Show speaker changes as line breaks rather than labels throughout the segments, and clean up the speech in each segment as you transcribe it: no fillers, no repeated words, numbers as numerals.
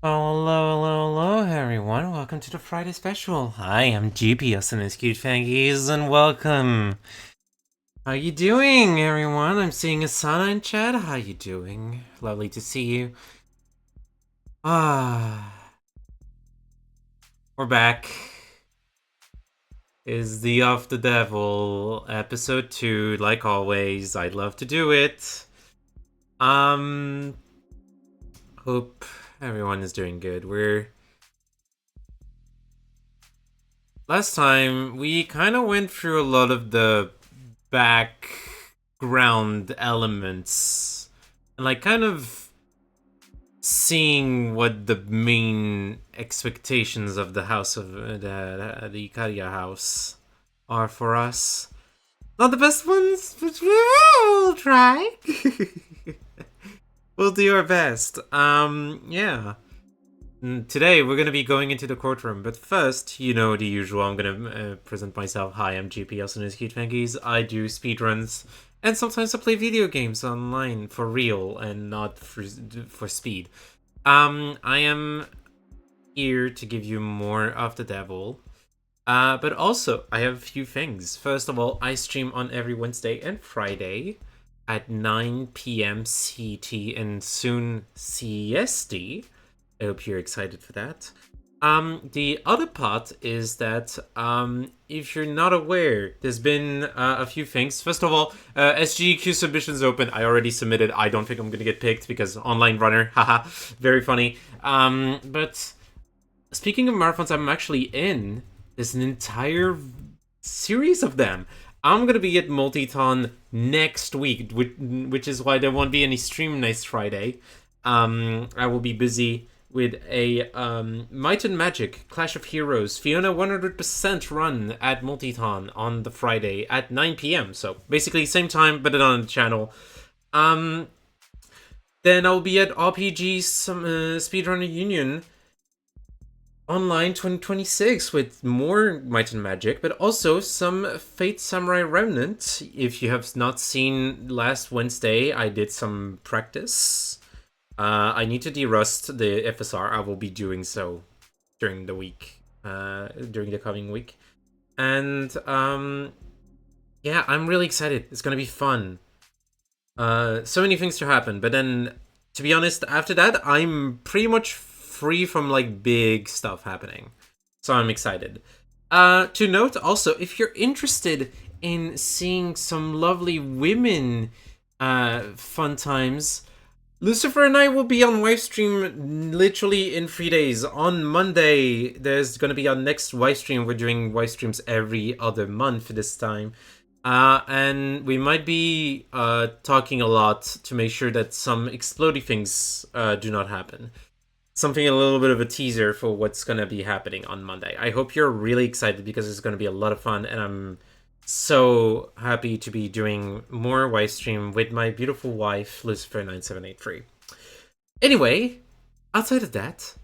Oh, hello, everyone. Welcome to the Friday special. I am GPS and his cute fangies, and welcome. How you doing, everyone? I'm seeing Asana in chat. How you doing? Lovely to see you. We're back. Is the Of the Devil episode 2? Like always, I'd love to do it. Hope everyone is doing good. Last time, we kind of went through a lot of the background elements and, like, kind of seeing what the main expectations of the house of the Ikaria house are for us. Not the best ones, but we'll try. We'll do our best. Yeah. Today we're gonna be going into the courtroom, but first, you know the usual. I'm gonna present myself. Hi, I'm GP, also known as Cute Fangies. I do speedruns, and sometimes I play video games online for real and not for speed. I am here to give you more of the devil. But also I have a few things. First of all, I stream on every Wednesday and Friday at 9 p.m. CT and soon CST. I hope you're excited for that. The other part is that if you're not aware, there's been a few things. First of all, SGEQ submissions open. I already submitted. I don't think I'm gonna get picked because online runner, haha, very funny. But speaking of marathons, I'm actually in. There's an entire series of them. I'm gonna be at Multiton next week, which is why there won't be any stream next Friday. I will be busy with a Might and Magic Clash of Heroes Fiona 100% run at Multiton on the Friday at 9 p.m. So basically same time, but on the channel. Then I'll be at RPG Speedrunner Union Online 2026 with more Might and Magic, but also some Fate Samurai Remnant. If you have not seen last Wednesday, I did some practice. I need to derust the FSR. I will be doing so during the week, during the coming week. And yeah, I'm really excited. It's gonna be fun. So many things to happen, but then, to be honest, after that, I'm pretty much free from like big stuff happening. So I'm excited. To note also, if you're interested in seeing some lovely women fun times, Lucifer and I will be on livestream literally in 3 days. On Monday, there's going to be our next livestream. We're doing livestreams every other month this time. And we might be talking a lot to make sure that some explodey things do not happen. Something a little bit of a teaser for what's going to be happening on Monday. I hope you're really excited because it's going to be a lot of fun, and I'm so happy to be doing more live stream with my beautiful wife, Lucifer9783. Anyway, outside of that,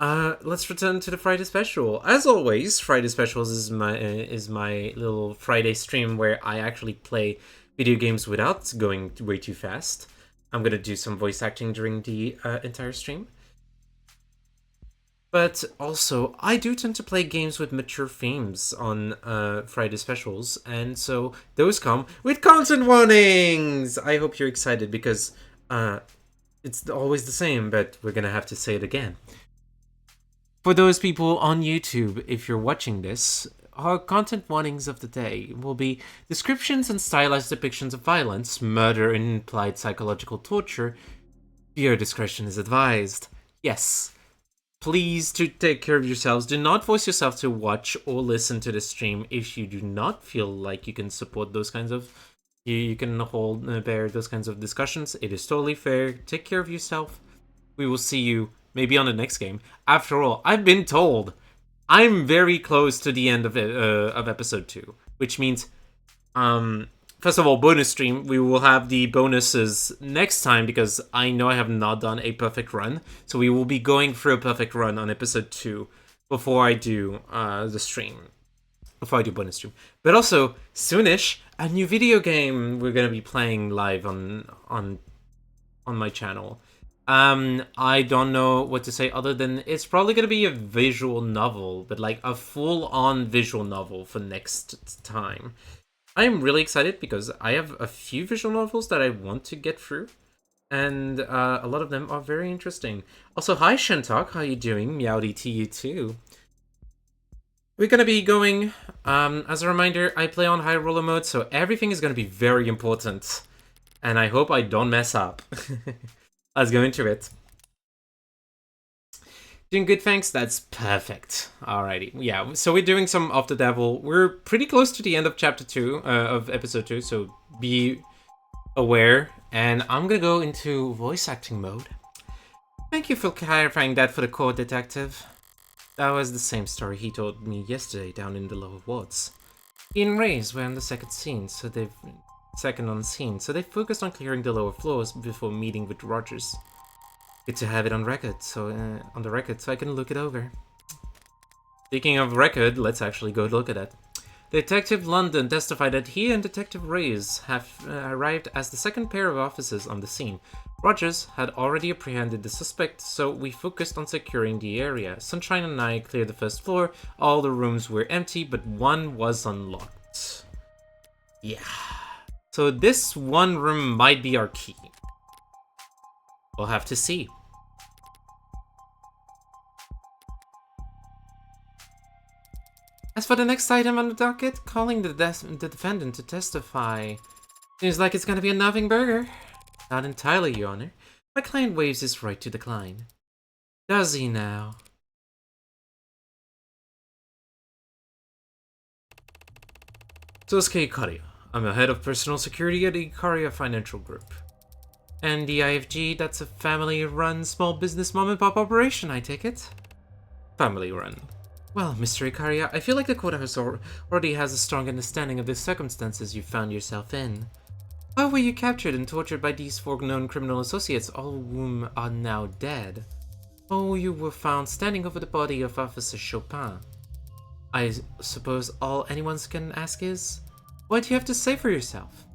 let's return to the Friday special. As always, Friday specials is my little Friday stream where I actually play video games without going way too fast. I'm gonna do some voice acting during the entire stream. But also, I do tend to play games with mature themes on Friday specials, and so those come with content warnings! I hope you're excited because it's always the same, but we're gonna have to say it again. For those people on YouTube, if you're watching this, our content warnings of the day will be descriptions and stylized depictions of violence, murder, and implied psychological torture. Viewer discretion is advised. Yes. Please to take care of yourselves. Do not force yourself to watch or listen to the stream if you do not feel like you can support those kinds of... You can hold bear those kinds of discussions. It is totally fair. Take care of yourself. We will see you maybe on the next game. After all, I've been told I'm very close to the end of episode 2, which means first of all, bonus stream. We will have the bonuses next time because I know I have not done a perfect run. So we will be going through a perfect run on episode 2 before I do the stream. Before I do bonus stream. But also, soonish, a new video game we're going to be playing live on my channel. I don't know what to say other than it's probably gonna be a visual novel, but like a full-on visual novel for next time. I am really excited because I have a few visual novels that I want to get through, and a lot of them are very interesting. Also, hi Shentok, how you doing? Meowdy to you too. We're gonna be going, as a reminder, I play on high roller mode, so everything is gonna be very important. And I hope I don't mess up. Let's go into it. Doing good, thanks. That's perfect. Alrighty. Yeah, so we're doing some of the devil. We're pretty close to the end of chapter 2, of episode 2, so be aware. And I'm gonna go into voice acting mode. Thank you for clarifying that for the court detective. That was the same story he told me yesterday down in the lower wards. He and Reyes were on the second on scene, so they focused on clearing the lower floors before meeting with Rogers. Good to have it on record, so I can look it over. Speaking of record, let's actually go look at it. Detective London testified that he and Detective Reyes have arrived as the second pair of officers on the scene. Rogers had already apprehended the suspect, so we focused on securing the area. Sunshine and I cleared the first floor. All the rooms were empty, but one was unlocked. Yeah. So this one room might be our key. We'll have to see. As for the next item on the docket, calling the defendant to testify. Seems like it's gonna be a nothing burger. Not entirely, Your Honor. My client waives his right to decline. Does he now? Sosuke Ikaria. I'm a head of personal security at the Ikaria Financial Group. And the IFG, that's a family-run small business mom-and-pop operation, I take it? Family-run. Well, Mr. Ikaria, I feel like the courthouse already has a strong understanding of the circumstances you found yourself in. How were you captured and tortured by these 4 known criminal associates, all of whom are now dead? Oh, you were found standing over the body of Officer Chopin. I suppose all anyone can ask is, what do you have to say for yourself?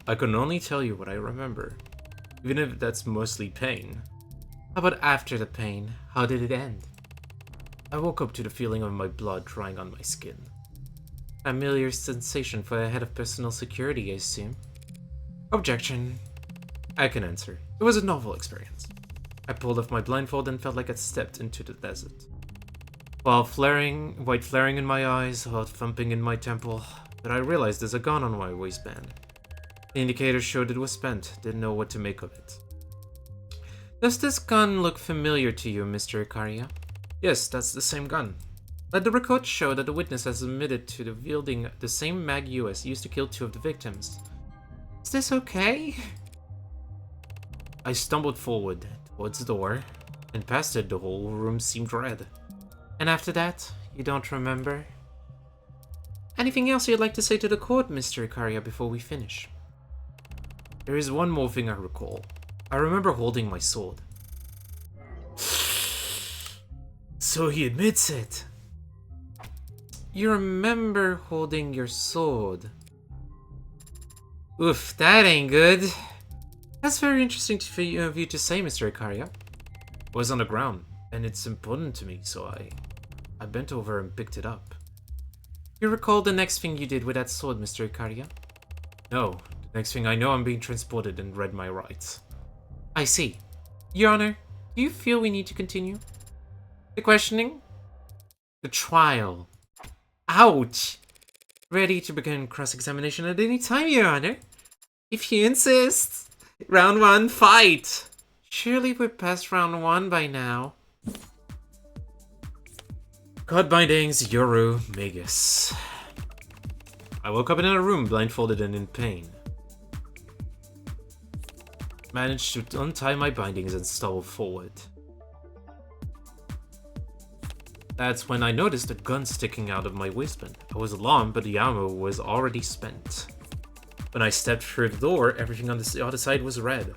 I can only tell you what I remember, even if that's mostly pain. How about after the pain? How did it end? I woke up to the feeling of my blood drying on my skin. Familiar sensation for a head of personal security, I assume. Objection. I can answer. It was a novel experience. I pulled off my blindfold and felt like I'd stepped into the desert. White flaring in my eyes, heart thumping in my temple, but I realized there's a gun on my waistband. The indicator showed it was spent, didn't know what to make of it. Does this gun look familiar to you, Mr. Ikaria? Yes, that's the same gun. Let the record show that the witness has admitted to wielding the same Mag US used to kill 2 of the victims. Is this okay? I stumbled forward, towards the door, and past it the whole room seemed red. And after that, you don't remember? Anything else you'd like to say to the court, Mr. Ikaria, before we finish? There is one more thing I recall. I remember holding my sword. So he admits it. You remember holding your sword. Oof, that ain't good. That's very interesting for you to say, Mr. Ikaria. It was on the ground, and it's important to me, so I bent over and picked it up. You recall the next thing you did with that sword, Mr. Ikaria? No. The next thing I know, I'm being transported and read my rights. I see. Your Honor, do you feel we need to continue? The questioning? The trial. Ouch! Ready to begin cross-examination at any time, Your Honor. If you insist. Round 1, fight! Surely we're past round 1 by now. God bindings, Yoru, Magus. I woke up in a room, blindfolded and in pain. Managed to untie my bindings and stumble forward. That's when I noticed a gun sticking out of my waistband. I was alarmed, but the ammo was already spent. When I stepped through the door, everything on the other side was red.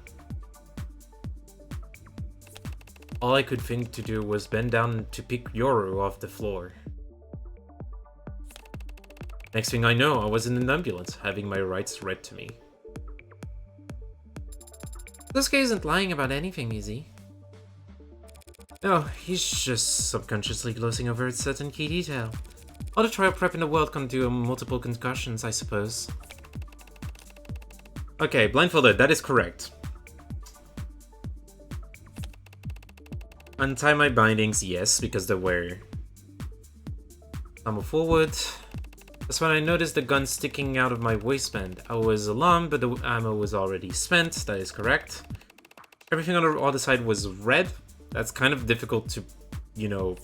All I could think to do was bend down to pick Yoru off the floor. Next thing I know, I was in an ambulance, having my rights read to me. Sasuke isn't lying about anything, is he? No, he's just subconsciously glossing over a certain key detail. All the trial prep in the world can do multiple concussions, I suppose. Okay, blindfolded, that is correct. Untie my bindings, yes, because they were... Tumble forward. That's when I noticed the gun sticking out of my waistband. I was alarmed, but the ammo was already spent. That is correct. Everything on the other side was red. That's kind of difficult to, you know,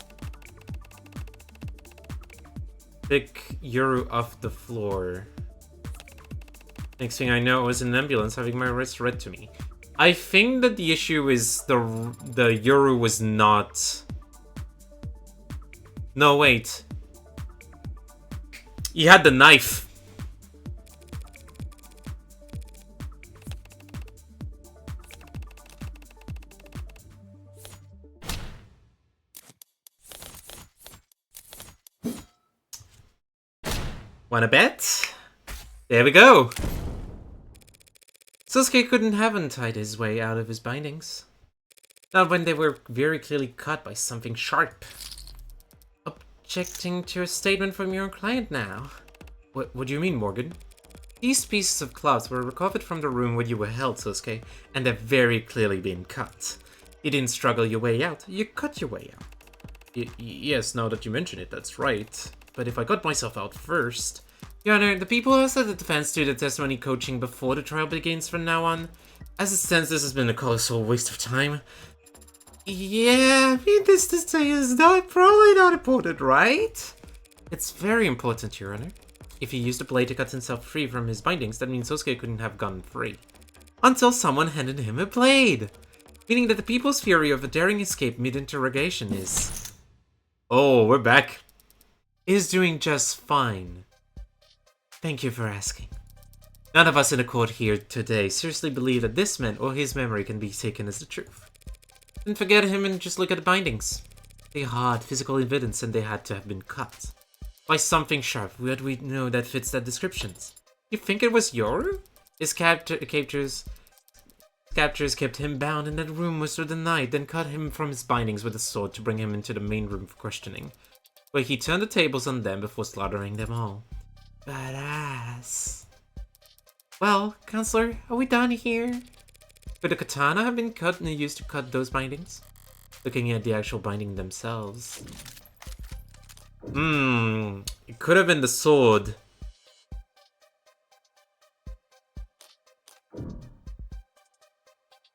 pick Yoru off the floor. Next thing I know, I was in an ambulance having my wrist read to me. I think that the issue is the Yoru was not... No, wait. He had the knife. Wanna bet? There we go. Sasuke couldn't have untied his way out of his bindings. Not when they were very clearly cut by something sharp. Objecting to a statement from your client now. What do you mean, Morgan? These pieces of cloth were recovered from the room where you were held, Sasuke, and they've very clearly been cut. You didn't struggle your way out, you cut your way out. Yes, now that you mention it, that's right. But if I got myself out first... Your Honor, the people asked that the defense do the testimony coaching before the trial begins from now on. As it stands, this has been a colossal waste of time. Yeah, needless to say, is probably not important, right? It's very important, Your Honor. If he used a blade to cut himself free from his bindings, that means Sasuke couldn't have gone free. Until someone handed him a blade! Meaning that the people's theory of a daring escape mid-interrogation is... Oh, we're back. Is doing just fine. Thank you for asking. None of us in the court here today seriously believe that this man or his memory can be taken as the truth. Then forget him and just look at the bindings. They had physical evidence and they had to have been cut. By something sharp, what we know that fits that description. You think it was Yoru? His captors kept him bound in that room most of the night, then cut him from his bindings with a sword to bring him into the main room for questioning, where he turned the tables on them before slaughtering them all. Badass. Well, Counselor, are we done here? Could the katana have been cut and used to cut those bindings? Looking at the actual binding themselves. It could have been the sword.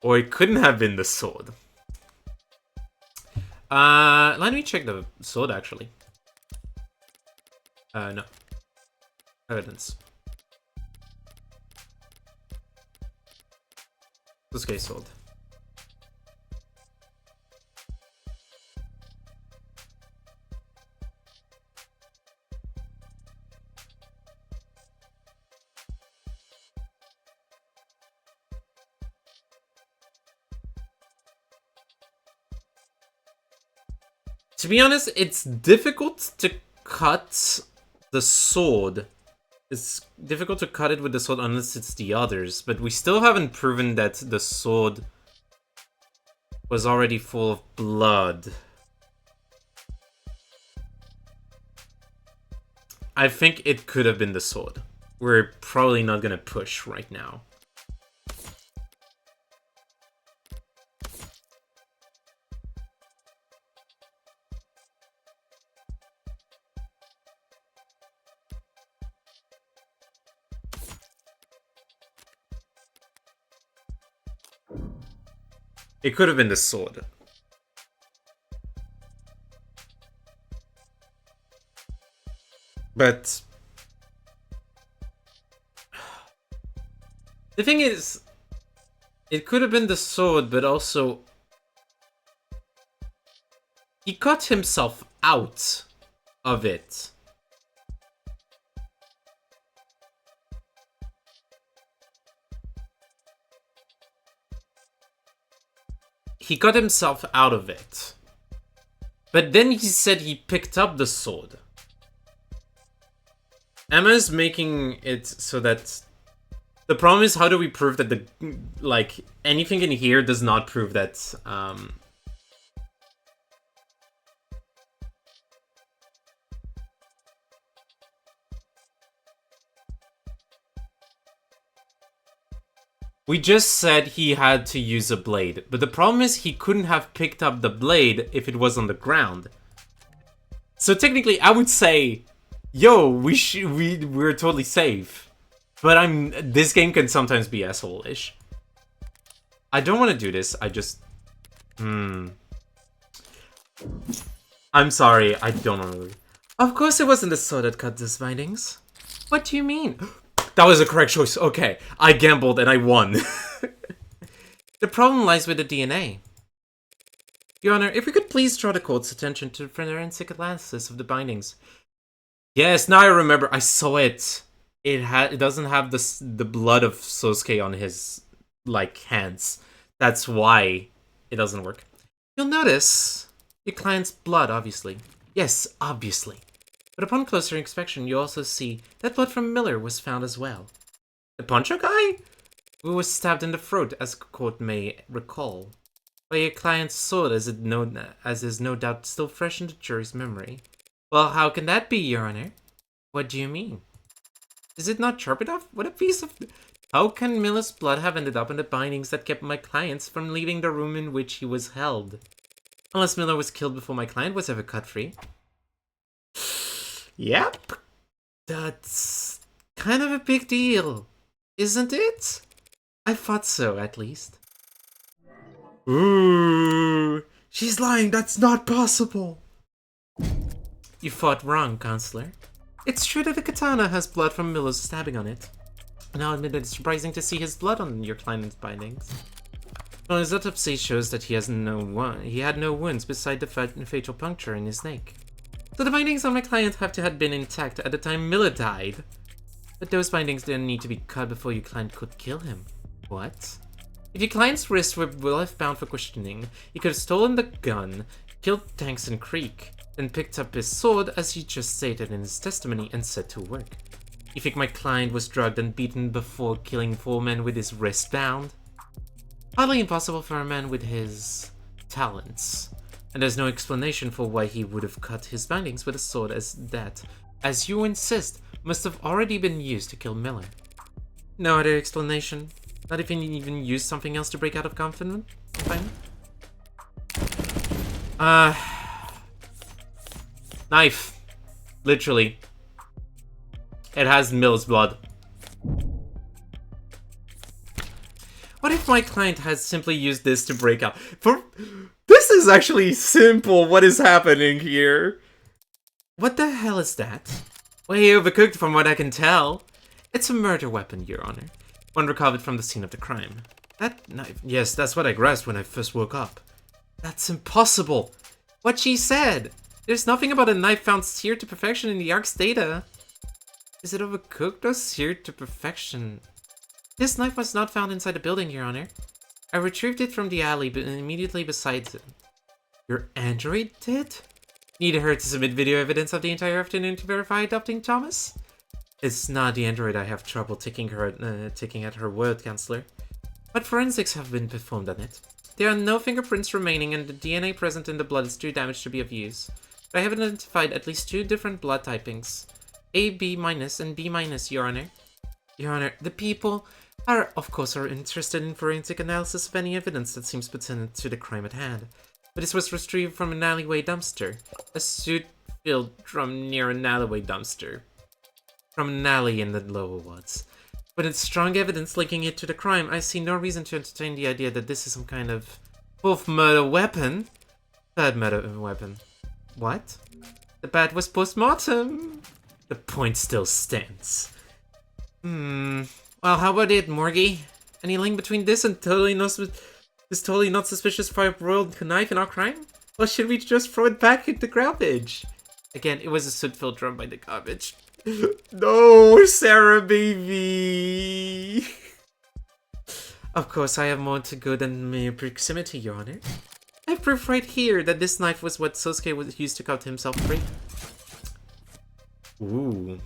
Or it couldn't have been the sword. Let me check the sword, actually. No. Evidence. Sasuke sword. To be honest, it's difficult to cut the sword. It's difficult to cut it with the sword unless it's the others, but we still haven't proven that the sword was already full of blood. I think it could have been the sword. We're probably not gonna push right now. It could have been the sword. But the thing is, it could have been the sword, but also he cut himself out of it. He got himself out of it. But then he said he picked up the sword. Emma's making it so that The problem is, how do we prove that like, anything in here does not prove that, We just said he had to use a blade, but the problem is he couldn't have picked up the blade if it was on the ground. So technically, I would say, yo, we're totally safe. But this game can sometimes be asshole-ish. I don't want to do this, I just... I'm sorry, I don't know. Of course it wasn't the sword that cut these bindings. What do you mean? That was a correct choice. Okay, I gambled and I won. The problem lies with the DNA. Your Honor, if we could please draw the court's attention to the forensic analysis of the bindings. Yes, now I remember. I saw it. It doesn't have the blood of Sosuke on his, like, hands. That's why it doesn't work. You'll notice your client's blood, obviously. Yes, obviously. But upon closer inspection, you also see that blood from Miller was found as well. The Poncho guy? Who was stabbed in the throat, as the court may recall. By your client's sword, as is no doubt still fresh in the jury's memory. Well, how can that be, Your Honor? What do you mean? Is it not sharp enough? What a piece of... How can Miller's blood have ended up in the bindings that kept my clients from leaving the room in which he was held? Unless Miller was killed before my client was ever cut free. Yep. That's kind of a big deal, isn't it? I thought so, at least. Ooh, she's lying. That's not possible. You fought wrong, Counselor. It's true that the katana has blood from Miller's stabbing on it. And I'll admit it's surprising to see his blood on your client's bindings. Well, his autopsy shows that he had no wounds beside the fatal puncture in his neck. So the bindings on my client have to have been intact at the time Miller died. But those bindings didn't need to be cut before your client could kill him. What? If your client's wrists were left bound for questioning, he could have stolen the gun, killed Tangson Creek, then picked up his sword as he just stated in his testimony and set to work. You think my client was drugged and beaten before killing 4 men with his wrist bound? Hardly impossible for a man with his talents. And there's no explanation for why he would have cut his bindings with a sword as you insist, must have already been used to kill Miller. No other explanation? Not if he even used something else to break out of confinement? Knife. Literally. It has Miller's blood. What if my client has simply used this to break out? This is actually simple, what is happening here? What the hell is that? Way overcooked from what I can tell. It's a murder weapon, Your Honor. One recovered from the scene of the crime. That knife... Yes, that's what I grasped when I first woke up. That's impossible. What she said. There's nothing about a knife found seared to perfection in the Ark's data. Is it overcooked or seared to perfection? This knife was not found inside the building, Your Honor. I retrieved it from the alley immediately beside it. Your android did? Needed her to submit video evidence of the entire afternoon to verify adopting Thomas? It's not the android I have trouble taking at her word, Counselor. But forensics have been performed on it. There are no fingerprints remaining and the DNA present in the blood is too damaged to be of use. But I have identified at least 2 different blood typings. AB- and B-, Your Honor. Your Honor, the people are, of course, interested in forensic analysis of any evidence that seems pertinent to the crime at hand. But this was retrieved from an alleyway dumpster. A suit filled from near an alleyway dumpster. From an alley in the lower wards. But it's strong evidence linking it to the crime. I see no reason to entertain the idea that this is some kind of fourth murder weapon. Third murder weapon. What? The bat was post-mortem. The point still stands. Well, how about it, Morgie? Any link between this and totally not suspicious 5-year-old knife in our crime? Or should we just throw it back in the garbage? Again, it was a soot-filled drum by the garbage. No, Sarah, baby. Of course, I have more to go than mere proximity, Your Honor. I have proof right here that this knife was what Sosuke was used to cut himself free. Ooh.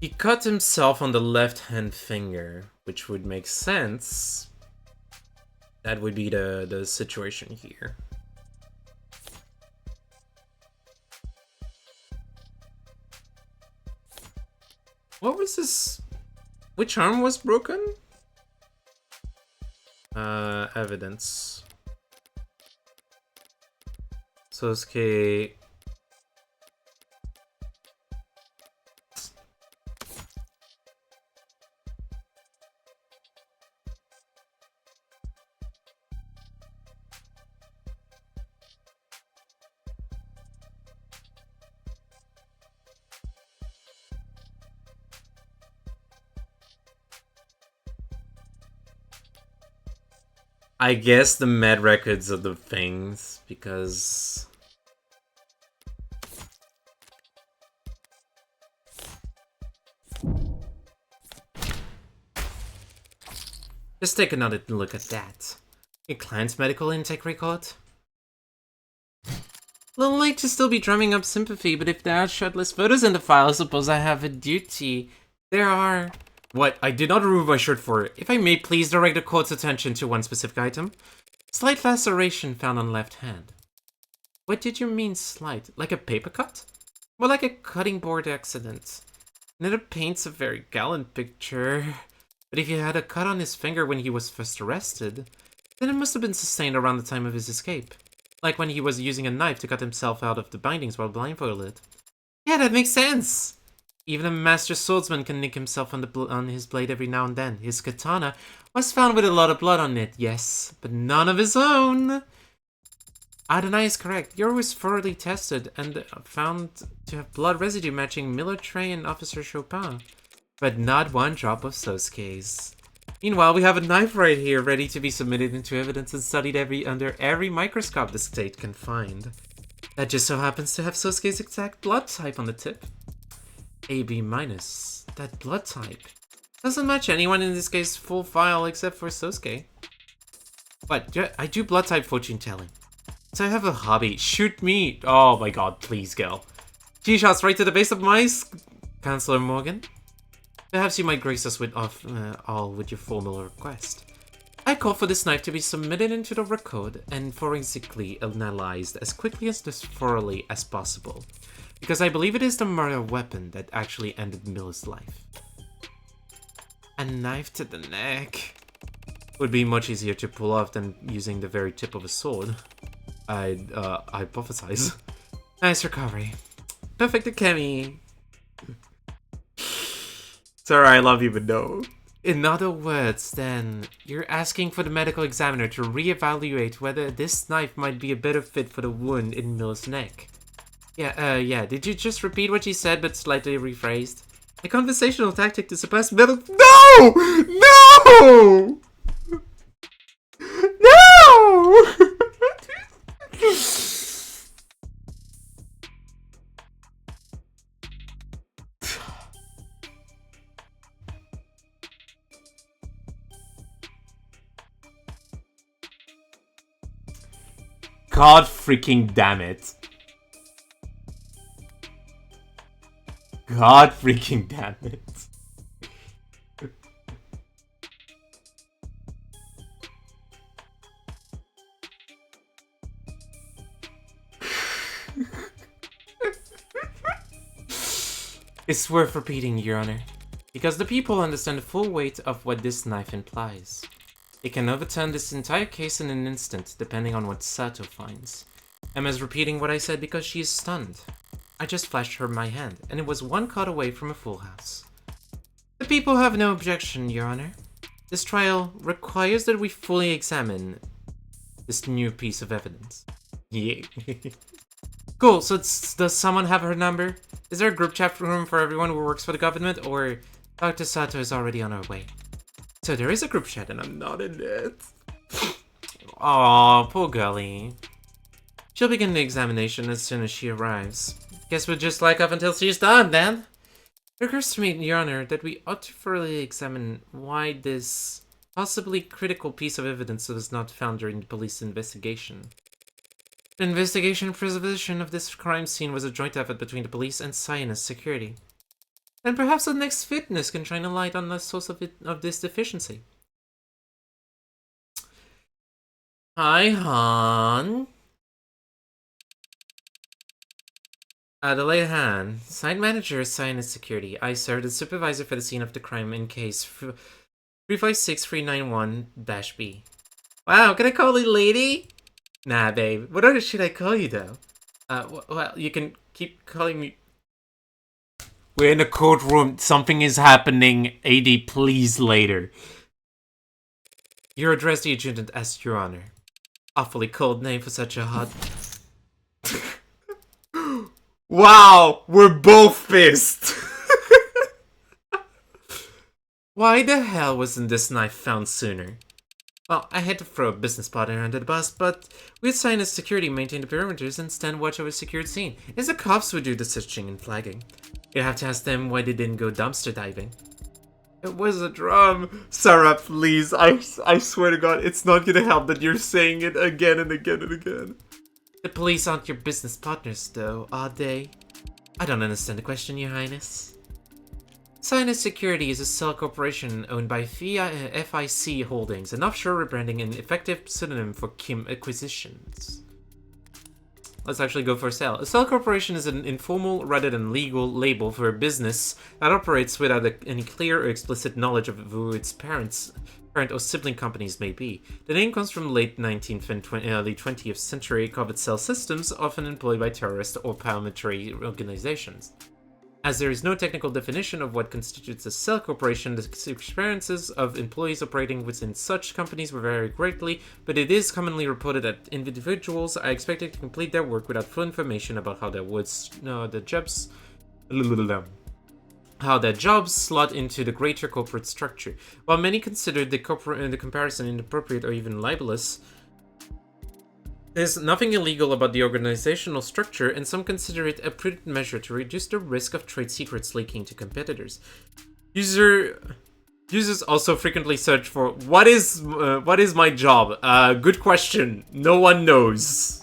He cut himself on the left-hand finger, which would make sense. That would be the situation here. What was this? Which arm was broken? Evidence. Sosuke. I guess the med records of the things, because... Just take another look at that. Your client's medical intake record? A little late to still be drumming up sympathy, but if there are shirtless photos in the file, I suppose I have a duty. There are... What? I did not remove my shirt for it. If I may please direct the court's attention to one specific item. Slight laceration found on left hand. What did you mean slight? Like a paper cut? More like a cutting board accident. Neither paints a very gallant picture. But if he had a cut on his finger when he was first arrested, then it must have been sustained around the time of his escape. Like when he was using a knife to cut himself out of the bindings while blindfolded. Yeah, that makes sense! Even a master swordsman can nick himself on his blade every now and then. His katana was found with a lot of blood on it, yes, but none of his own. Adonai is correct. Yours was thoroughly tested and found to have blood residue matching Miller Trey and Officer Chopin, but not one drop of Sosuke's. Meanwhile, we have a knife right here, ready to be submitted into evidence and studied under every microscope the state can find. That just so happens to have Sosuke's exact blood type on the tip. AB-. That blood type doesn't match anyone in this case full file except for Sosuke. But I do blood type fortune telling. So I have a hobby. Shoot me! Oh my god, please go. G-shots right to the base of my Counselor Morgan. Perhaps you might grace us with all with your formal request. I call for this knife to be submitted into the record and forensically analyzed as quickly and as thoroughly as possible. Because I believe it is the murder weapon that actually ended Miller's life. A knife to the neck would be much easier to pull off than using the very tip of a sword. I hypothesize. Nice recovery. Perfect Akemi. Sorry, I love you, but no. In other words, then, you're asking for the medical examiner to reevaluate whether this knife might be a better fit for the wound in Miller's neck. Yeah, did you just repeat what you said but slightly rephrased? A conversational tactic to suppress middle- No! No! No! God freaking damn it. God freaking damn it. It's worth repeating, Your Honor, because the people understand the full weight of what this knife implies. It can overturn this entire case in an instant, depending on what Sato finds. Emma's repeating what I said because she is stunned. I just flashed her my hand, and it was one cut away from a full house. The people have no objection, Your Honor. This trial requires that we fully examine this new piece of evidence. Yeah. Cool, so does someone have her number? Is there a group chat room for everyone who works for the government, or Dr. Sato is already on her way? So there is a group chat and I'm not in it. Aw, poor girlie. She'll begin the examination as soon as she arrives. Guess we'll just like up until she's done, then. It occurs to me, Your Honor, that we ought to thoroughly examine why this possibly critical piece of evidence was not found during the police investigation. The investigation and preservation of this crime scene was a joint effort between the police and Cyanus Security. And perhaps the next witness can shine a light on the source of this deficiency. Hi, Han. Adelaide Han, site manager assigned as security. I served as supervisor for the scene of the crime in case 356391-B. Wow, can I call you lady? Nah, babe. What other should I call you, though? Well, you can keep calling me... We're in a courtroom. Something is happening. AD, please, later. You're addressed the adjutant as Your Honor. Awfully cold name for such a hot... Wow, we're both pissed. Why the hell wasn't this knife found sooner? Well, I had to throw a business partner under the bus, but we assigned as security maintain the perimeters and stand watch over a secured scene. It's the cops who do the searching and flagging. You have to ask them why they didn't go dumpster diving. It was a drum. Sarah, please, I swear to God, it's not gonna help that you're saying it again and again and again. The police aren't your business partners, though, are they? I don't understand the question, Your Highness. Sinus Security is a cell corporation owned by FIC Holdings, an offshore rebranding and effective pseudonym for Kim Acquisitions. Let's actually go for sale. A cell corporation is an informal rather than legal label for a business that operates without any clear or explicit knowledge of who its parent or sibling companies may be. The name comes from late 19th and early 20th century covert cell systems often employed by terrorist or paramilitary organizations. As there is no technical definition of what constitutes a cell corporation, the experiences of employees operating within such companies will vary greatly, but it is commonly reported that individuals are expected to complete their work without full information about how their jobs slot into the greater corporate structure. While many consider the comparison inappropriate or even libelous, there's nothing illegal about the organizational structure, and some consider it a prudent measure to reduce the risk of trade secrets leaking to competitors. Users also frequently search for what is my job? Good question. No one knows.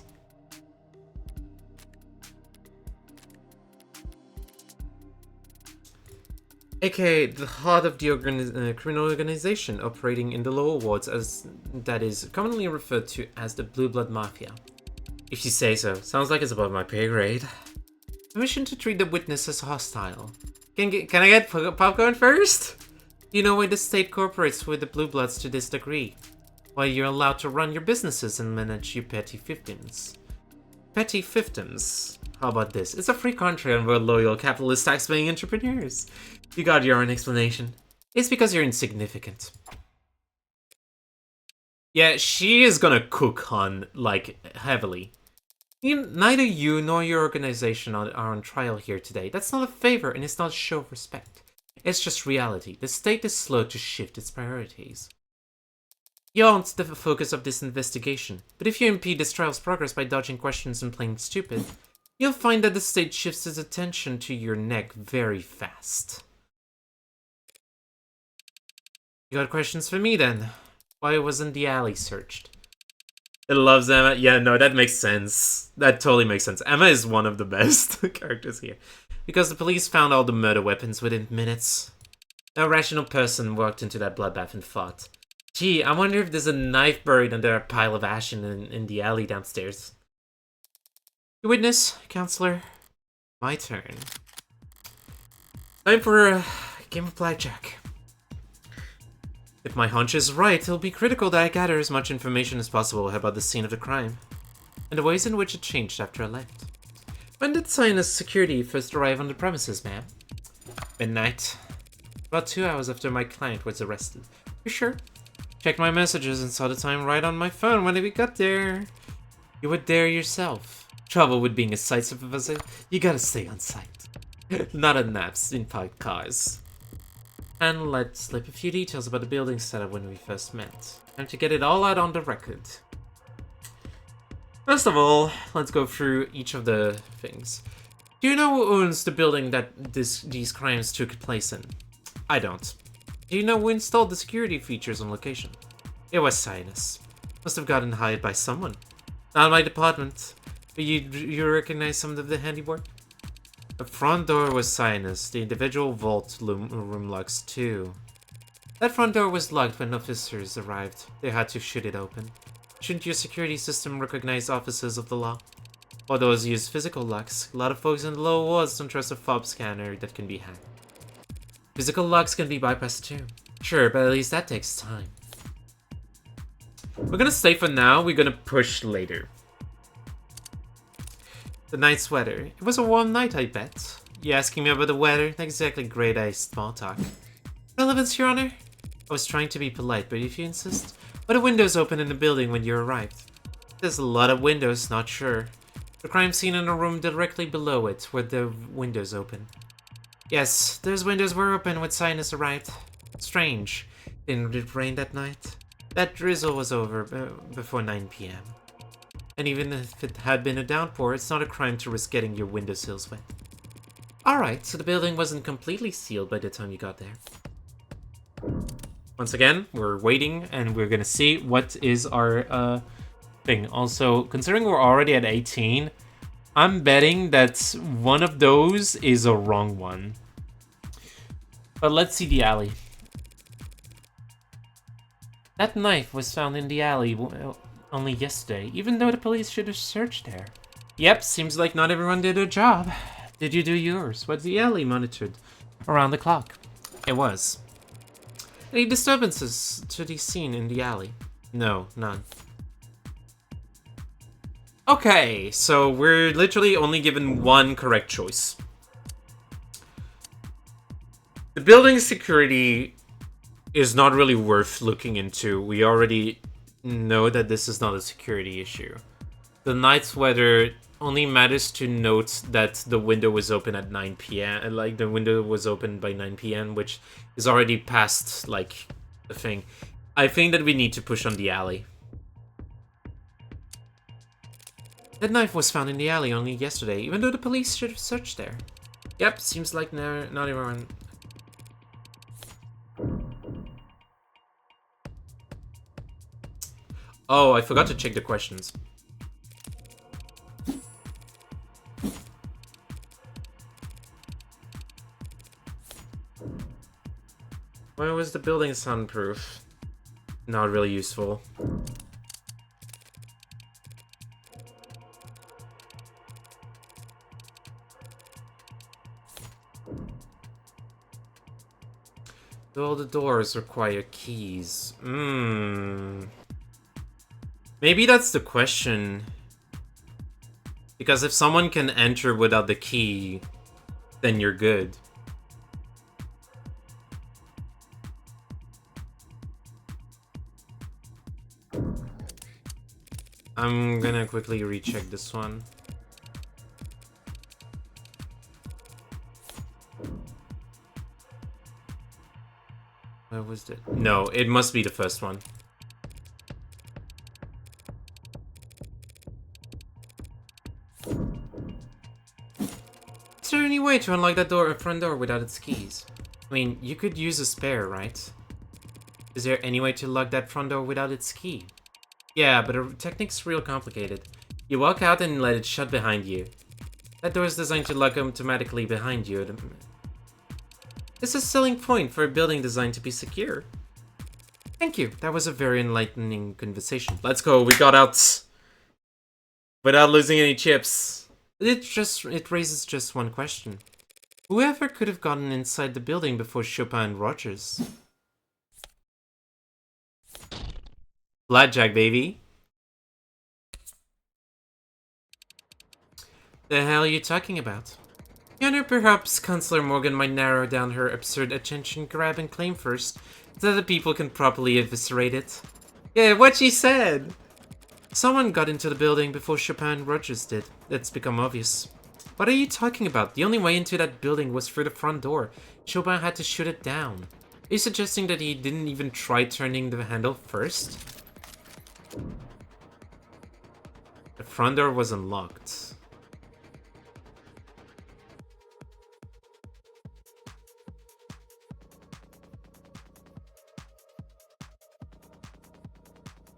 AKA the heart of the criminal organization operating in the lower wards, as that is commonly referred to as the Blue Blood Mafia. If you say so. Sounds like it's above my pay grade. Permission to treat the witness as hostile. Can I get popcorn first? You know why the state cooperates with the Blue Bloods to this degree? Why you're allowed to run your businesses and manage your petty fiefdoms. Petty fiefdoms. How about this? It's a free country and we're loyal capitalist tax-paying entrepreneurs. You got your own explanation. It's because you're insignificant. Yeah, she is gonna cook Han, like, heavily. Neither you nor your organization are on trial here today. That's not a favor and it's not a show of respect. It's just reality. The state is slow to shift its priorities. You aren't the focus of this investigation, but if you impede this trial's progress by dodging questions and playing stupid, you'll find that the state shifts its attention to your neck very fast. You got questions for me then? Why wasn't the alley searched? It loves Emma. Yeah, no, that makes sense. That totally makes sense. Emma is one of the best characters here. Because the police found all the murder weapons within minutes. No rational person walked into that bloodbath and fought. Gee, I wonder if there's a knife buried under a pile of ash in the alley downstairs. Your witness, counselor. My turn. Time for a game of blackjack. If my hunch is right, it'll be critical that I gather as much information as possible about the scene of the crime, and the ways in which it changed after I left. When did Sinus Security first arrive on the premises, ma'am? Midnight. About 2 hours after my client was arrested. You sure? Checked my messages and saw the time right on my phone when we got there. You were there yourself. Trouble with being a site supervisor, you gotta stay on site. Not at naps in parked cars. And let's slip a few details about the building setup when we first met. Time to get it all out on the record. First of all, let's go through each of the things. Do you know who owns the building that these crimes took place in? I don't. Do you know who installed the security features on location? It was Sinus. Must have gotten hired by someone. Not my department. But you recognize some of the handiwork? The front door was sinus. The individual vault room locks too. That front door was locked when officers arrived. They had to shoot it open. Shouldn't your security system recognize officers of the law? Or those use physical locks? A lot of folks in the lower wards don't trust a fob scanner that can be hacked. Physical locks can be bypassed too. Sure, but at least that takes time. We're gonna stay for now. We're gonna push later. The night sweater. It was a warm night, I bet. You asking me about the weather? Not exactly grade-A small talk. Relevance, Your Honor? I was trying to be polite, but if you insist. Were the windows open in the building when you arrived? There's a lot of windows, not sure. The crime scene in a room directly below it, where the windows open. Yes, those windows were open when Sinus arrived. Strange. Didn't it rain that night? That drizzle was over before 9 p.m. And even if it had been a downpour, it's not a crime to risk getting your windowsills wet. Alright, so the building wasn't completely sealed by the time you got there. Once again, we're waiting, and we're gonna see what is our thing. Also, considering we're already at 18, I'm betting that one of those is a wrong one. But let's see the alley. That knife was found in the alley only yesterday, even though the police should have searched there. Yep, seems like not everyone did their job. Did you do yours? Was the alley monitored around the clock? It was. Any disturbances to the scene in the alley? No, none. Okay, so we're literally only given one correct choice. The building security is not really worth looking into. We already know that this is not a security issue. The night weather only matters to note that the window was open at 9 p.m. Like, the window was open by 9 p.m., which is already past, like, the thing. I think that we need to push on the alley. That knife was found in the alley only yesterday, even though the police should have searched there. Yep, seems like not everyone... Oh, I forgot to check the questions. Why was the building soundproof? Not really useful. All the doors require keys. Maybe that's the question. Because if someone can enter without the key, then you're good. I'm gonna quickly recheck this one. Where was it? No, it must be the first one. Is there any way to unlock that front door without its keys? I mean, you could use a spare, right? Is there any way to lock that front door without its key? Yeah, but the technique's real complicated. You walk out and let it shut behind you. That door is designed to lock automatically behind you. This is a selling point for a building designed to be secure. Thank you. That was a very enlightening conversation. Let's go. We got out without losing any chips. It raises just one question. Whoever could have gotten inside the building before Chopin and Rogers? Blackjack, baby. The hell are you talking about? Your Honor, perhaps Counselor Morgan might narrow down her absurd attention-grabbing claim first, so that people can properly eviscerate it. Yeah, what she said! Someone got into the building before Chopin and Rogers did. That's become obvious. What are you talking about? The only way into that building was through the front door. Chopin had to shoot it down. Are you suggesting that he didn't even try turning the handle first? The front door was unlocked.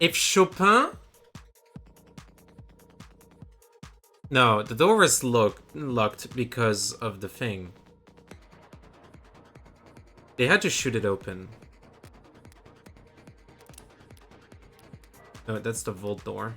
If Chopin No, the door was locked because of the thing. They had to shoot it open. No, that's the vault door.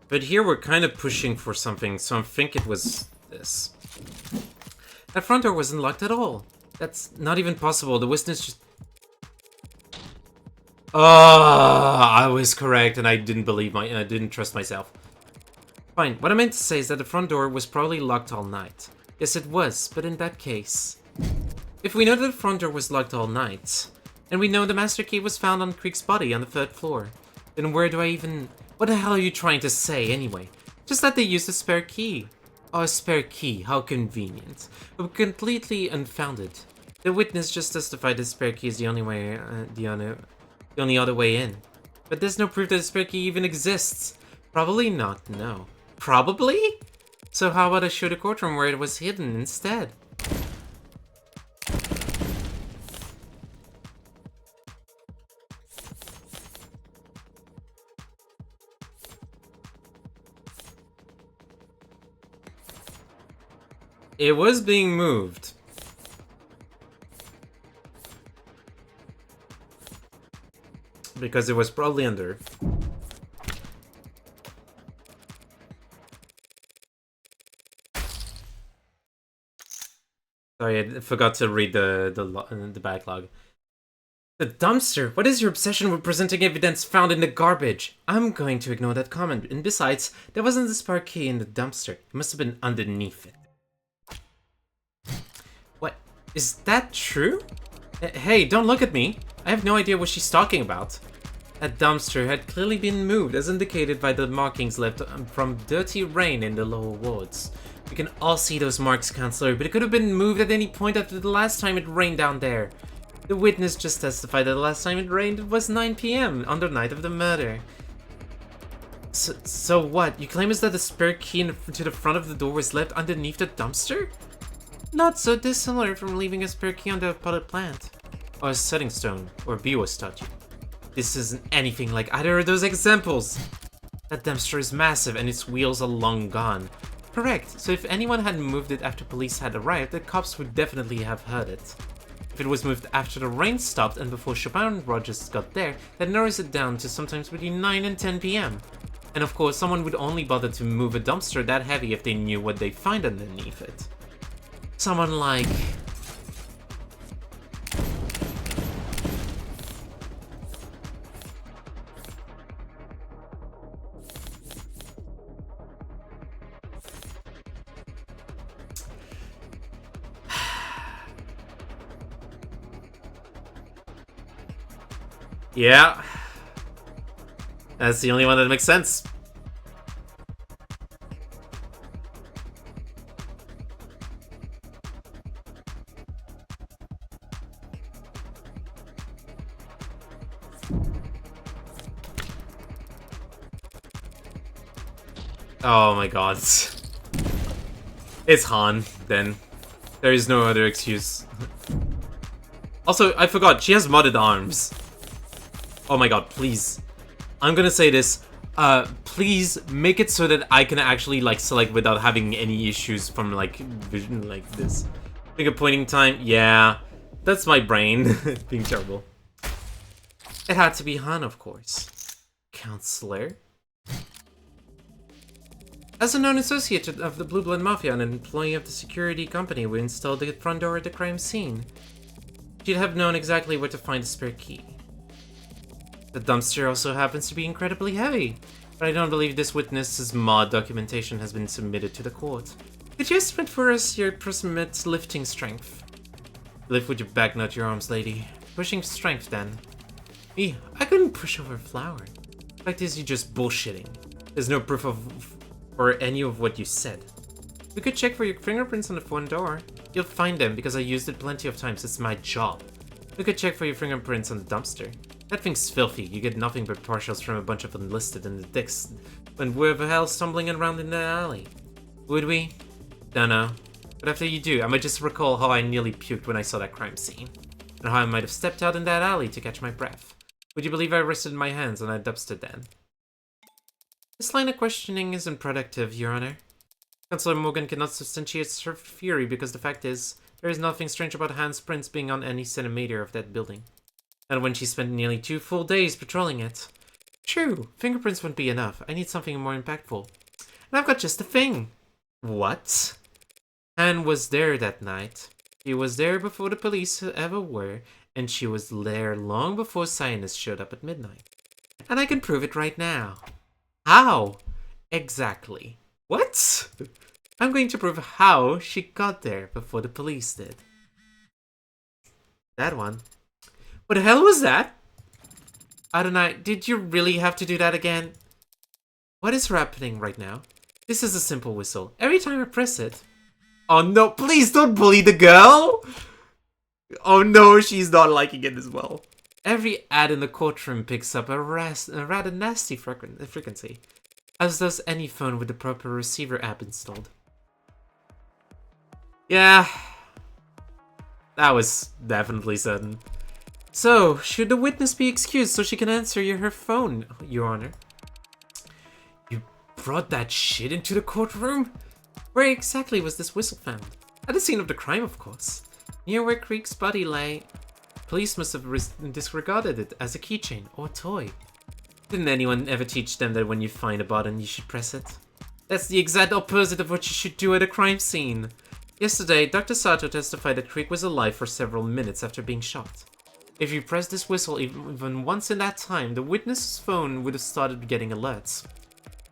But here we're kind of pushing for something, so I think it was this. That front door wasn't locked at all. That's not even possible. The witness just... I was correct, and I didn't I didn't trust myself. Fine, what I meant to say is that the front door was probably locked all night. Yes, it was, but in that case... If we know that the front door was locked all night, and we know the master key was found on Creek's body on the 3rd floor, then where do I even... What the hell are you trying to say, anyway? Just that they used a spare key. Oh, a spare key, how convenient. But completely unfounded. The witness just testified the spare key is the only way, the only other way in. But there's no proof that the spare key even exists. Probably not, no. Probably? So how about I show the courtroom where it was hidden instead? It was being moved. Because it was probably under. Sorry, I forgot to read the backlog. The dumpster? What is your obsession with presenting evidence found in the garbage? I'm going to ignore that comment. And besides, there wasn't a spare key in the dumpster. It must have been underneath it. What? Is that true? Hey, don't look at me. I have no idea what she's talking about. That dumpster had clearly been moved, as indicated by the markings left from dirty rain in the lower wards. We can all see those marks, Counselor, but it could have been moved at any point after the last time it rained down there. The witness just testified that the last time it rained it was 9 p.m. on the night of the murder. So what? You claim is that the spare key to the front of the door was left underneath the dumpster? Not so dissimilar from leaving a spare key on the potted plant. Or a setting stone, or Biwas taught you. This isn't anything like either of those examples. That dumpster is massive and its wheels are long gone. Correct, so if anyone had moved it after police had arrived, the cops would definitely have heard it. If it was moved after the rain stopped and before Chopin and Rogers got there, that narrows it down to sometimes between 9 and 10 p.m. And of course, someone would only bother to move a dumpster that heavy if they knew what they'd find underneath it. Someone like... Yeah. That's the only one that makes sense. Oh my god. It's Han, then. There is no other excuse. Also, I forgot, she has modded arms. Oh my god, please. I'm gonna say this. Please make it so that I can actually, like, select without having any issues from, like, vision like this. Finger pointing time, yeah. That's my brain being terrible. It had to be Han, of course. Counselor? As a known associate of the Blue Blood Mafia and an employee of the security company we installed the front door at the crime scene, she'd have known exactly where to find the spare key. The dumpster also happens to be incredibly heavy, but I don't believe this witness's mod documentation has been submitted to the court. Could you estimate for us your approximate lifting strength? Lift with your back, not your arms, lady. Pushing strength, then. Me, I couldn't push over a flower. Fact is, you're just bullshitting. There's no proof for any of what you said. We could check for your fingerprints on the front door. You'll find them because I used it plenty of times. It's my job. We could check for your fingerprints on the dumpster. That thing's filthy. You get nothing but partials from a bunch of enlisted in the dicks when we're the hell stumbling around in the alley. Would we? Dunno. But after you do, I might just recall how I nearly puked when I saw that crime scene. And how I might have stepped out in that alley to catch my breath. Would you believe I rested my hands on that dumpster then? This line of questioning isn't productive, Your Honor. Councillor Morgan cannot substantiate her fury because the fact is, there is nothing strange about Han's prints being on any centimeter of that building. And when she spent nearly 2 full days patrolling it. True, fingerprints wouldn't be enough. I need something more impactful. And I've got just the thing. What? Han was there that night. She was there before the police ever were, and she was there long before Cyanus showed up at midnight. And I can prove it right now. How? Exactly. What? I'm going to prove how she got there before the police did. That one. What the hell was that? Adonai, did you really have to do that again? What is happening right now? This is a simple whistle. Every time I press it... Oh no, please don't bully the girl! Oh no, she's not liking it as well. Every ad in the courtroom picks up a rather nasty frequency, as does any phone with the proper receiver app installed. Yeah, that was definitely sudden. So, should the witness be excused so she can answer her phone, Your Honor? You brought that shit into the courtroom? Where exactly was this whistle found? At the scene of the crime, of course. Near where Creek's body lay. Police must have disregarded it as a keychain or toy. Didn't anyone ever teach them that when you find a button, you should press it? That's the exact opposite of what you should do at a crime scene. Yesterday, Dr. Sato testified that Creek was alive for several minutes after being shot. If you pressed this whistle even once in that time, the witness's phone would have started getting alerts.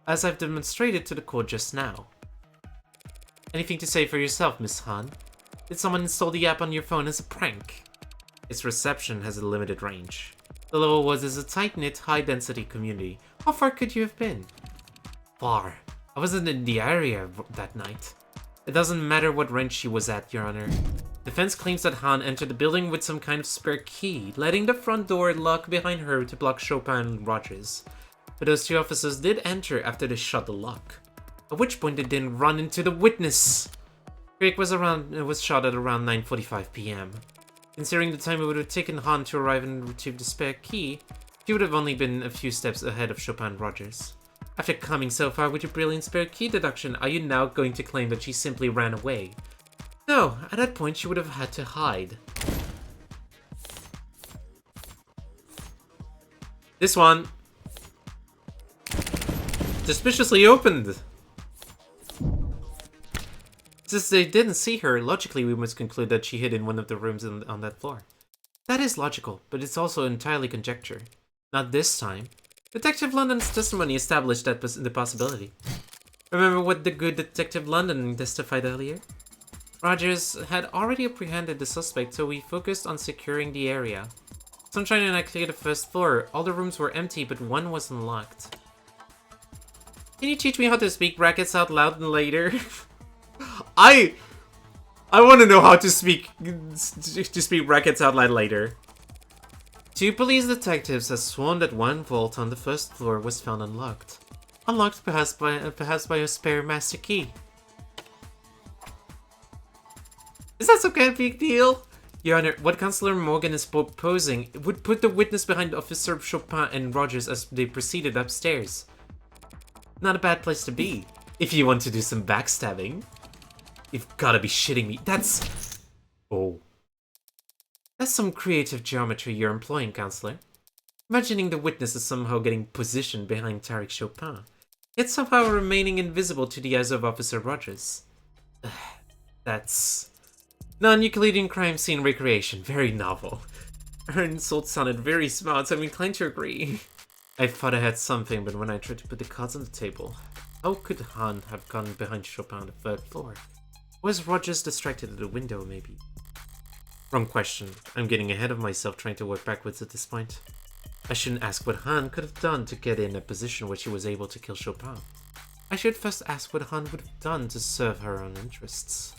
As I've demonstrated to the court just now. Anything to say for yourself, Miss Han? Did someone install the app on your phone as a prank? Its reception has a limited range. The level was as a tight-knit, high-density community. How far could you have been? Far. I wasn't in the area that night. It doesn't matter what range she was at, Your Honor. Defense claims that Han entered the building with some kind of spare key, letting the front door lock behind her to block Chopin and Rogers. But those 2 officers did enter after they shut the lock. At which point they didn't run into the witness. Creek was shot at around 9:45 p.m. Considering the time it would have taken Han to arrive and retrieve the spare key, he would have only been a few steps ahead of Chopin and Rogers. After coming so far with your brilliant spare key deduction, are you now going to claim that she simply ran away? No, at that point she would have had to hide. This one. Suspiciously opened. Since they didn't see her, logically we must conclude that she hid in one of the rooms on that floor. That is logical, but it's also entirely conjecture. Not this time. Detective London's testimony established that the possibility. Remember what the good Detective London testified earlier? Rogers had already apprehended the suspect, so we focused on securing the area. Sunshine and I cleared the first floor. All the rooms were empty, but one was unlocked. Can you teach me how to speak brackets out loud later? I want to know how to speak brackets out loud later. 2 police detectives have sworn that one vault on the first floor was found unlocked. Unlocked perhaps by a spare master key. Is that some kind of big deal? Your Honor, what Councillor Morgan is proposing would put the witness behind Officer Chopin and Rogers as they proceeded upstairs. Not a bad place to be, if you want to do some backstabbing. You've gotta be shitting me. That's... Oh. That's some creative geometry you're employing, Counselor. Imagining the witness is somehow getting positioned behind Tariq Chopin, yet somehow remaining invisible to the eyes of Officer Rogers. That's... Non-Euclidean crime scene recreation. Very novel. Her insult sounded very smart, so I'm inclined to agree. I thought I had something, but when I tried to put the cards on the table, how could Han have gone behind Chopin on the 3rd floor? Was Rogers distracted at the window, maybe? Wrong question. I'm getting ahead of myself trying to work backwards at this point. I shouldn't ask what Han could have done to get in a position where she was able to kill Chopin. I should first ask what Han would have done to serve her own interests.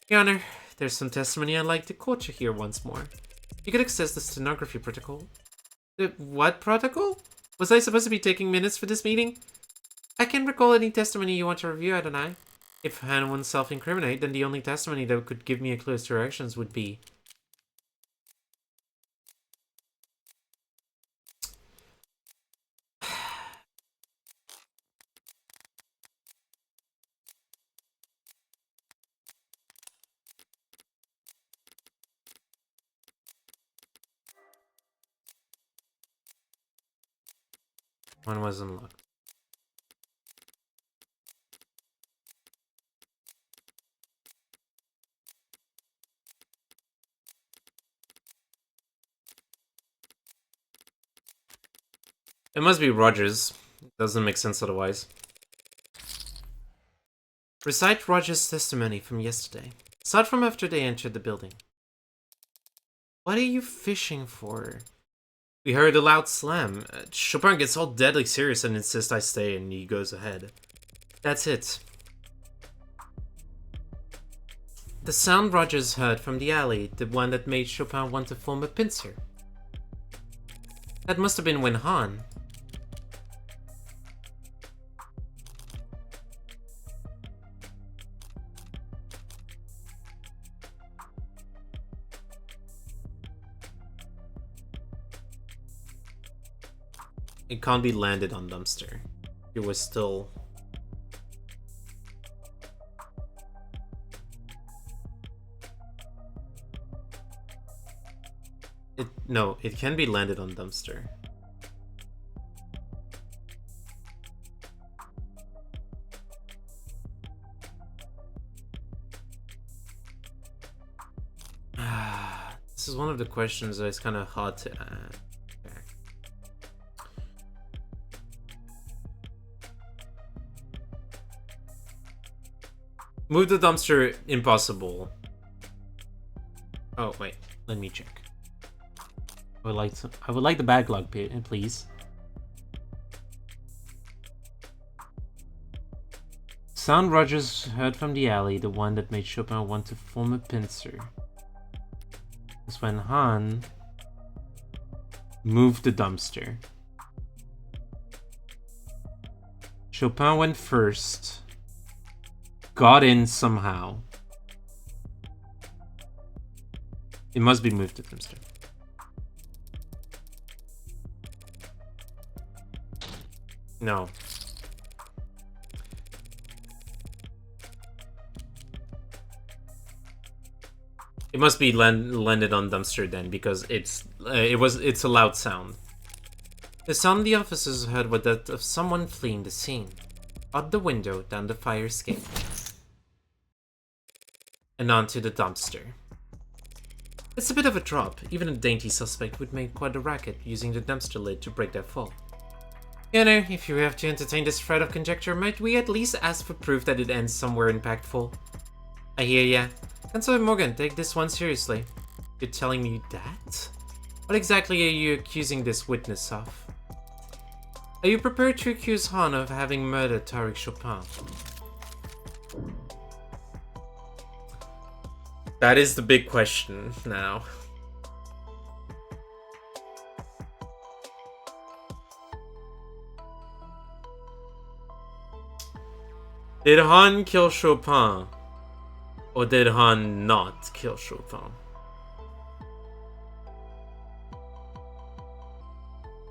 Your Honor, there's some testimony I'd like the court to hear once more. You could access the stenography protocol. The what protocol? Was I supposed to be taking minutes for this meeting? I can't recall any testimony you want to review, Adonai. If Han wants self-incriminate, then the only testimony that could give me a clue as to her actions would be... One was unlocked. It must be Rogers. Doesn't make sense otherwise. Recite Rogers' testimony from yesterday. Start from after they entered the building. What are you fishing for? We heard a loud slam. Chopin gets all deadly serious and insists I stay, and he goes ahead. That's it. The sound Rogers heard from the alley, the one that made Chopin want to form a pincer. That must have been when Han... It can't be landed on dumpster. It was still... No, it can be landed on dumpster. This is one of the questions that is kind of hard to add. Move the dumpster, impossible. Oh wait, let me check. I would like the backlog, please. Sound Rogers heard from the alley, the one that made Chopin want to form a pincer. That's when Han moved the dumpster. Chopin went first. Got in somehow. It must be moved to dumpster. No. It must be landed on dumpster then, because it's a loud sound. The sound the officers heard was that of someone fleeing the scene. Out the window, down the fire escape. And onto the dumpster. It's a bit of a drop. Even a dainty suspect would make quite a racket using the dumpster lid to break that fall. You know, if you have to entertain this thread of conjecture, might we at least ask for proof that it ends somewhere impactful? I hear ya. Consul Morgan, take this one seriously. You're telling me that? What exactly are you accusing this witness of? Are you prepared to accuse Han of having murdered Tariq Chopin? That is the big question now. Did Han kill Chopin? Or did Han not kill Chopin?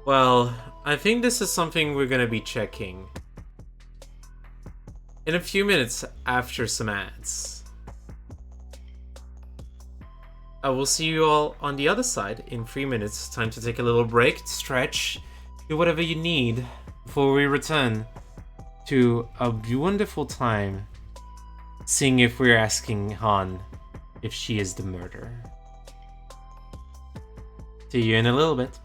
Well, I think this is something we're gonna be checking in a few minutes after some ads. I will see you all on the other side in 3 minutes. Time to take a little break, stretch, do whatever you need before we return to a wonderful time seeing if we're asking Han if she is the murderer. See you in a little bit.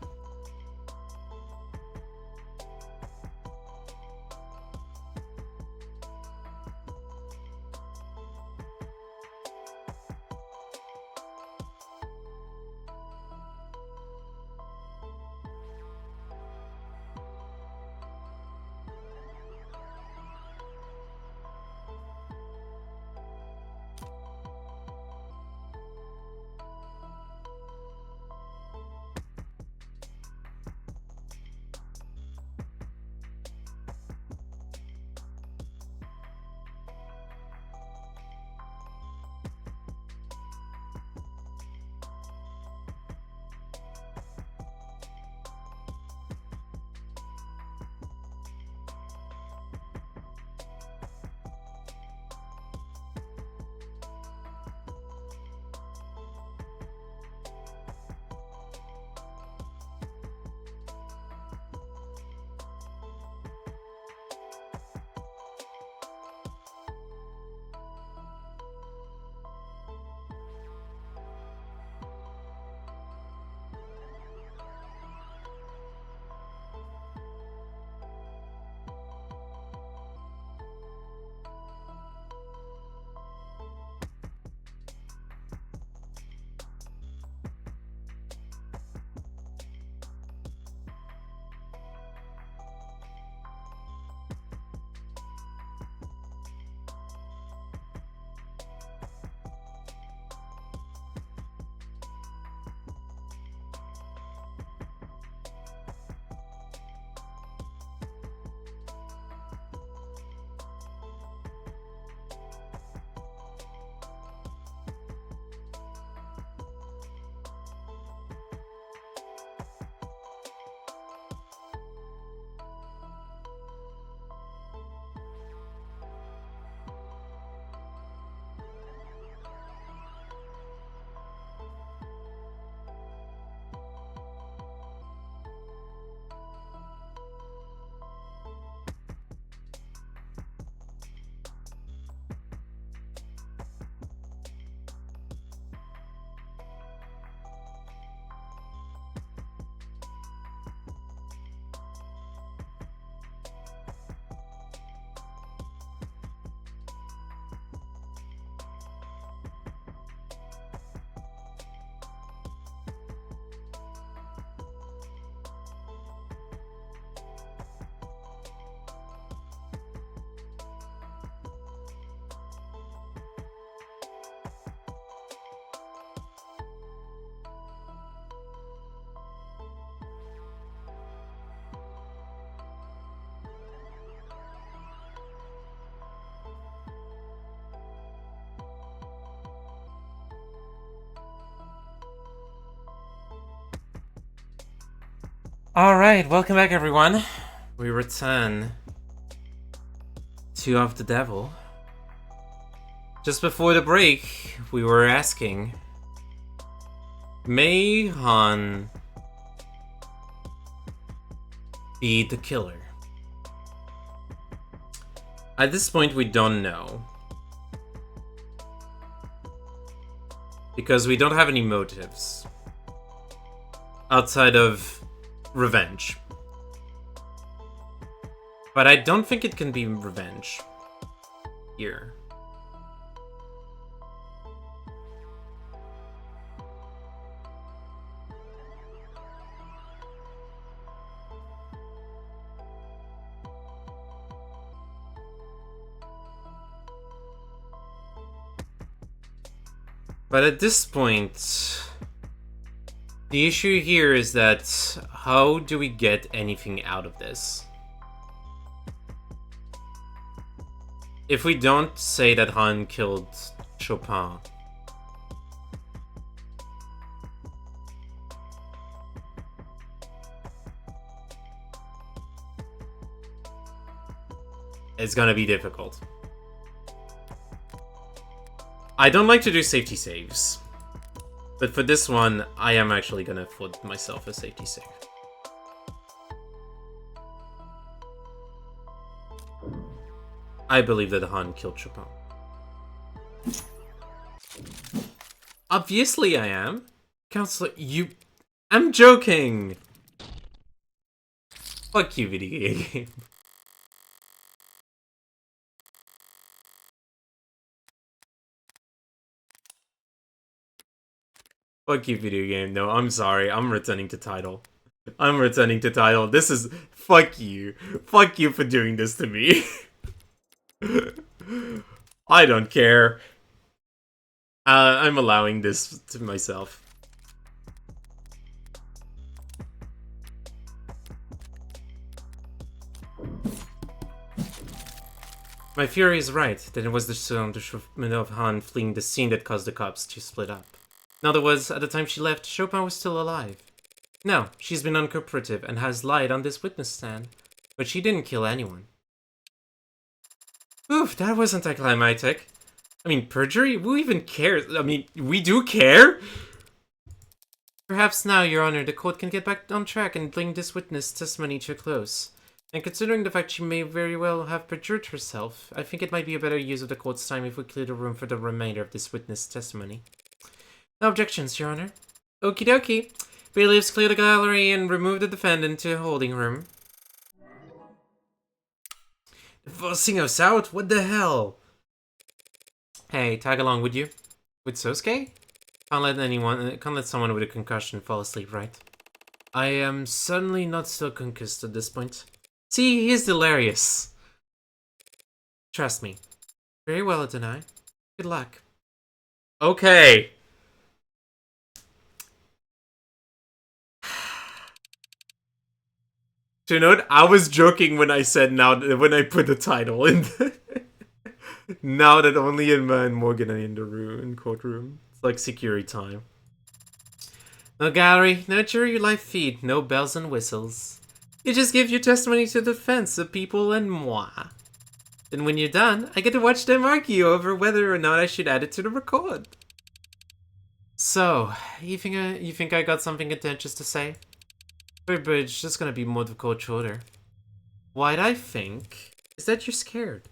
Alright, welcome back everyone. We return to Of the Devil. Just before the break, we were asking, may Han be the killer? At this point, we don't know. Because we don't have any motives. Outside of revenge. But I don't think it can be revenge. Here. But at this point, the issue here is that how do we get anything out of this? If we don't say that Han killed Chopin, it's gonna be difficult. I don't like to do safety saves, but for this one, I am actually gonna afford myself a safety save. I believe that Han killed Chopin. Obviously I am. Counselor, you... I'm joking! Fuck you, video game. Fuck you, video game. No, I'm sorry. I'm returning to title. I'm returning to title. This is... Fuck you. Fuck you for doing this to me. I don't care. I'm allowing this to myself. My fury is right, that it was the surrender of Han fleeing the scene that caused the cops to split up. In other words, at the time she left, Chopin was still alive. No, she's been uncooperative and has lied on this witness stand, but she didn't kill anyone. Oof, that wasn't anticlimactic. I mean, perjury? Who even cares? I mean, we do care? Perhaps now, Your Honor, the court can get back on track and bring this witness testimony to a close. And considering the fact she may very well have perjured herself, I think it might be a better use of the court's time if we clear the room for the remainder of this witness testimony. No objections, Your Honor. Okie dokie. Bailiffs, clear the gallery and remove the defendant to a holding room. Forcing us out? What the hell? Hey, tag along, would you? With Sosuke? Can't let someone with a concussion fall asleep, right? I am certainly not still concussed at this point. See, he is delirious. Trust me. Very well, Adonai. Good luck. Okay. You know what? I was joking when I said when I put the title in. Now that only Emma and Morgan are in the courtroom. It's like security time. No gallery, no jury live feed, no bells and whistles. You just give your testimony to the defense, the people, and moi. Then when you're done, I get to watch them argue over whether or not I should add it to the record. So, you think I got something contentious to say? Bridge, just gonna be more difficult shorter. What I think is that you're scared.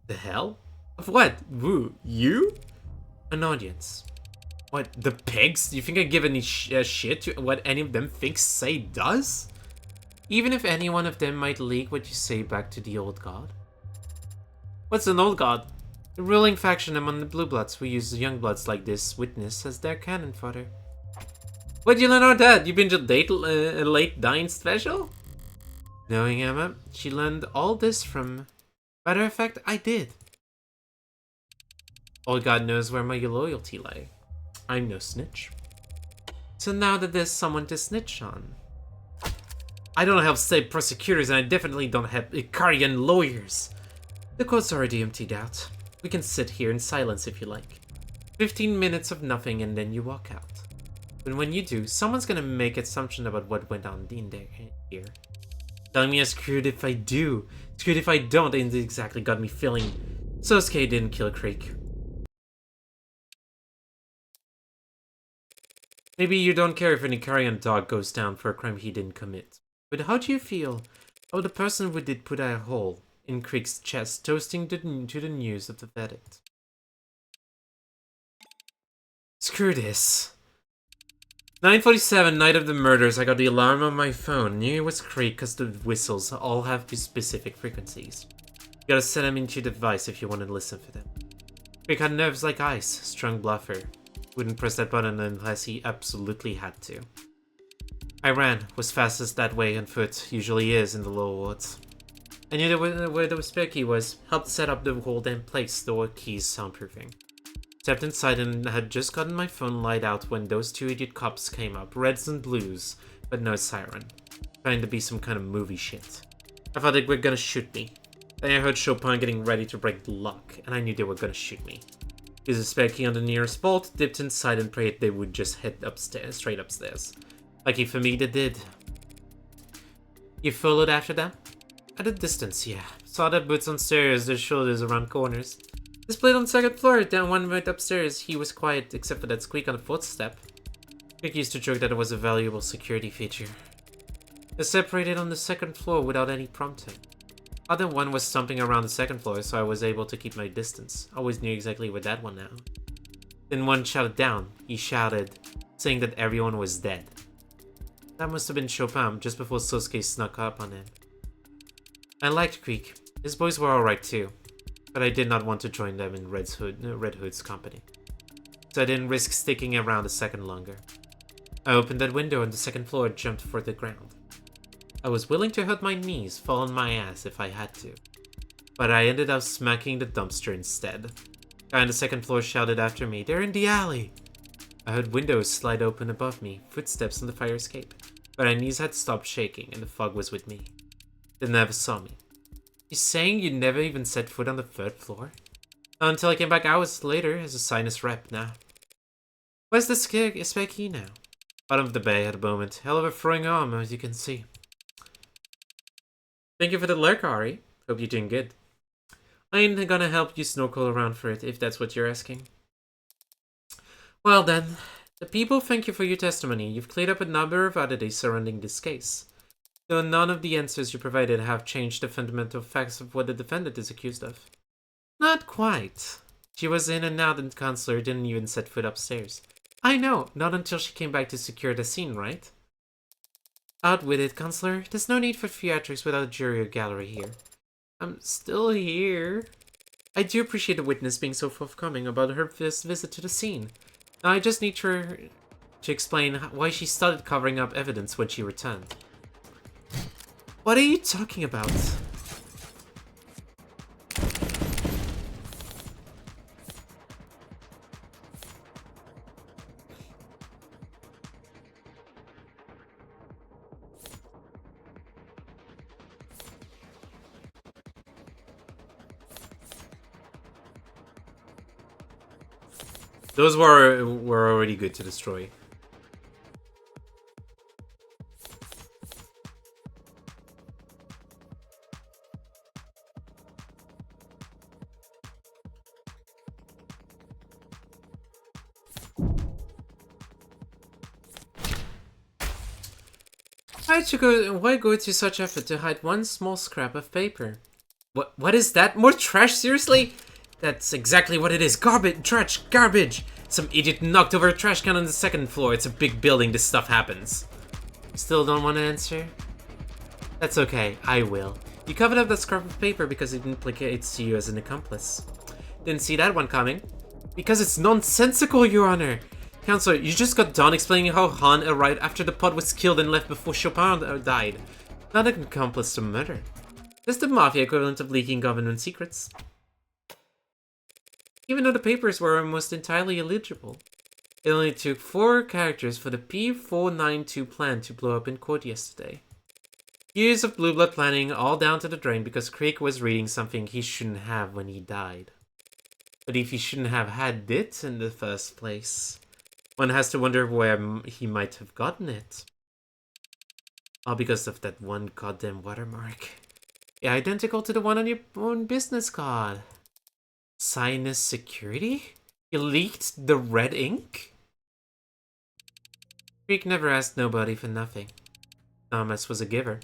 The hell? Of what? Woo, you? An audience. What, the pigs? Do you think I give any shit to what any of them thinks, say, does? Even if any one of them might leak what you say back to the old god. What's an old god? The ruling faction among the Blue Bloods who use young bloods like this witness as their cannon fodder. What'd you learn about that? You binge a late dying special? Knowing Emma, she learned all this from... Matter of fact, I did. Old God knows where my loyalty lay. I'm no snitch. So now that there's someone to snitch on. I don't have state prosecutors and I definitely don't have Ikarian lawyers. The court's already emptied out. We can sit here in silence if you like. 15 minutes of nothing and then you walk out. And when you do, someone's gonna make assumption about what went on in there here. Telling me I'm screwed if I do, screwed if I don't, and it exactly got me feeling Sosuke didn't kill Creek. Maybe you don't care if an Ikarian dog goes down for a crime he didn't commit. But how do you feel about the person who did put a hole in Creek's chest, toasting to the news of the verdict? Screw this. 9:47, night of the murders, I got the alarm on my phone. Knew it was Creek because the whistles all have specific frequencies. You gotta set them into your device if you want to listen for them. Creek had nerves like ice, strong bluffer. Wouldn't press that button unless he absolutely had to. I ran, was fastest that way on foot, usually is in the lower wards. I knew where the spare key was, helped set up the whole damn place, the keys soundproofing. Stepped inside and had just gotten my phone light out when those two idiot cops came up, reds and blues, but no siren. Trying to be some kind of movie shit. I thought they were gonna shoot me. Then I heard Chopin getting ready to break the lock, and I knew they were gonna shoot me. Used a spare key on the nearest bolt, dipped inside and prayed they would just head upstairs, straight upstairs. Lucky for me, they did. You followed after them? At a distance, yeah. Saw their boots on stairs, their shoulders around corners. Displayed on the second floor, down one right upstairs. He was quiet, except for that squeak on the fourth step. Rick used to joke that it was a valuable security feature. They separated on the second floor without any prompting. Other one was stomping around the second floor, so I was able to keep my distance. Always knew exactly where that one now. Then one shouted down. He shouted, saying that everyone was dead. That must have been Chopin, just before Sosuke snuck up on him. I liked Creek. His boys were alright too. But I did not want to join them in Red Hood's company. So I didn't risk sticking around a second longer. I opened that window on the second floor and jumped for the ground. I was willing to hurt my knees, fall on my ass if I had to. But I ended up smacking the dumpster instead. Guy on the second floor shouted after me, "They're in the alley!" I heard windows slide open above me, footsteps on the fire escape. But my knees had stopped shaking and the fog was with me. They never saw me. You saying you never even set foot on the third floor? Not until I came back hours later as a sinus rep now. Where's the spare key now? Bottom of the bay at the moment. Hell of a throwing arm, as you can see. Thank you for the lurk, Ari. Hope you're doing good. I ain't gonna help you snorkel around for it, if that's what you're asking. Well then, the people thank you for your testimony. You've cleared up a number of oddities surrounding this case. Though none of the answers you provided have changed the fundamental facts of what the defendant is accused of. Not quite. She was in and out and the counselor didn't even set foot upstairs. I know, not until she came back to secure the scene, right? Out with it, counselor. There's no need for theatrics without a jury or gallery here. I'm still here. I do appreciate the witness being so forthcoming about her first visit to the scene. Now I just need her to explain why she started covering up evidence when she returned. What are you talking about? Those were already good to destroy. Why go to such effort to hide one small scrap of paper? What is that? More trash? Seriously? That's exactly what it is. Garbage, trash, garbage. Some idiot knocked over a trash can on the second floor. It's a big building. This stuff happens. Still don't want to answer? That's okay. I will. You covered up that scrap of paper because it implicates you as an accomplice. Didn't see that one coming. Because it's nonsensical, Your Honor. Counselor, you just got done explaining how Han arrived after the pod was killed and left before Chopin died. Not an accomplice to murder. That's the mafia equivalent of leaking government secrets. Even though the papers were almost entirely illegible. It only took 4 characters for the P492 plan to blow up in court yesterday. Years of blue blood planning all down to the drain because Creek was reading something he shouldn't have when he died. But if he shouldn't have had it in the first place, One has to wonder where he might have gotten it. All because of that one goddamn watermark. Yeah, identical to the one on your own business card. Sinus Security? You leaked the red ink? Creek never asked nobody for nothing. Thomas was a giver.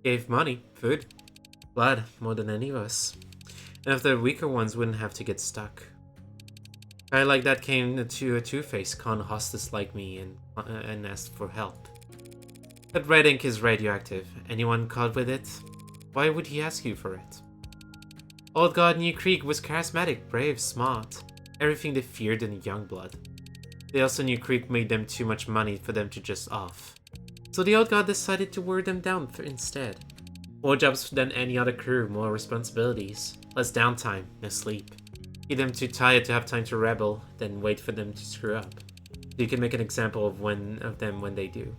Gave money, food, blood, more than any of us. And if the weaker ones wouldn't have to get stuck. A guy like that came to a Two-Face con hostess like me and asked for help. That red ink is radioactive. Anyone caught with it? Why would he ask you for it? Old God knew Krieg was charismatic, brave, smart. Everything they feared in Youngblood. They also knew Krieg made them too much money for them to just off. So the Old God decided to wear them down instead. More jobs than any other crew, more responsibilities. Less downtime, no sleep. Keep them too tired to have time to rebel, then wait for them to screw up. So you can make an example of them when they do.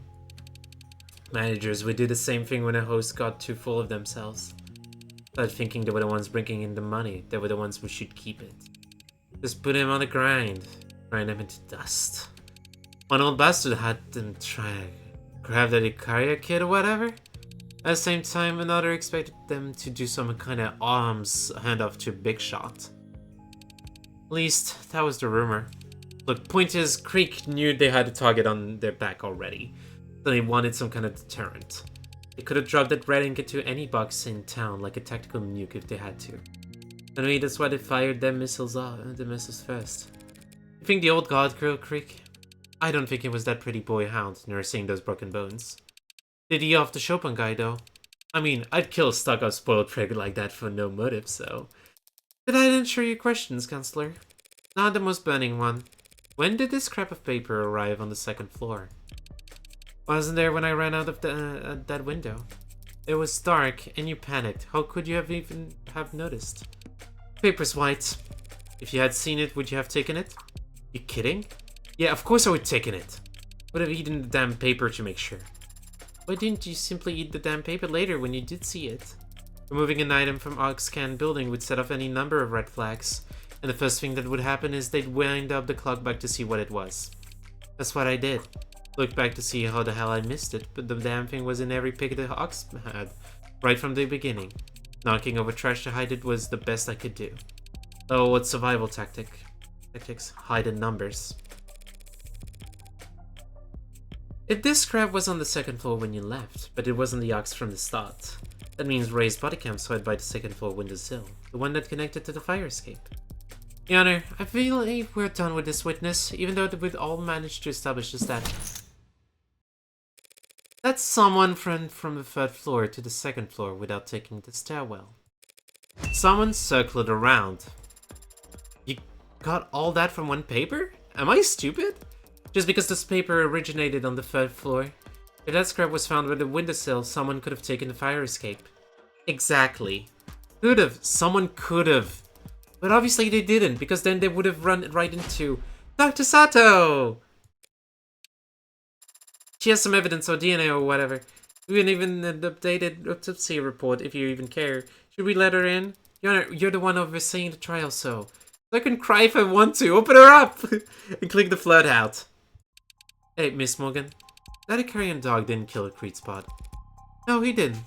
Managers would do the same thing when a host got too full of themselves. Started thinking they were the ones bringing in the money, they were the ones who should keep it. Just put him on the grind them into dust. One old bastard had them try to grab that Icaria kid or whatever. At the same time, another expected them to do some kind of arms handoff to Big Shot. At least, that was the rumor. Look, point is, Creek knew they had a target on their back already. So they wanted some kind of deterrent. They could have dropped that red ink into any box in town like a tactical nuke if they had to. I mean, that's why they fired the missiles first. You think the Old God killed Creek? I don't think it was that pretty boy Hound nursing those broken bones. Did he off the Chopin guy though? I mean, I'd kill a stuck-up spoiled prig like that for no motive, so... Did I answer your questions, Counselor? Not the most burning one. When did this scrap of paper arrive on the second floor? Wasn't there when I ran out of that window. It was dark, and you panicked. How could you have noticed? Paper's white. If you had seen it, would you have taken it? You kidding? Yeah, of course I would have taken it. Would have eaten the damn paper to make sure. Why didn't you simply eat the damn paper later when you did see it? Removing an item from Oxcan building would set off any number of red flags, and the first thing that would happen is they'd wind up the clock back to see what it was. That's what I did. Looked back to see how the hell I missed it, but the damn thing was in every pick the Ox had, right from the beginning. Knocking over trash to hide it was the best I could do. Oh, what survival tactics? Hide in numbers. If this scrap was on the second floor when you left, but it wasn't the Ox from the start, that means Ray's body cam saw it by the second floor windowsill, the one that connected to the fire escape. Your Honor, I feel like we're done with this witness, even though we've all managed to establish this that that's someone from the third floor to the second floor without taking the stairwell. Someone circled around. You got all that from one paper? Am I stupid? Just because this paper originated on the third floor? If that scrap was found with the windowsill, someone could have taken the fire escape. Exactly. Could have. Someone could have. But obviously they didn't, because then they would have run right into Dr. Sato! She has some evidence or DNA or whatever. Even an updated autopsy report, if you even care. Should we let her in? Your Honor, you're the one overseeing the trial, so I can cry if I want to. Open her up! And click the flood out. Hey, Miss Morgan. That Icarian dog didn't kill a Creed Spot. No, he didn't.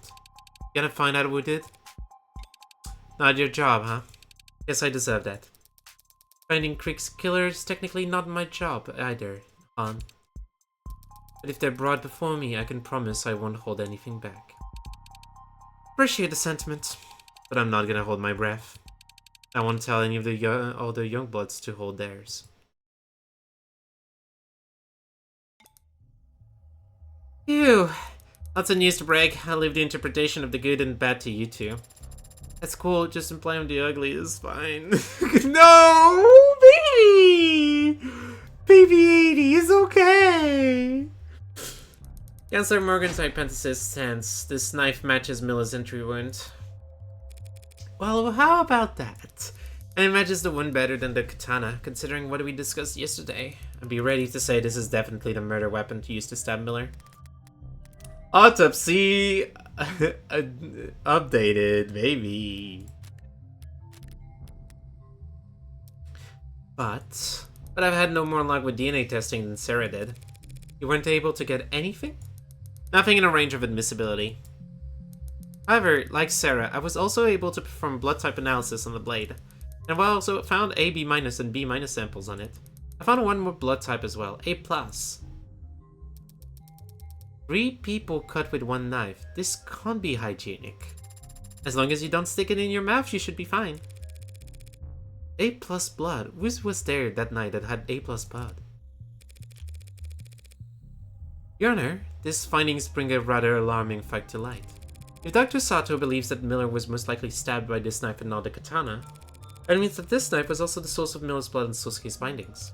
Gonna find out who did? Not your job, huh? Guess I deserve that. Finding Creek's killer is technically not my job either, hon. But if they're brought before me, I can promise I won't hold anything back. Appreciate the sentiment, but I'm not gonna hold my breath. I won't tell any of the other Youngbloods to hold theirs. Phew. Lots of news to brag. I'll leave the interpretation of the good and bad to you two. That's cool, just imply I'm the ugly is fine. No! Baby! Baby 80 is okay! Counselor Morgan's hypothesis stands. This knife matches Miller's entry wound. Well, how about that? And it matches the wound better than the katana, considering what we discussed yesterday. I'd be ready to say this is definitely the murder weapon used to stab Miller. Autopsy updated, maybe. But but I've had no more luck with DNA testing than Sarah did. You weren't able to get anything? Nothing in a range of admissibility. However, like Sarah, I was also able to perform blood type analysis on the blade, and I also found AB- and B- samples on it. I found one more blood type as well, A+. 3 people cut with one knife. This can't be hygienic. As long as you don't stick it in your mouth, you should be fine. A+ blood. Who was there that night that had A+ blood? Your Honor, these findings bring a rather alarming fact to light. If Dr. Sato believes that Miller was most likely stabbed by this knife and not the katana, that means that this knife was also the source of Miller's blood and Sosuke's bindings.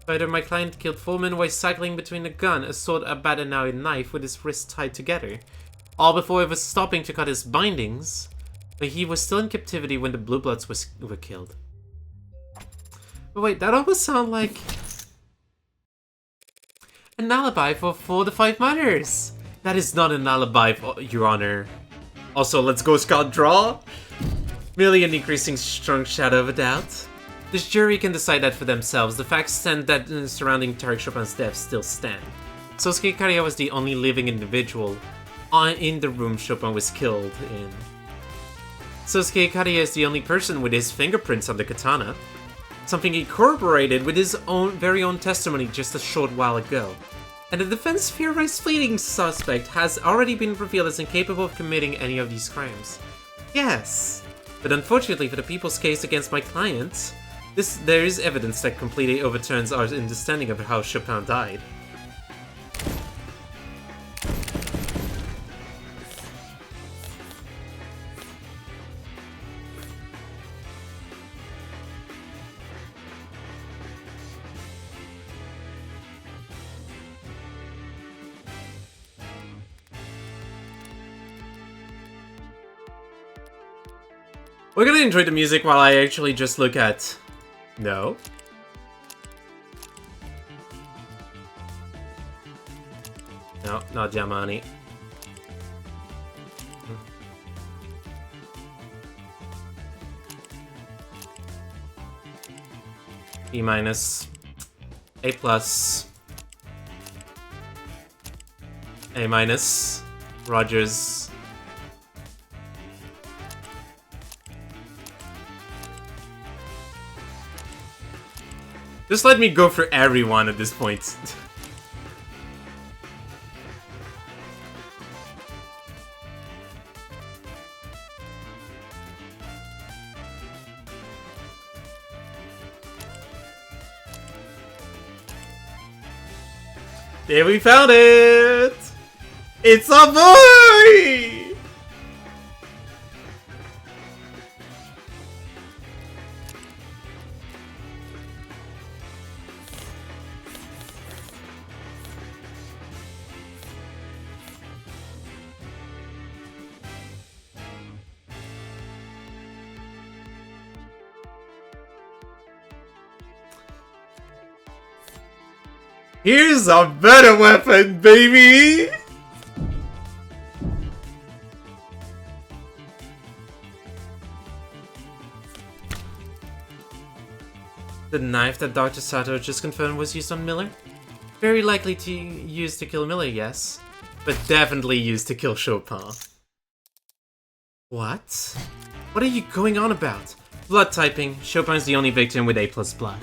Either my client killed Foreman while cycling between a gun, a sword, a bat, and now a knife with his wrists tied together, all before he was stopping to cut his bindings, but he was still in captivity when the Blue Bloods were killed. But wait, that almost sounds like an alibi for 4 to 5 murders! That is not an alibi, Your Honor. Also, let's go Scott draw! Merely an increasing strong shadow of a doubt. The jury can decide that for themselves. The facts surrounding Tariq Chopin's death still stand. Sosuke Kariya was the only living individual in the room Chopin was killed in. Sosuke Kariya is the only person with his fingerprints on the katana, something he corroborated with his very own testimony just a short while ago. And the defense theorized fleeting suspect has already been revealed as incapable of committing any of these crimes. Yes, but unfortunately for the people's case against my client, there is evidence that completely overturns our understanding of how Chopin died. We're gonna enjoy the music while I actually just look at... No? No, not Yamani. B-, A+, A-, Rogers. Just let me go for everyone at this point. There, we found it! It's a boy! Here's a better weapon, baby! The knife that Dr. Sato just confirmed was used on Miller? Very likely to used to kill Miller, yes. But definitely used to kill Chopin. What? What are you going on about? Blood typing. Chopin's the only victim with A+ blood.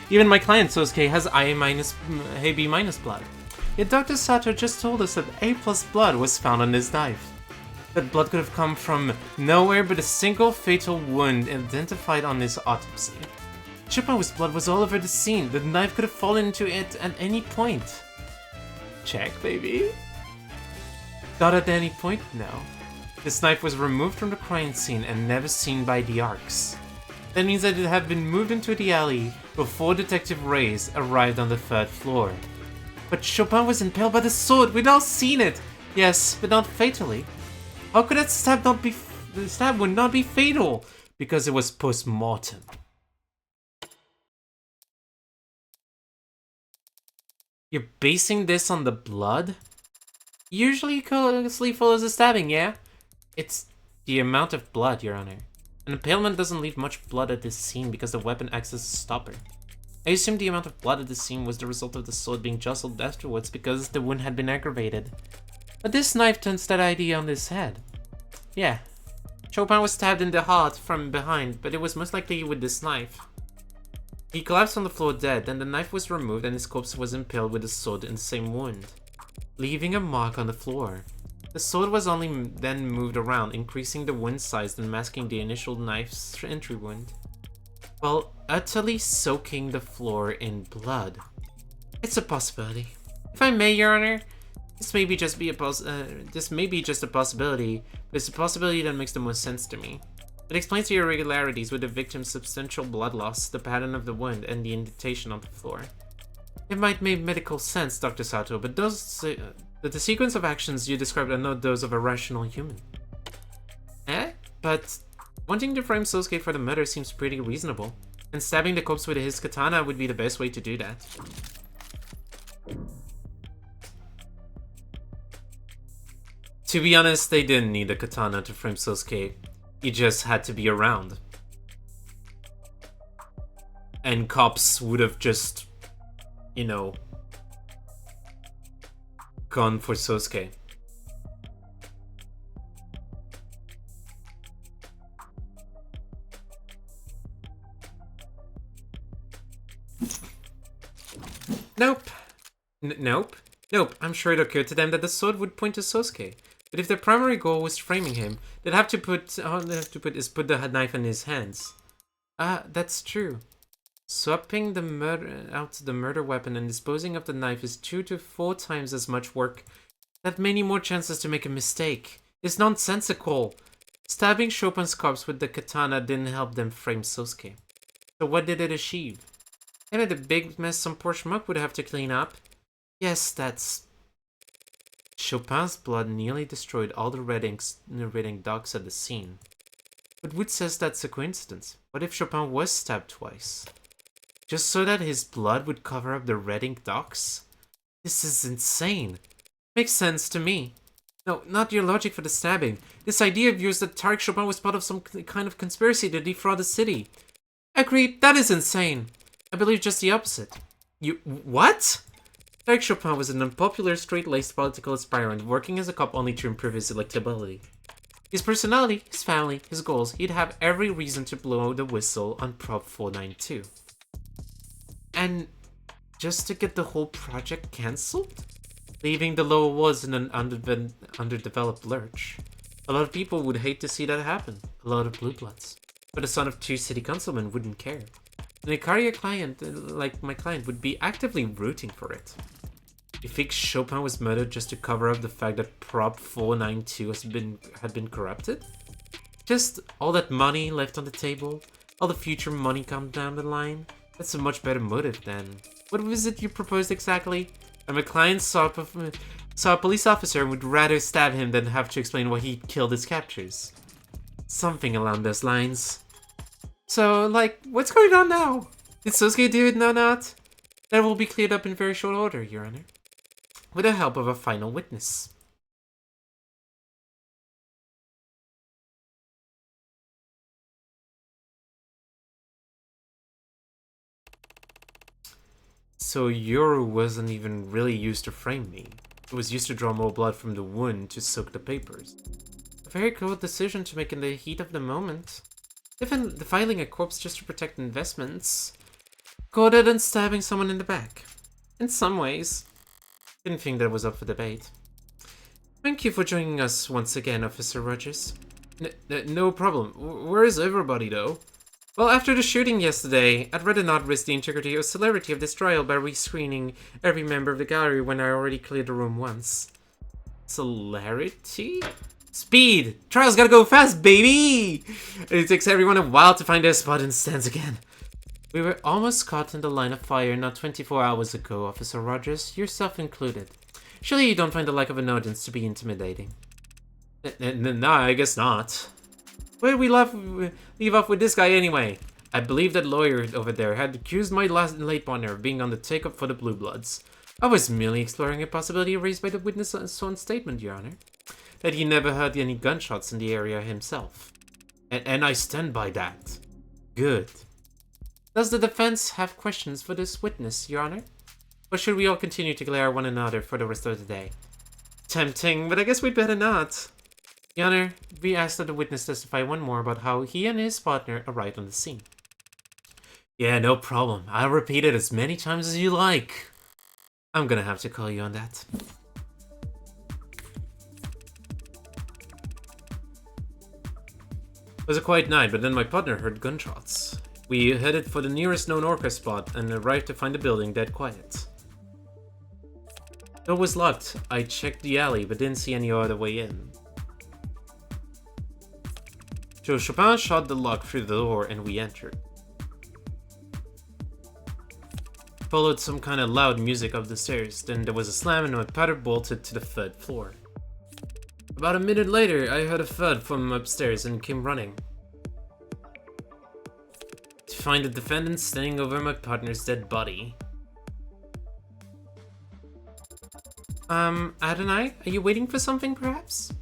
Even my client Sosuke has AB- blood. Yet Dr. Sato just told us that A+ blood was found on his knife. That blood could have come from nowhere but a single fatal wound identified on his autopsy. Chopin's blood was all over the scene. The knife could have fallen into it at any point. Check, baby. Not at any point? No. This knife was removed from the crime scene and never seen by the Arcs. That means that it had been moved into the alley before Detective Reyes arrived on the 3rd floor. But Chopin was impaled by the sword. We'd all seen it. Yes, but not fatally. How could that stab would not be fatal? Because it was post-mortem. You're basing this on the blood? Usually closely follows the stabbing, yeah? It's the amount of blood, Your Honor. An impalement doesn't leave much blood at this scene because the weapon acts as a stopper. I assumed the amount of blood at the scene was the result of the sword being jostled afterwards because the wound had been aggravated. But this knife turns that idea on its head. Yeah, Chopin was stabbed in the heart from behind, but it was most likely with this knife. He collapsed on the floor dead, then the knife was removed and his corpse was impaled with the sword in the same wound, leaving a mark on the floor. The sword was only then moved around, increasing the wound size and masking the initial knife's entry wound, while utterly soaking the floor in blood. It's a possibility. If I may, Your Honor, this may be just a possibility, but it's a possibility that makes the most sense to me. It explains the irregularities with the victim's substantial blood loss, the pattern of the wound, and the indentation on the floor. It might make medical sense, Dr. Sato, but the sequence of actions you described are not those of a rational human. But wanting to frame Sosuke for the murder seems pretty reasonable, and stabbing the corpse with his katana would be the best way to do that. To be honest, they didn't need a katana to frame Sosuke. He just had to be around. And cops would have just, you know, gone for Sosuke. Nope. Nope. I'm sure it occurred to them that the sword would point to Sosuke. But if their primary goal was framing him, they'd have to put the knife in his hands. That's true. Swapping the murder weapon and disposing of the knife is 2 to 4 times as much work. That many more chances to make a mistake. It's nonsensical. Stabbing Chopin's corpse with the katana didn't help them frame Sosuke. So what did it achieve? Maybe the big mess some poor schmuck would have to clean up. Yes, that's... Chopin's blood nearly destroyed all the red ink dots at the scene. But Wood says that's a coincidence. What if Chopin was stabbed twice? Just so that his blood would cover up the red ink dots? This is insane. Makes sense to me. No, not your logic for the stabbing. This idea of yours that Tariq Chopin was part of some kind of conspiracy to defraud the city. Agreed, that is insane. I believe just the opposite. What? Tariq Chopin was an unpopular, straight-laced political aspirant working as a cop only to improve his electability. His personality, his family, his goals, he'd have every reason to blow the whistle on Prop 492. And just to get the whole project cancelled? Leaving the lower wards in an underdeveloped lurch. A lot of people would hate to see that happen. A lot of blue bloods. But the son of 2 city councilmen wouldn't care. An Icaria client, like my client, would be actively rooting for it. You think Chopin was murdered just to cover up the fact that Prop 492 had been corrupted? Just all that money left on the table? All the future money come down the line? That's a much better motive than... What was it you proposed exactly? And my client saw a police officer and would rather stab him than have to explain why he killed his captors. Something along those lines. So, like, what's going on now? Did Sosuke do it or not? That will be cleared up in very short order, Your Honor. With the help of a final witness. So Yoru wasn't even really used to frame me. It was used to draw more blood from the wound to soak the papers. A very cool decision to make in the heat of the moment. Even defiling a corpse just to protect investments. Colder than stabbing someone in the back. In some ways. Didn't think that was up for debate. Thank you for joining us once again, Officer Rogers. No problem. Where is everybody, though? Well, after the shooting yesterday, I'd rather not risk the integrity or celerity of this trial by rescreening every member of the gallery when I already cleared the room once. Celerity? Speed! Trial's gotta go fast, baby! It takes everyone a while to find their spot in the stands again. We were almost caught in the line of fire not 24 hours ago, Officer Rogers, yourself included. Surely you don't find the lack of an audience to be intimidating. No, I guess not. Where did we leave off with this guy anyway? I believe that lawyer over there had accused my late partner of being on the take-up for the Blue Bloods. I was merely exploring a possibility raised by the witness's own statement, Your Honor. That he never heard any gunshots in the area himself. And I stand by that. Good. Does the defense have questions for this witness, Your Honor? Or should we all continue to glare at one another for the rest of the day? Tempting, but I guess we'd better not. Your Honor, we ask that the witness testify one more about how he and his partner arrived on the scene. Yeah, no problem. I'll repeat it as many times as you like. I'm gonna have to call you on that. It was a quiet night, but then my partner heard gunshots. We headed for the nearest known orca spot and arrived to find the building dead quiet. Door was locked. I checked the alley, but didn't see any other way in. Joe Chopin shot the lock through the door and we entered. Followed some kind of loud music up the stairs, then there was a slam and my powder bolted to the third floor. About a minute later, I heard a thud from upstairs and came running. To find the defendant standing over my partner's dead body. Adonai, are you waiting for something, perhaps?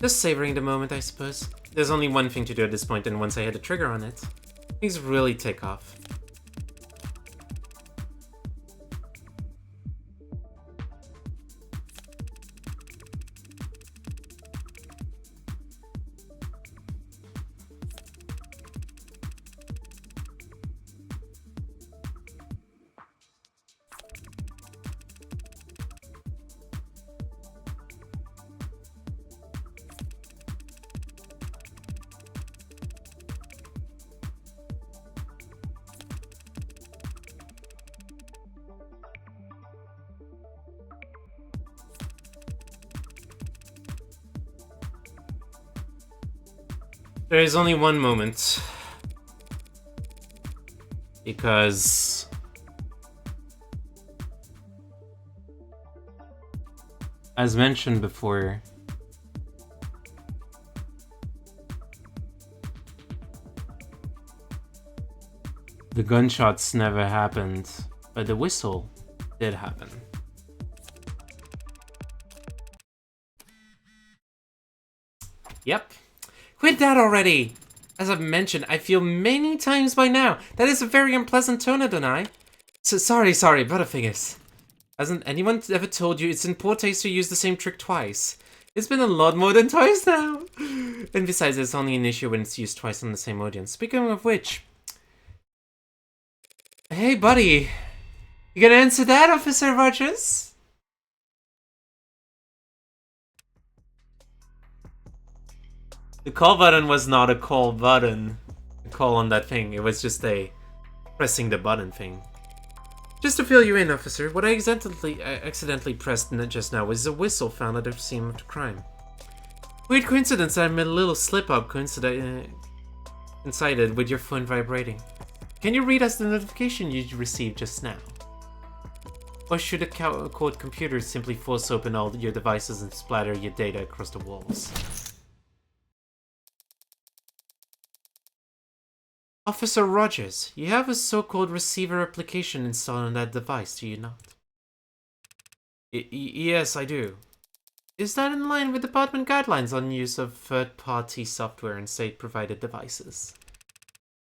Just savoring the moment, I suppose. There's only one thing to do at this point, and once I hit the trigger on it, things really take off. There is only one moment. Because... as mentioned before... the gunshots never happened, but the whistle did happen. Yep. Quit that already! As I've mentioned, I feel many times by now that is a very unpleasant tone, Adonai. So sorry, Butterfingers. Hasn't anyone ever told you it's in poor taste to use the same trick twice? It's been a lot more than twice now. And besides, it's only an issue when it's used twice on the same audience. Speaking of which... hey, buddy. You gonna answer that, Officer Rogers? The call button was not a call button. A call on that thing. It was just a pressing the button thing. Just to fill you in, officer, what I accidentally pressed just now was a whistle found at the scene of the crime. Weird coincidence that I made a little slip-up coincided with your phone vibrating. Can you read us the notification you received just now? Or should a court computer simply force open all your devices and splatter your data across the walls? Officer Rogers, you have a so-called receiver application installed on that device, do you not? Yes, I do. Is that in line with department guidelines on use of third-party software and state-provided devices?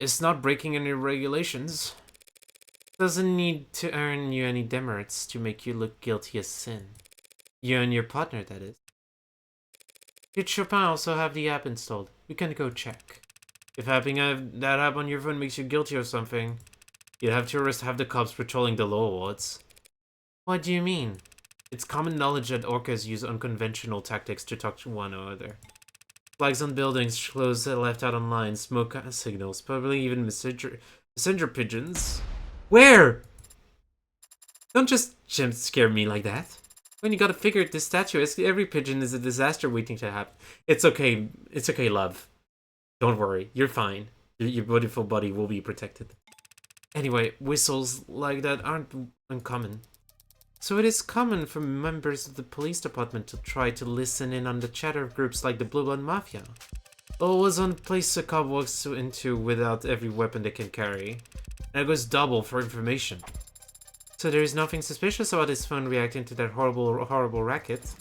It's not breaking any regulations. Doesn't need to earn you any demerits to make you look guilty as sin. You and your partner, that is. Did Chopin also have the app installed? We can go check. If having that app on your phone makes you guilty of something, you'd have to have the cops patrolling the law wards. What do you mean? It's common knowledge that orcas use unconventional tactics to talk to one another. Flags on buildings, clothes left out on lines, smoke signals, probably even messenger pigeons. Where? Don't just jump scare me like that. When you gotta figure this statue, every pigeon is a disaster waiting to happen. It's okay, love. Don't worry, you're fine. Your beautiful body will be protected. Anyway, whistles like that aren't uncommon. So it is common for members of the police department to try to listen in on the chatter of groups like the Blue Blood Mafia. Always on place a cop walks into without every weapon they can carry. And it goes double for information. So there is nothing suspicious about his phone reacting to that horrible racket.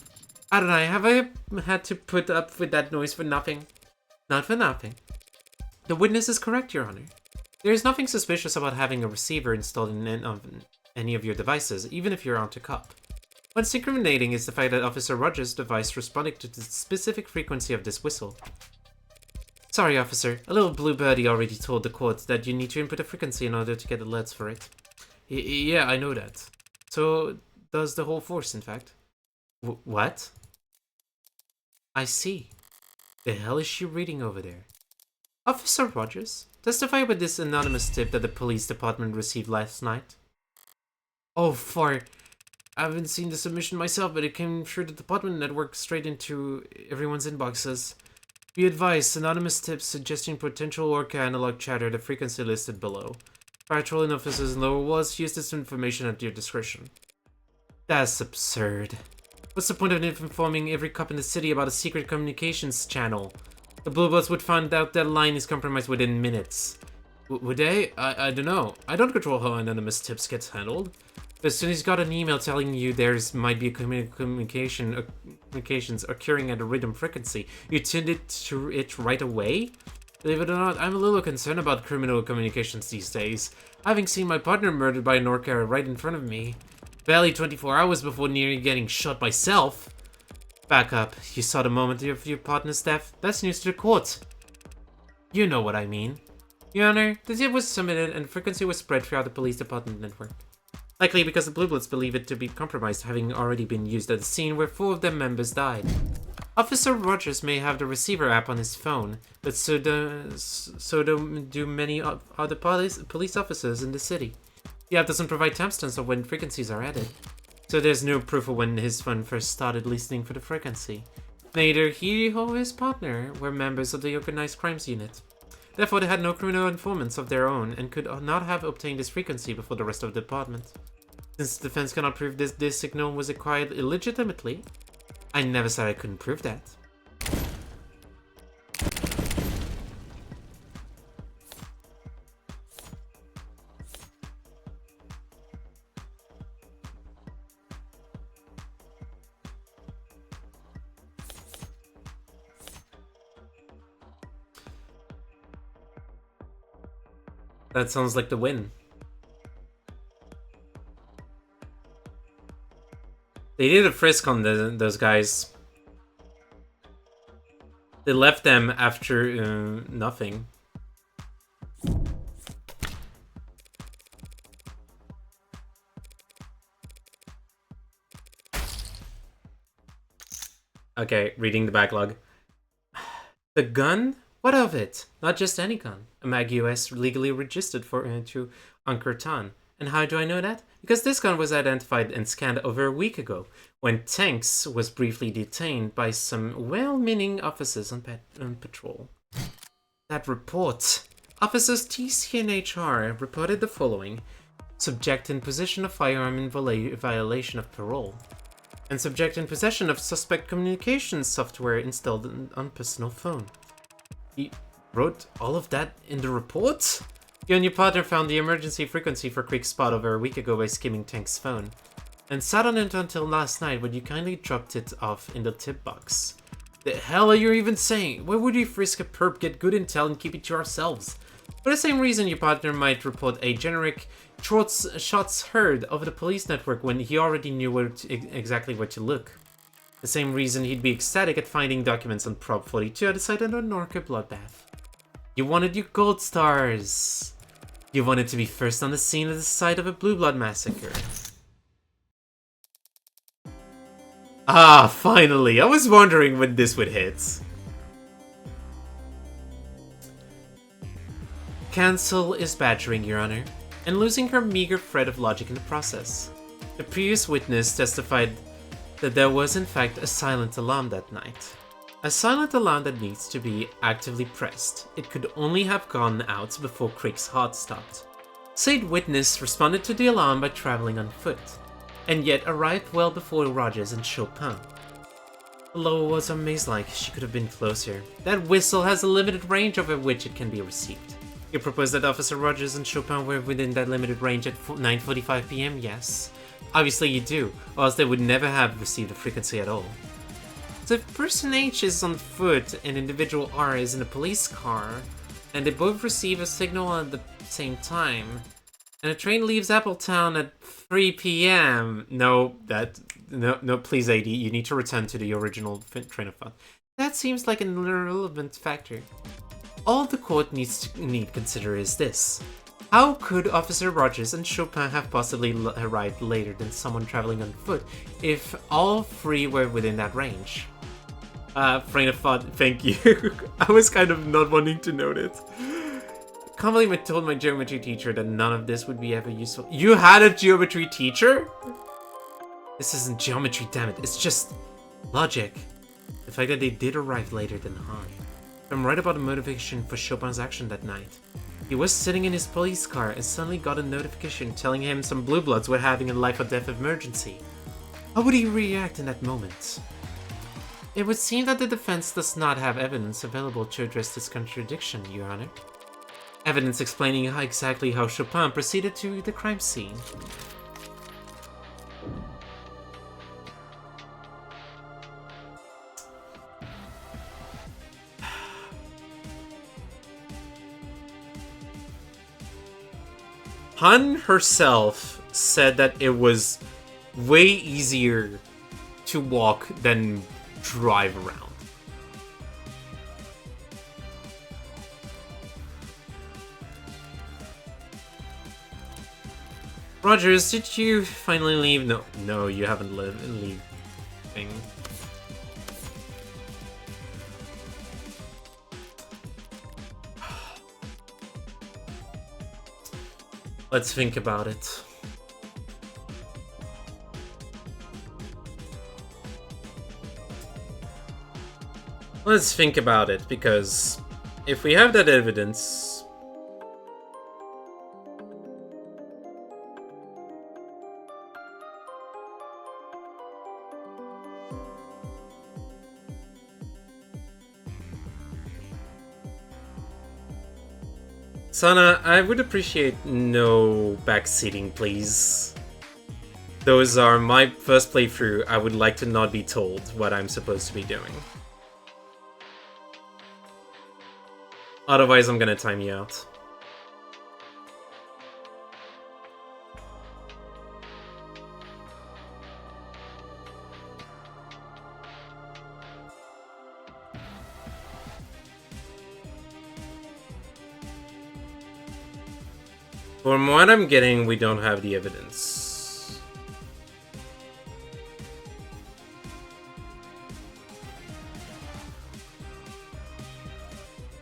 Adonai, have I had to put up with that noise for nothing? Not for nothing. The witness is correct, Your Honor. There is nothing suspicious about having a receiver installed in any of your devices, even if you're out to cop. What's incriminating is the fact that Officer Rogers' device responded to the specific frequency of this whistle. Sorry, officer. A little blue birdie already told the court that you need to input a frequency in order to get alerts for it. Yeah, I know that. So does the whole force, in fact. What? I see. The hell is she reading over there? Officer Rogers, testify with this anonymous tip that the police department received last night. Oh, I haven't seen the submission myself, but it came through the department network straight into everyone's inboxes. Be advised, anonymous tips suggesting potential Orca analog chatter, the frequency listed below. Patrolling officers in Lower Walls use this information at your discretion. That's absurd. What's the point of informing every cop in the city about a secret communications channel? The Bluebirds would find out that line is compromised within minutes. Would they? I don't know. I don't control how anonymous tips gets handled. But as soon as you got an email telling you might be a communications occurring at a rhythm frequency, you tuned it to it right away? Believe it or not, I'm a little concerned about criminal communications these days. Having seen my partner murdered by an Orca right in front of me. Barely 24 hours before nearly getting shot myself. Back up. You saw the moment of your partner's death? That's news to the court. You know what I mean. Your Honor, the tip was submitted and the frequency was spread throughout the police department network. Likely because the Blue Bloods believe it to be compromised, having already been used at the scene where 4 of their members died. Officer Rogers may have the receiver app on his phone, but so do many other police officers in the city. The app doesn't provide timestamps of when frequencies are added, so there's no proof of when his phone first started listening for the frequency. Neither he or his partner were members of the Organized Crimes Unit. Therefore, they had no criminal informants of their own and could not have obtained this frequency before the rest of the department. Since the defense cannot prove this signal was acquired illegitimately, I never said I couldn't prove that. That sounds like the win. They did a frisk on those guys. They left them after nothing. Okay, reading the backlog. The gun? What of it? Not just any gun. A Mag US legally registered to Ankertan. And how do I know that? Because this gun was identified and scanned over a week ago, when Tanks was briefly detained by some well-meaning officers on patrol. That report. Officers TC and HR reported the following. Subject in possession of firearm in violation of parole. And subject in possession of suspect communications software installed on personal phone. He wrote all of that in the report? You and your partner found the emergency frequency for Quick Spot over a week ago by skimming Tank's phone, and sat on it until last night when you kindly dropped it off in the tip box. The hell are you even saying? Why would we frisk a perp, get good intel, and keep it to ourselves? For the same reason your partner might report a generic shots heard over the police network when he already knew exactly where to look. The same reason he'd be ecstatic at finding documents on Prop 42 at the site of the Norca bloodbath. You wanted your gold stars. You wanted to be first on the scene at the site of a Blue Blood massacre. Ah, finally! I was wondering when this would hit. Cancel is badgering, Your Honor, and losing her meager thread of logic in the process. The previous witness testified that there was in fact a silent alarm that night. A silent alarm that needs to be actively pressed. It could only have gone out before Crick's heart stopped. Said witness responded to the alarm by traveling on foot, and yet arrived well before Rogers and Chopin. Lola was amazed-like she could have been closer. That whistle has a limited range over which it can be received. You propose that Officer Rogers and Chopin were within that limited range at 9:45 PM, yes? Obviously you do, or else they would never have received a frequency at all. So if person H is on foot and individual R is in a police car, and they both receive a signal on the same time. And the train leaves Appletown at 3 p.m. No, please, AD, you need to return to the original train of thought. That seems like an irrelevant factor. All the court needs to consider is this. How could Officer Rogers and Chopin have possibly arrived later than someone traveling on foot if all three were within that range? Train of thought, thank you. I was kind of not wanting to note it. Can't believe I told my geometry teacher that none of this would be ever useful. You had a geometry teacher? This isn't geometry, damn it. It's just logic. The fact that they did arrive later than Han. I'm right about the motivation for Chopin's action that night. He was sitting in his police car and suddenly got a notification telling him some blue bloods were having a life or death emergency. How would he react in that moment? It would seem that the defense does not have evidence available to address this contradiction, Your Honor. Evidence explaining exactly how Chopin proceeded to the crime scene. Han herself said that it was way easier to walk than drive around. Rogers, did you finally leave? No, you haven't leaving. Let's think about it. Let's think about it, because if we have that evidence... Sana, I would appreciate no backseating, please. Those are my first playthrough. I would like to not be told what I'm supposed to be doing. Otherwise, I'm gonna time you out. From what I'm getting, we don't have the evidence.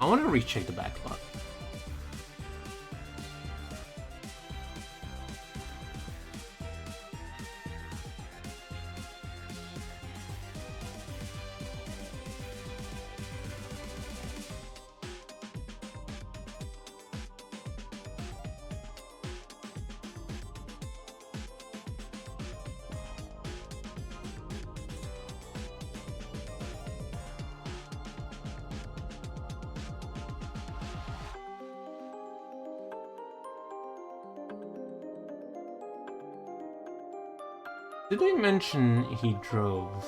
I want to recheck the backlog. Did I mention he drove?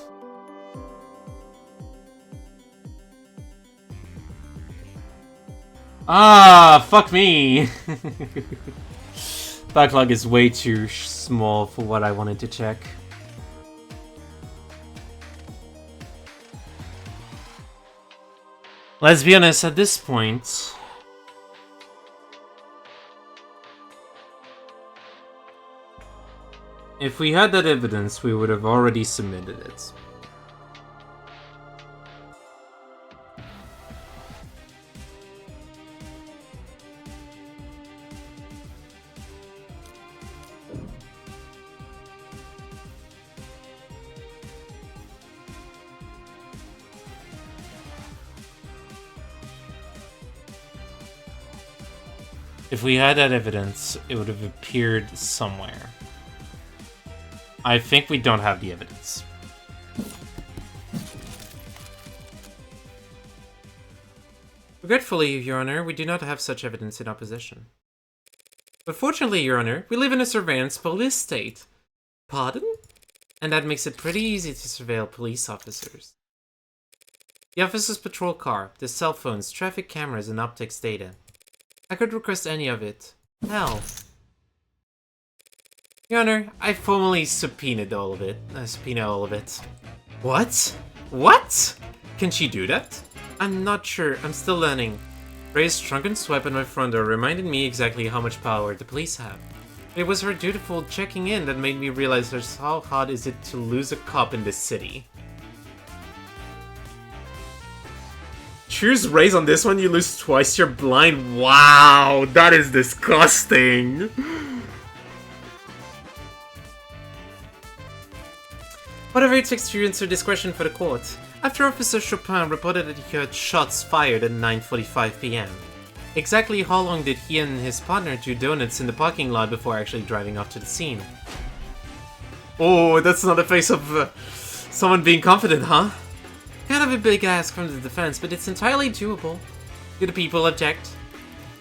Ah, fuck me! Backlog is way too small for what I wanted to check. Let's be honest, at this point... if we had that evidence, we would have already submitted it. If we had that evidence, it would have appeared somewhere. I think we don't have the evidence. Regretfully, Your Honor, we do not have such evidence in our possession. But fortunately, Your Honor, we live in a surveillance police state. Pardon? And that makes it pretty easy to surveil police officers. The officer's patrol car, the cell phones, traffic cameras, and optics data. I could request any of it. Hell. Your Honor, I formally subpoenaed all of it. Subpoena all of it. What? What? Can she do that? I'm not sure. I'm still learning. Ray's drunken swipe at my front door reminded me exactly how much power the police have. It was her dutiful checking in that made me realize just how hard is it to lose a cop in this city. Choose Rays on this one, you lose twice, you're blind. Wow, that is disgusting. Whatever it takes to answer this question for the court. After Officer Chopin reported that he heard shots fired at 9:45 p.m. Exactly how long did he and his partner do donuts in the parking lot before actually driving off to the scene? Oh, that's not a face of someone being confident, huh? Kind of a big ask from the defense, but it's entirely doable. Do the people object?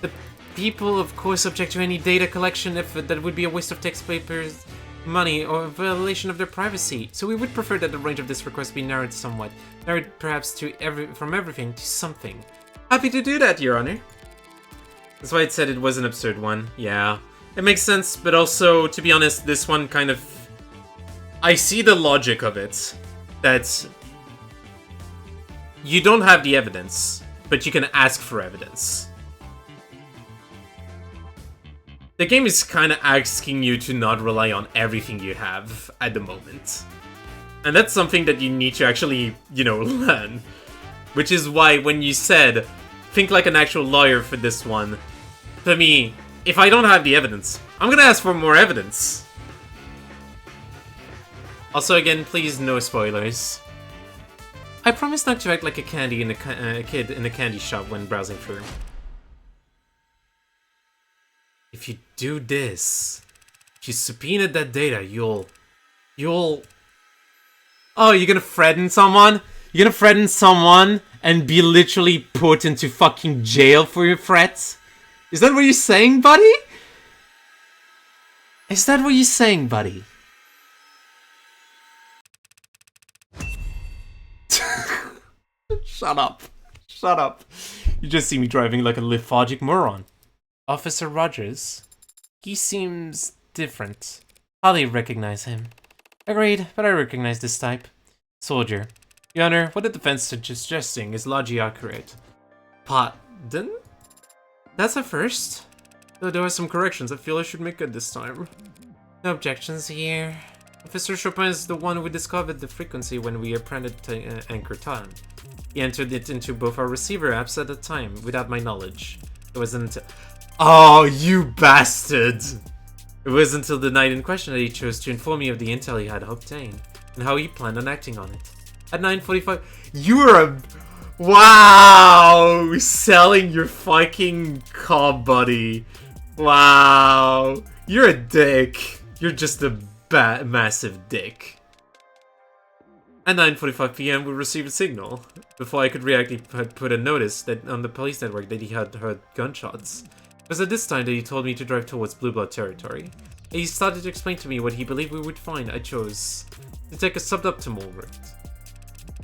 The people, of course, object to any data collection if that would be a waste of taxpayers' money or a violation of their privacy. So we would prefer that the range of this request be narrowed somewhat. Narrowed perhaps to from everything to something. Happy to do that, Your Honor. That's why it said it was an absurd one. Yeah. It makes sense, but also, to be honest, this one kind of... I see the logic of it. That... you don't have the evidence, but you can ask for evidence. The game is kind of asking you to not rely on everything you have at the moment. And that's something that you need to actually, you know, learn. Which is why when you said, think like an actual lawyer for this one, to me, if I don't have the evidence, I'm gonna ask for more evidence. Also, again, please no spoilers. I promise not to act like a kid in a candy shop when browsing through. If you do this, if you subpoena that data, you'll... Oh, you're gonna threaten someone? You're gonna threaten someone and be literally put into fucking jail for your threats? Is that what you're saying, buddy? Is that what you're saying, buddy? Shut up. Shut up. You just see me driving like a lethargic moron. Officer Rogers? He seems different. Hardly recognize him. Agreed, but I recognize this type. Soldier. Your Honor, what the defense is suggesting is largely accurate. Pardon? That's a first. Though there are some corrections I feel I should make good this time. No objections here. Officer Chopin is the one who discovered the frequency when we appended Anchor Time. He entered it into both our receiver apps at the time, without my knowledge. It wasn't... Oh, you bastard! It was until the night in question that he chose to inform me of the intel he had obtained, and how he planned on acting on it. At 9:45... You're a... Wow! Selling your fucking car, buddy. Wow. You're a dick. You're just a massive dick. At 9:45 p.m. we received a signal. Before I could react, he had put a notice that on the police network that he had heard gunshots. It was at this time that he told me to drive towards Blue Blood territory. He started to explain to me what he believed we would find. I chose to take a suboptimal route.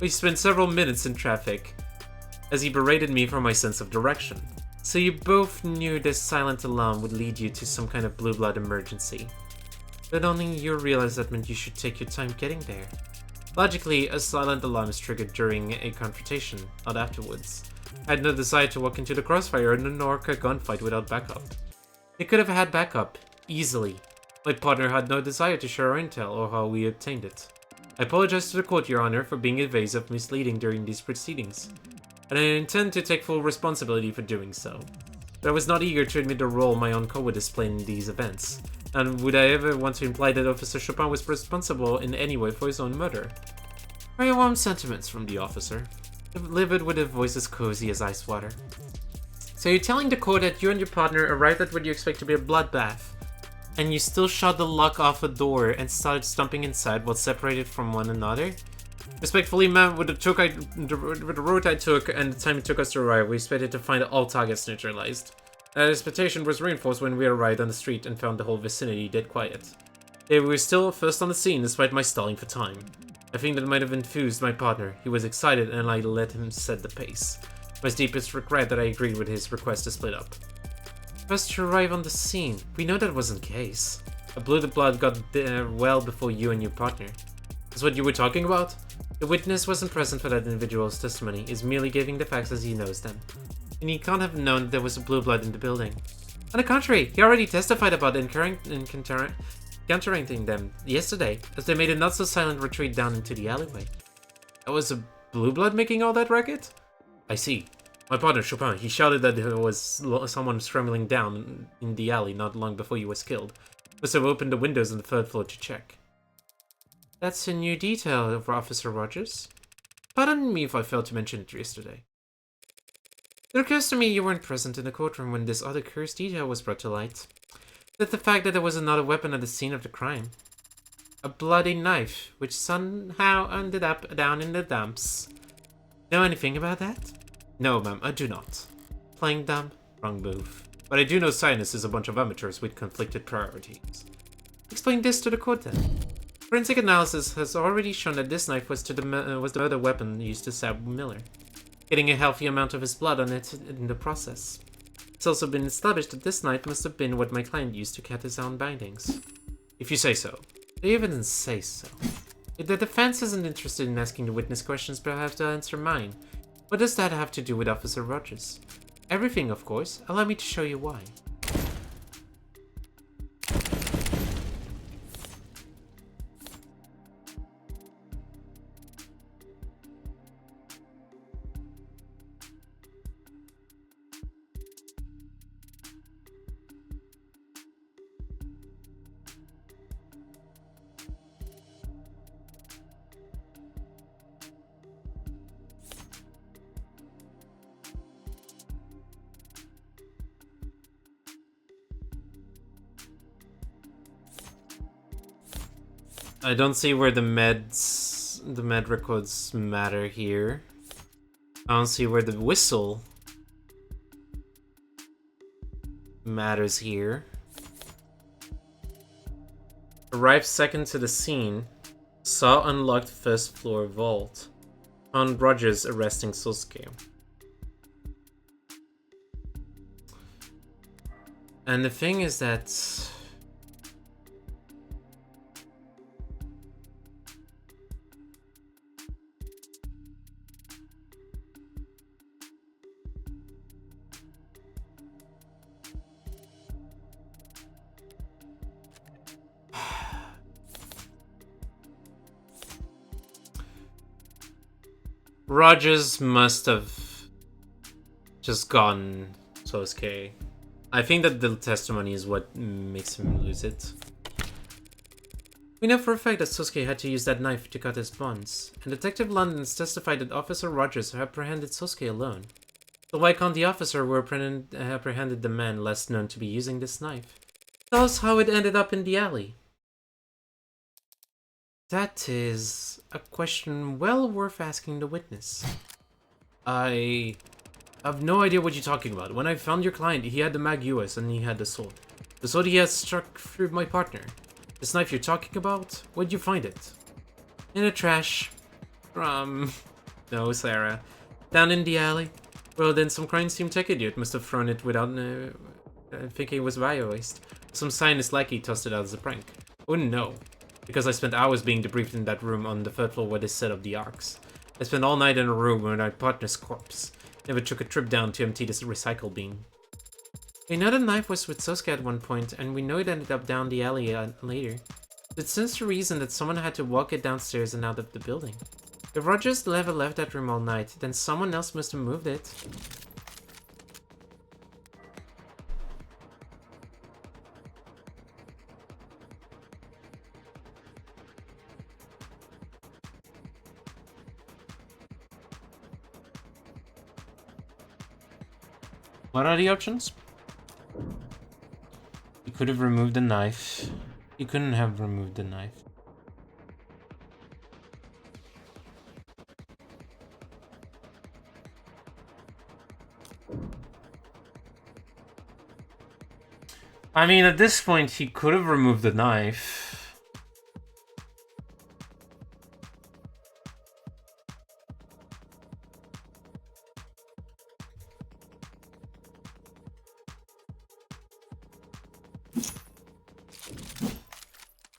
We spent several minutes in traffic as he berated me for my sense of direction. So you both knew this silent alarm would lead you to some kind of Blue Blood emergency. But only you realized that meant you should take your time getting there. Logically, a silent alarm is triggered during a confrontation, not afterwards. I had no desire to walk into the crossfire nor a gunfight without backup. It could have had backup, easily. My partner had no desire to share our intel or how we obtained it. I apologize to the court, Your Honor, for being evasive, misleading during these proceedings, and I intend to take full responsibility for doing so. But I was not eager to admit the role my uncle would display in these events, and would I ever want to imply that Officer Chopin was responsible in any way for his own murder? Very warm sentiments from the officer, livid with a voice as cozy as ice water. So you're telling the court that you and your partner arrived at what you expect to be a bloodbath, and you still shot the lock off a door and started stomping inside while separated from one another? Respectfully, ma'am, with the route I took and the time it took us to arrive, we expected to find all targets neutralized. That expectation was reinforced when we arrived on the street and found the whole vicinity dead quiet. They were still first on the scene despite my stalling for time. I think that might have enthused my partner. He was excited and I let him set the pace. My deepest regret that I agreed with his request to split up. First to arrive on the scene. We know that wasn't the case. A Blue the Blood got there well before you and your partner. That's what you were talking about? The witness wasn't present for that individual's testimony, is merely giving the facts as he knows them. And he can't have known there was a Blue Blood in the building. On the contrary, he already testified about encountering them yesterday, as they made a not-so-silent retreat down into the alleyway. That was a Blue Blood making all that racket? I see. My partner, Chopin, he shouted that there was someone scrambling down in the alley not long before he was killed. Must have opened the windows on the third floor to check. That's a new detail, Officer Rogers. Pardon me if I failed to mention it yesterday. It occurs to me you weren't present in the courtroom when this other curious detail was brought to light. That the fact that there was another weapon at the scene of the crime. A bloody knife, which somehow ended up down in the dumps. Know anything about that? No, ma'am, I do not. Playing dumb? Wrong move. But I do know science is a bunch of amateurs with conflicted priorities. Explain this to the court then. Forensic analysis has already shown that this knife was the murder weapon used to stab Miller, getting a healthy amount of his blood on it in the process. It's also been established that this knife must have been what my client used to cut his own bindings. If you say so. The evidence says so. If the defense isn't interested in asking the witness questions, perhaps they'll answer mine. What does that have to do with Officer Rogers? Everything, of course. Allow me to show you why. I don't see where the med records matter here. I don't see where the whistle matters here. Arrived second to the scene. Saw unlocked first floor vault. Found Rogers arresting Sosuke. And the thing is that Rogers must have just gotten Sosuke. I think that the testimony is what makes him lose it. We know for a fact that Sosuke had to use that knife to cut his bonds, and Detective London's testified that Officer Rogers apprehended Sosuke alone. So why can't the officer who apprehended the man less known to be using this knife tell us how it ended up in the alley? That is a question well worth asking the witness. I have no idea what you're talking about. When I found your client, he had the Mag US and he had the sword. The sword he has struck through my partner. This knife you're talking about? Where'd you find it? In the trash. No, Sarah. Down in the alley. Well, then some crime scene tech idiot must have thrown it without thinking it was bio waste. Some scientist likely tossed it out as a prank. I wouldn't know, because I spent hours being debriefed in that room on the third floor where they set up the arcs. I spent all night in a room with my partner's corpse. Never took a trip down to empty this recycle bin. We know the knife was with Sosuke at one point, and we know it ended up down the alley later. It stands to reason that someone had to walk it downstairs and out of the building. If Rogers never left that room all night, then someone else must have moved it. What are the options? You could have removed the knife. You couldn't have removed the knife. I mean, at this point, he could have removed the knife.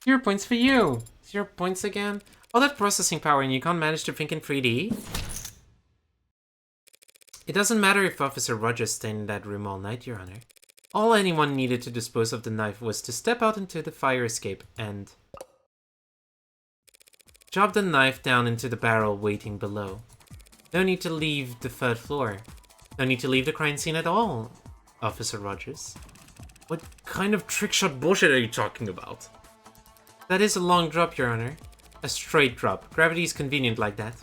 0 points for you. 0 points again? All that processing power and you can't manage to think in 3D? It doesn't matter if Officer Rogers stayed in that room all night, Your Honor. All anyone needed to dispose of the knife was to step out into the fire escape and drop the knife down into the barrel waiting below. No need to leave the 3rd floor. No need to leave the crime scene at all, Officer Rogers. What kind of trickshot bullshit are you talking about? That is a long drop, Your Honor. A straight drop. Gravity is convenient like that.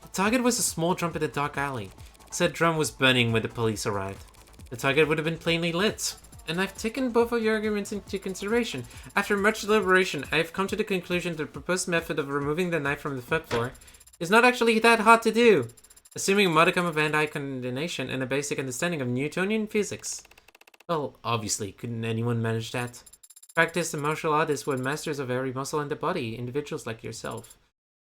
The target was a small jump in a dark alley. Said drum was burning when the police arrived. The target would have been plainly lit. And I've taken both of your arguments into consideration. After much deliberation, I have come to the conclusion that the proposed method of removing the knife from the 3rd floor is not actually that hard to do, assuming a modicum of hand-eye coordination and a basic understanding of Newtonian physics. Well, obviously, couldn't anyone manage that? Practice and martial artists were masters of every muscle in the body, individuals like yourself.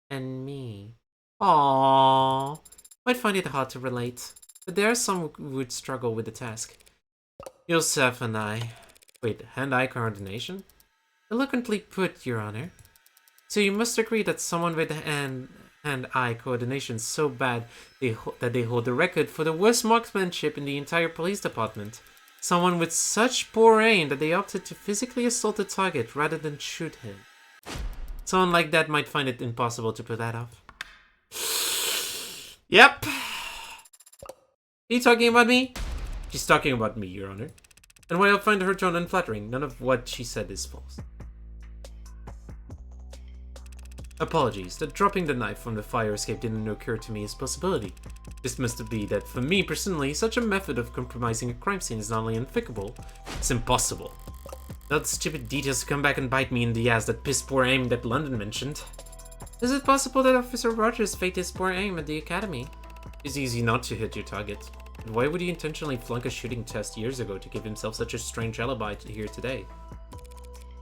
And me. Aww. Might find it hard to relate, but there are some who would struggle with the task. Yosef and I. Wait, hand-eye coordination? Eloquently put, Your Honor. So you must agree that someone with hand-eye coordination so bad that they hold the record for the worst marksmanship in the entire police department. Someone with such poor aim that they opted to physically assault the target rather than shoot him. Someone like that might find it impossible to pull that off. Yep. Are you talking about me? She's talking about me, Your Honor. And while I find her tone unflattering, none of what she said is false. Apologies, that dropping the knife from the fire escape didn't occur to me as a possibility. This must be that for me personally, such a method of compromising a crime scene is not only unthinkable, it's impossible. That stupid details come back and bite me in the ass, that piss poor aim that London mentioned. Is it possible that Officer Rogers faked his poor aim at the academy? It's easy not to hit your target. But why would he intentionally flunk a shooting test years ago to give himself such a strange alibi here today?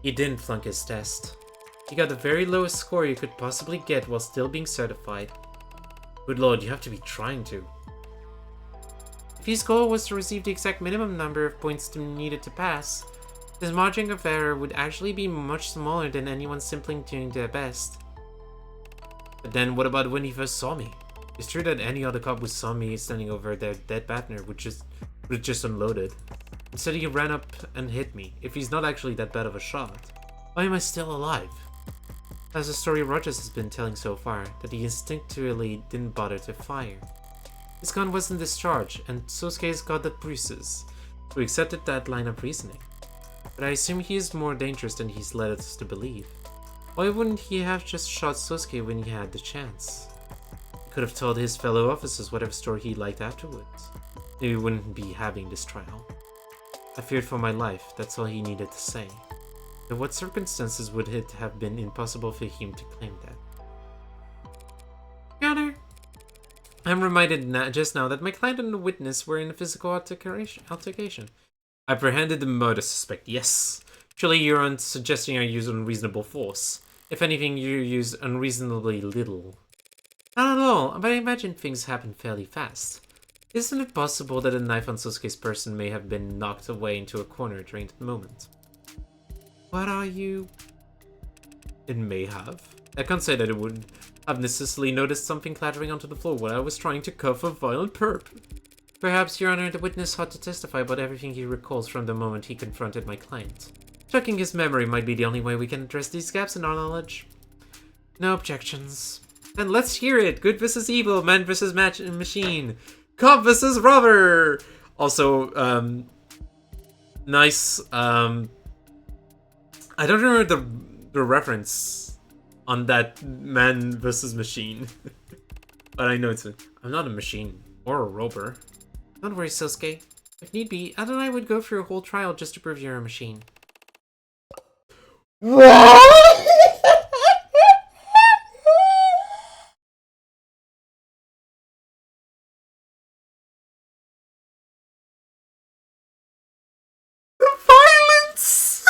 He didn't flunk his test. He got the very lowest score you could possibly get while still being certified. Good lord, you have to be trying to. If his goal was to receive the exact minimum number of points needed to pass, his margin of error would actually be much smaller than anyone simply doing their best. But then what about when he first saw me? It's true that any other cop who saw me standing over their dead partner would just unloaded. Instead he ran up and hit me. If he's not actually that bad of a shot, why am I still alive? That's the story Rogers has been telling so far, that he instinctively didn't bother to fire. His gun wasn't discharged, and Sosuke's got the bruises. We accepted that line of reasoning. But I assume he is more dangerous than he's led us to believe. Why wouldn't he have just shot Sosuke when he had the chance? He could have told his fellow officers whatever story he liked afterwards. Maybe we wouldn't be having this trial. I feared for my life, that's all he needed to say. In what circumstances would it have been impossible for him to claim that? Your Honor, I'm reminded just now that my client and the witness were in a physical altercation. I apprehended the murder suspect, yes. Surely you aren't suggesting I use unreasonable force. If anything, you use unreasonably little. Not at all, but I imagine things happen fairly fast. Isn't it possible that a knife on Sosuke's person may have been knocked away into a corner during that moment? What are you? It may have. I can't say that it would have necessarily noticed something clattering onto the floor when I was trying to cuff a violent perp. Perhaps, Your Honor, the witness ought to testify about everything he recalls from the moment he confronted my client. Checking his memory might be the only way we can address these gaps in our knowledge. No objections. Then let's hear it! Good versus evil, man versus machine. Cop versus robber! Also, nice, I don't remember the reference on that man versus machine. But I know I'm not a machine or a robber. Don't worry, Sosuke. If need be, Ad and I would go through a whole trial just to prove you're a machine.
What?
The violence!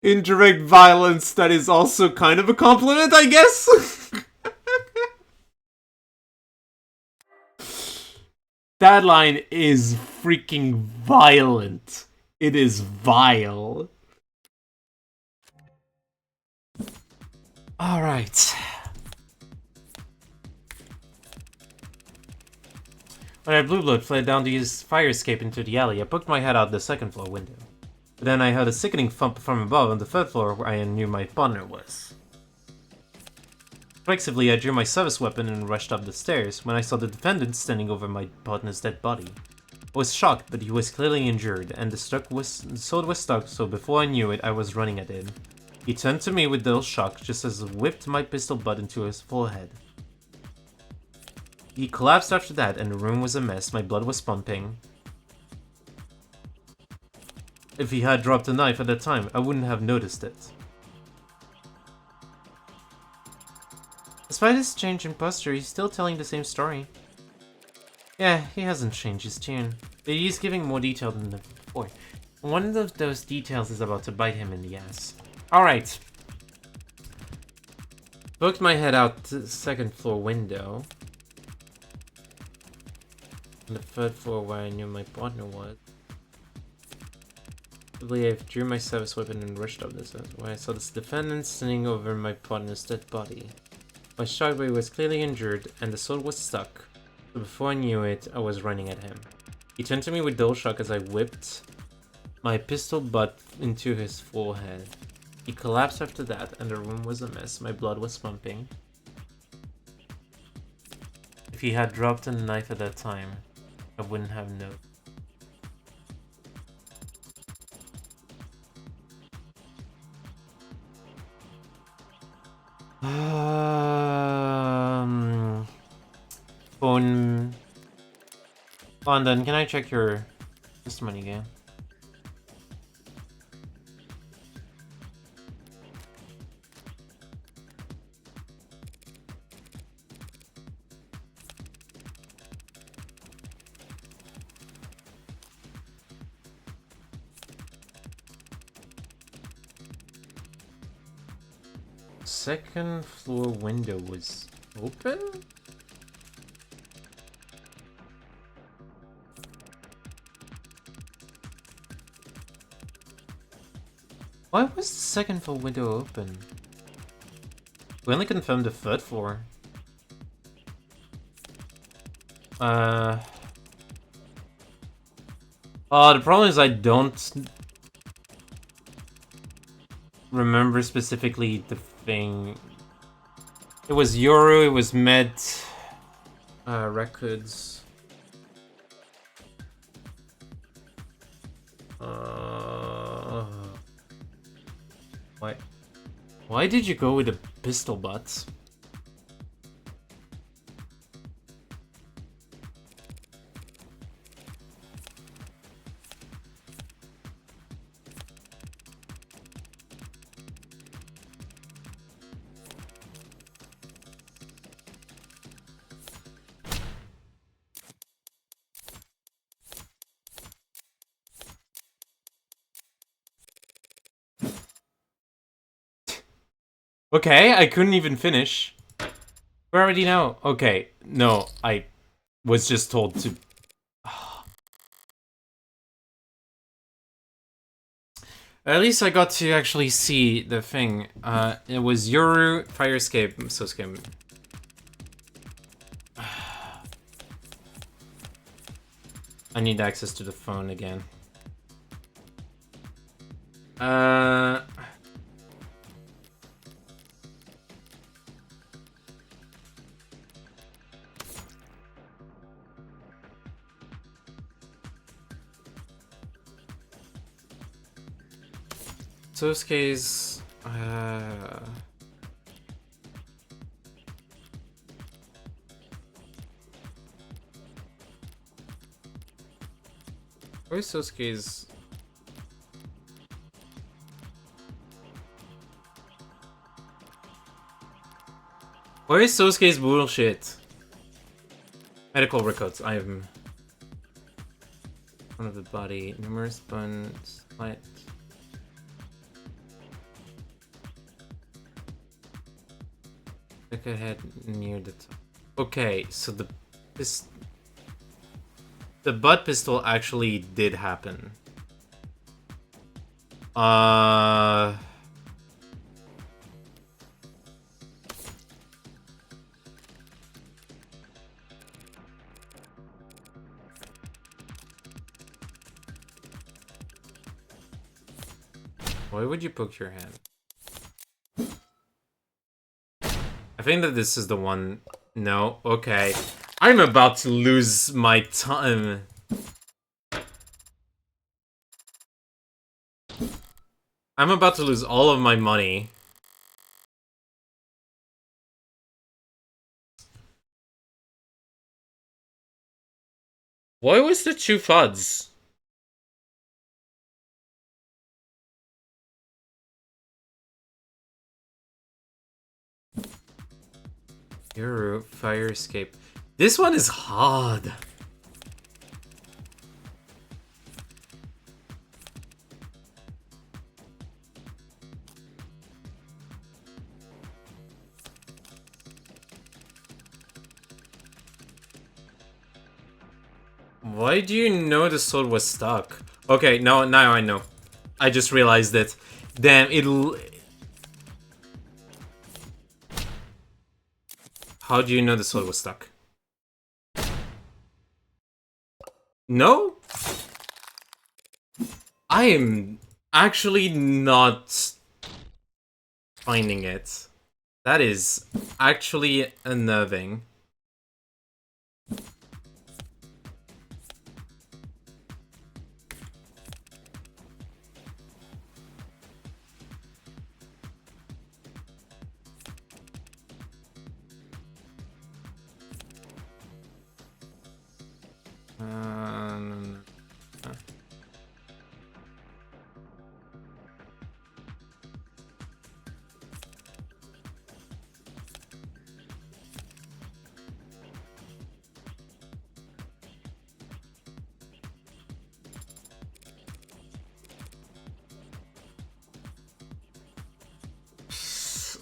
Indirect violence that is also kind of a compliment, I guess? That line is freaking violent. It is vile. Alright. When I Blue Blood fled down the fire escape into the alley, I poked my head out the second floor window. But then I heard a sickening thump from above on the third floor where I knew my partner was. Reflexively, I drew my service weapon and rushed up the stairs when I saw the defendant standing over my partner's dead body. I was shocked, but he was clearly injured, and the sword was stuck, so before I knew it, I was running at him. He turned to me with dull shock just as I whipped my pistol butt into his forehead. He collapsed after that, and the room was a mess. My blood was pumping. If he had dropped a knife at that time, I wouldn't have noticed it. Despite his change in posture, he's still telling the same story. Yeah, he hasn't changed his tune, but he's giving more detail than before. One of those details is about to bite him in the ass. Alright. Poked my head out the second floor window. On the third floor where I knew my partner was. I drew my service weapon and rushed up this where I saw this defendant standing over my partner's dead body. My shockwave was clearly injured, and the sword was stuck. So before I knew it, I was running at him. He turned to me with dull shock as I whipped my pistol butt into his forehead. He collapsed after that, and the room was a mess. My blood was pumping. If he had dropped a knife at that time, I wouldn't have known. Phone. London, can I check your testimony again? Second floor window was open? Why was the second floor window open? We only confirmed the third floor. Oh, the problem is I don't remember specifically the thing. It was Yoru, it was Med records. Why did you go with the pistol butts? Okay, I couldn't even finish. We already know. Okay, no, I was just told to... At least I got to actually see the thing. It was Yoru, Fire Escape, Sosuke. I need access to the phone again. Sosuke's where's Sosuke's? Where is Sosuke's bullshit? Medical records. I am one of the body. Numerous bones. Light. Look ahead near the top. Okay, so this the butt pistol actually did happen. Why would you poke your hand? I think that this is the one. No, okay. I'm about to lose my time. I'm about to lose all of my money. Why was there 2 FUDs? Hero, fire escape. This one is hard. Why do you know the sword was stuck? Okay, now I know. I just realized it. Damn, How do you know the sword was stuck? No? I am actually not finding it. That is actually unnerving.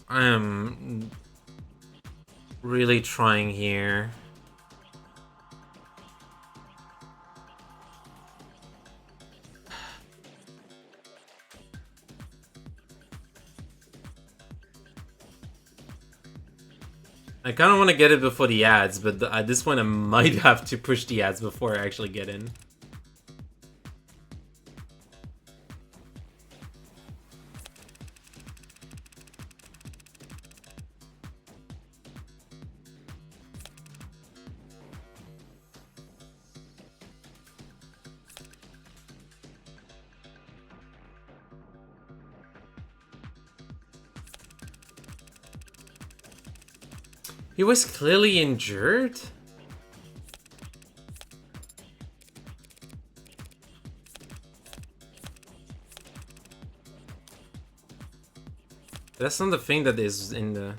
I am really trying here. I kind of want to get it before the ads, but at this point I might have to push the ads before I actually get in. He was clearly injured? That's not the thing that is in the...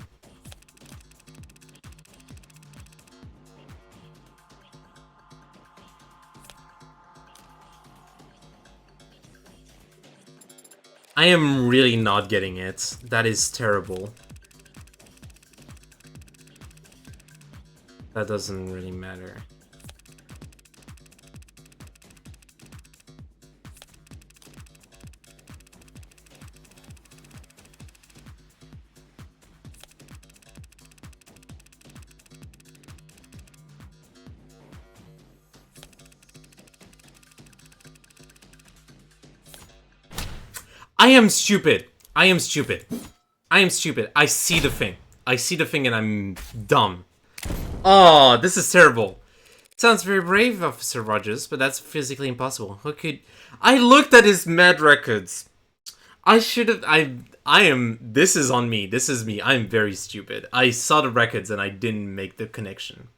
I am really not getting it. That is terrible. That doesn't really matter. I am stupid. I am stupid. I am stupid. I see the thing. I see the thing and I'm dumb. Oh, this is terrible. Sounds very brave, Officer Rogers, but that's physically impossible. Who could... I looked at his med records. I should have... I am... This is on me. This is me. I'm very stupid. I saw the records and I didn't make the connection.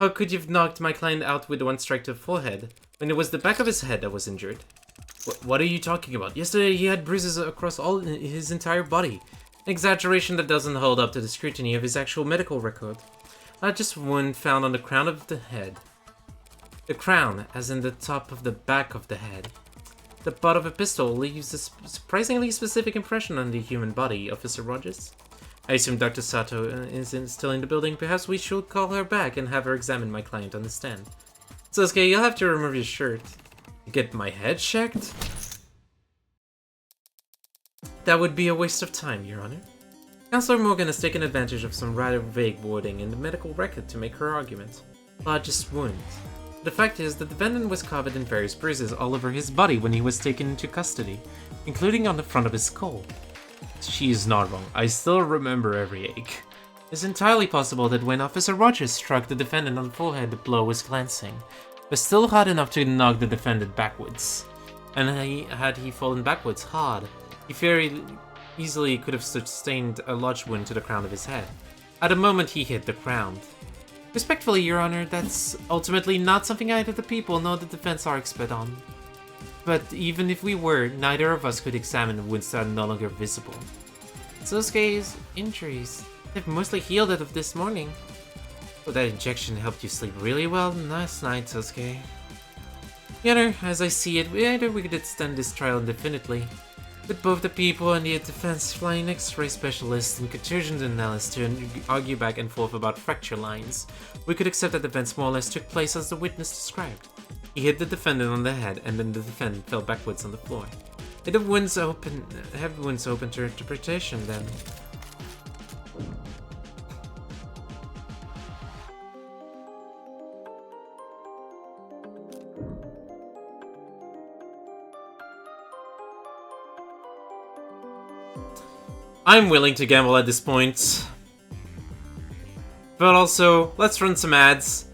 How could you have knocked my client out with one strike to the forehead when it was the back of his head that was injured? What are you talking about? Yesterday he had bruises across all his entire body. An exaggeration that doesn't hold up to the scrutiny of his actual medical record. Not just one found on the crown of the head. The crown, as in the top of the back of the head. The butt of a pistol leaves a surprisingly specific impression on the human body, Officer Rogers. I assume Dr. Sato is still in the building. Perhaps we should call her back and have her examine my client on the stand. Sasuke, you'll have to remove your shirt. Get my head checked? That would be a waste of time, Your Honor. Counselor Morgan has taken advantage of some rather vague wording in the medical record to make her argument. Largest wound. The fact is, the defendant was covered in various bruises all over his body when he was taken into custody, including on the front of his skull. She is not wrong. I still remember every ache. It's entirely possible that when Officer Rogers struck the defendant on the forehead, the blow was glancing, but still hard enough to knock the defendant backwards. And had he fallen backwards hard, he very easily could have sustained a large wound to the crown of his head. At the moment he hit the ground. Respectfully, Your Honor, that's ultimately not something either the people nor the defense are expert on. But even if we were, neither of us could examine the wounds that are no longer visible. Sasuke's injuries have mostly healed as of this morning. Well, that injection helped you sleep really well last night, Sasuke. Your Honor, as I see it, either we could extend this trial indefinitely, with both the people and the defense flying X-ray specialists and contusion analysts to argue back and forth about fracture lines. We could accept that the events more or less took place as the witness described. He hit the defendant on the head, and then the defendant fell backwards on the floor. Have the wounds open to interpretation then? I'm willing to gamble at this point. But also, let's run some ads.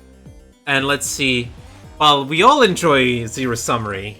And let's see. Well, we all enjoy Zero Summary.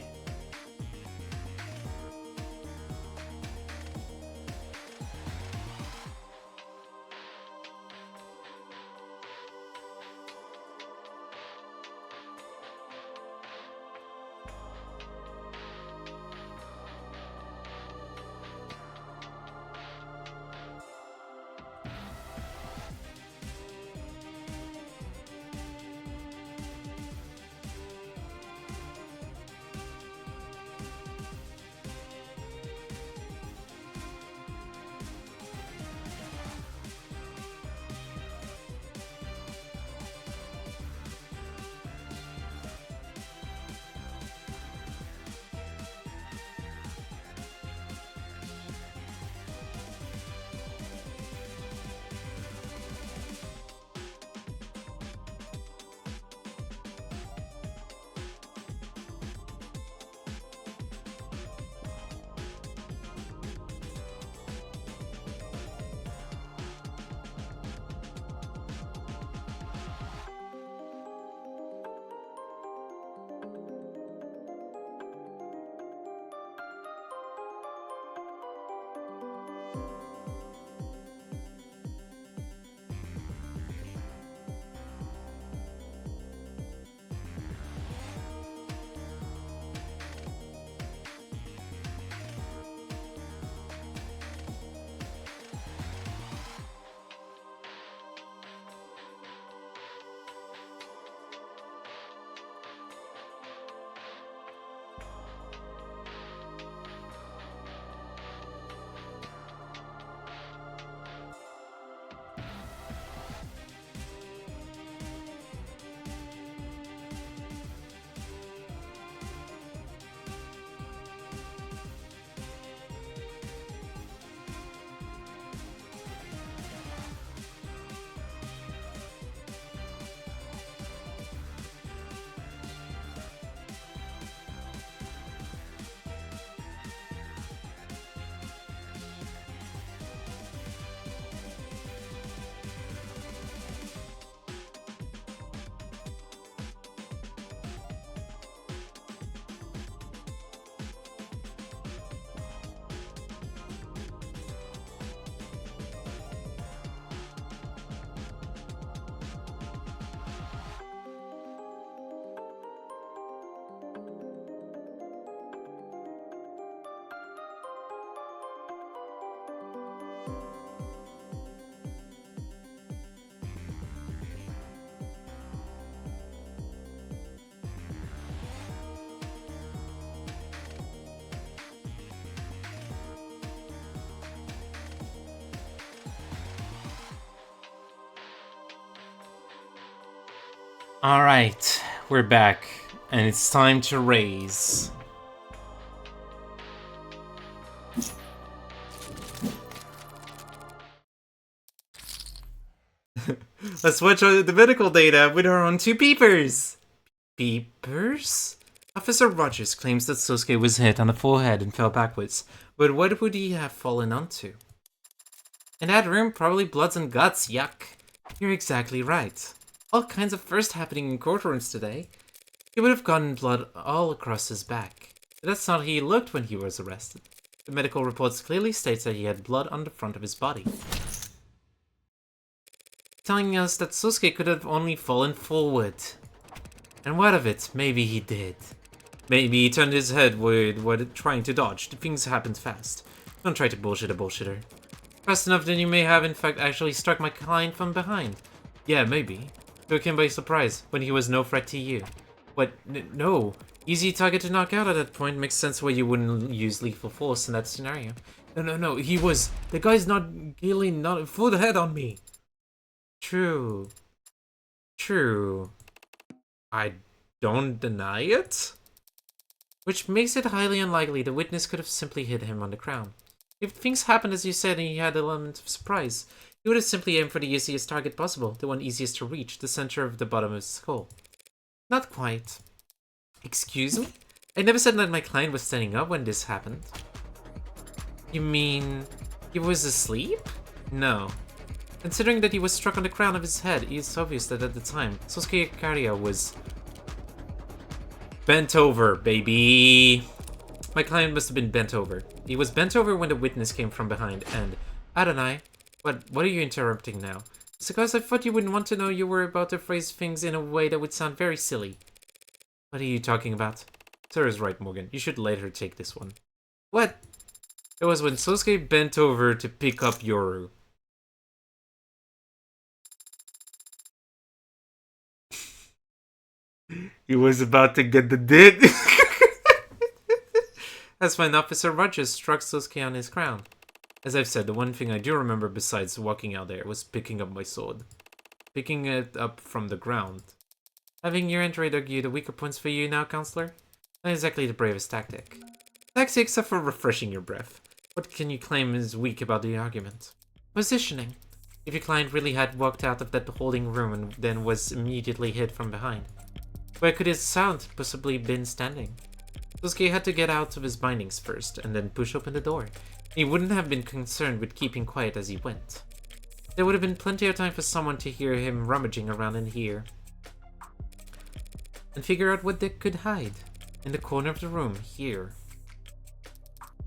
Alright, we're back, and it's time to raise. Let's watch the medical data with our own two peepers. Peepers? Officer Rogers claims that Sosuke was hit on the forehead and fell backwards, but what would he have fallen onto? In that room, probably bloods and guts, yuck. You're exactly right. All kinds of firsts happening in courtrooms today. He would have gotten blood all across his back. But that's not how he looked when he was arrested. The medical reports clearly states that he had blood on the front of his body, telling us that Sosuke could have only fallen forward. And what of it? Maybe he did. Maybe he turned his head while trying to dodge. Things happened fast. Don't try to bullshit a bullshitter. Fast enough that you may have in fact actually struck my client from behind. Yeah, maybe. Took him by surprise, when he was no threat to you. What? No. Easy target to knock out at that point. Makes sense why you wouldn't use lethal force in that scenario. No. He was... The guy's not really not... Full head on me. True. I don't deny it. Which makes it highly unlikely the witness could have simply hit him on the crown. If things happened as you said and he had an element of surprise, he would have simply aimed for the easiest target possible, the one easiest to reach, the center of the bottom of his skull. Not quite. Excuse me? I never said that my client was standing up when this happened. You mean... he was asleep? No. Considering that he was struck on the crown of his head, it's obvious that at the time, Sosuke Kariya was... bent over, baby! My client must have been bent over. He was bent over when the witness came from behind, and... Adonai, what are you interrupting now? It's because I thought you wouldn't want to know you were about to phrase things in a way that would sound very silly. What are you talking about? Sarah's right, Morgan. You should let her take this one. What? It was when Sosuke bent over to pick up Yoru. He was about to get the dick. That's when Officer Rogers struck Sosuke on his crown. As I've said, the one thing I do remember besides walking out there was picking up my sword. Picking it up from the ground. Having your entry argue the weaker points for you now, Counselor? Not exactly the bravest tactic. Except for refreshing your breath. What can you claim is weak about the argument? Positioning. If your client really had walked out of that holding room and then was immediately hit from behind, where could his sound possibly been standing? Sosuke had to get out of his bindings first, and then push open the door. He wouldn't have been concerned with keeping quiet as he went. There would have been plenty of time for someone to hear him rummaging around in here. And figure out what they could hide. In the corner of the room, here.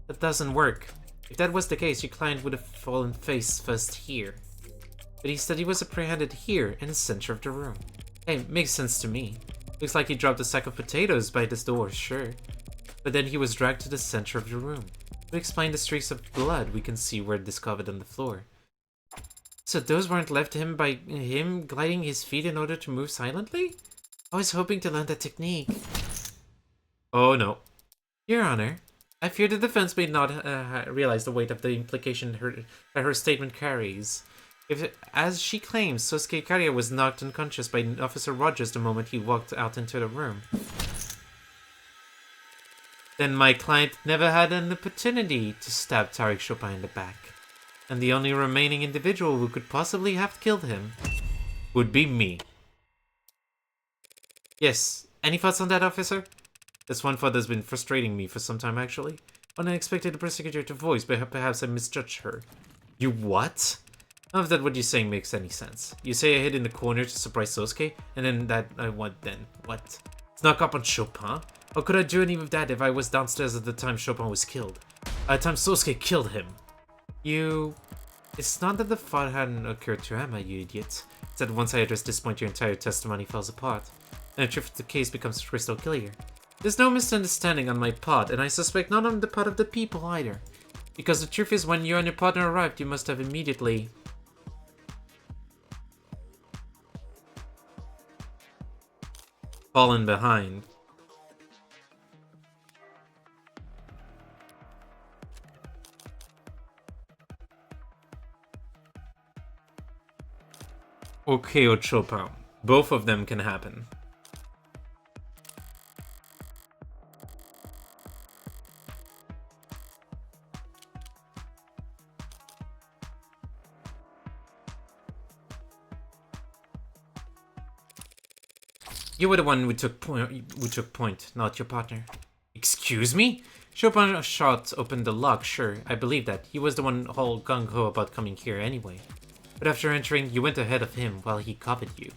That doesn't work. If that was the case, your client would have fallen face first here. But instead he was apprehended here, in the center of the room. Hey, makes sense to me. Looks like he dropped a sack of potatoes by this door, sure. But then he was dragged to the center of the room. To explain the streaks of blood we can see were discovered on the floor. So those weren't left to him by him gliding his feet in order to move silently? I was hoping to learn that technique. Oh no. Your Honor, I fear the defense may not realize the weight of the implication that her statement carries. If, as she claims, Sosuke Kariya was knocked unconscious by Officer Rogers the moment he walked out into the room, then my client never had an opportunity to stab Tariq Chopin in the back. And the only remaining individual who could possibly have killed him would be me. Yes, any thoughts on that, officer? That's one thought that's been frustrating me for some time, actually. When I expected the prosecutor to voice, but perhaps I misjudged her. You what? None of that what you're saying makes any sense. You say I hid in the corner to surprise Sosuke, and then that I what then? What? Snuck up on Chopin? How could I do any of that if I was downstairs at the time Chopin was killed? At the time Sosuke killed him. You... It's not that the thought hadn't occurred to Emma, you idiot. It's that once I address this point, your entire testimony falls apart. And the truth of the case becomes crystal clear. There's no misunderstanding on my part, and I suspect not on the part of the people either. Because the truth is, when you and your partner arrived, you must have immediately... fallen behind. Okay, Chopin. Both of them can happen. You were the one who took point, not your partner. Excuse me? Chopin shot opened the lock, sure, I believe that. He was the one all gung-ho about coming here anyway. But after entering, you went ahead of him while he copied you.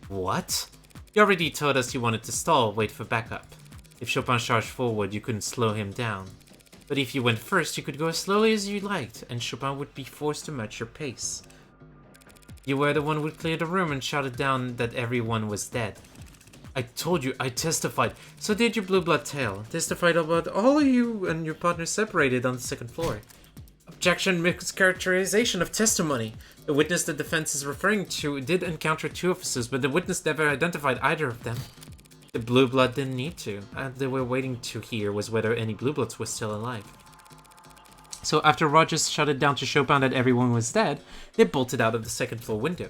What? You already told us you wanted to stall, wait for backup. If Chopin charged forward, you couldn't slow him down. But if you went first, you could go as slowly as you liked, and Chopin would be forced to match your pace. You were the one who cleared the room and shouted down that everyone was dead. I told you, I testified. So did your blue blood tail. Testified about all of you and your partner separated on the second floor. Objection, mischaracterization of testimony. The witness the defense is referring to did encounter 2 officers, but the witness never identified either of them. The blue blood didn't need to. All they were waiting to hear was whether any blue bloods were still alive. So after Rogers shouted down to Chopin that everyone was dead, they bolted out of the second floor window.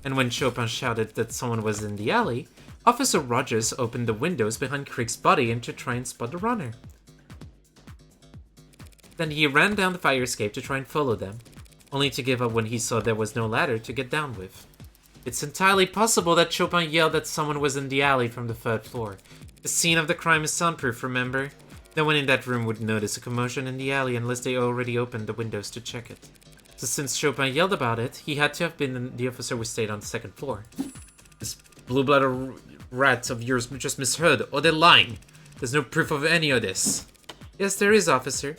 And when Chopin shouted that someone was in the alley, Officer Rogers opened the windows behind Krieg's body and to try and spot the runner. Then he ran down the fire escape to try and follow them, only to give up when he saw there was no ladder to get down with. It's entirely possible that Chopin yelled that someone was in the alley from the 3rd floor. The scene of the crime is soundproof, remember? No one in that room would notice a commotion in the alley unless they already opened the windows to check it. So since Chopin yelled about it, he had to have been the officer who stayed on the 2nd floor. This blue-blooded rat of yours just misheard, or they're lying. There's no proof of any of this. Yes, there is, officer.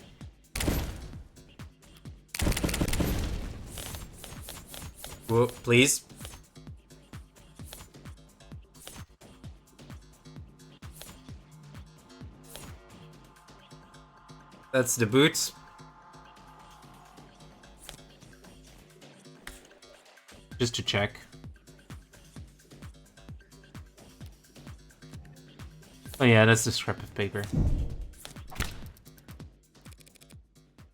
Whoa, please. That's the boot. Just to check. Oh yeah, that's the scrap of paper.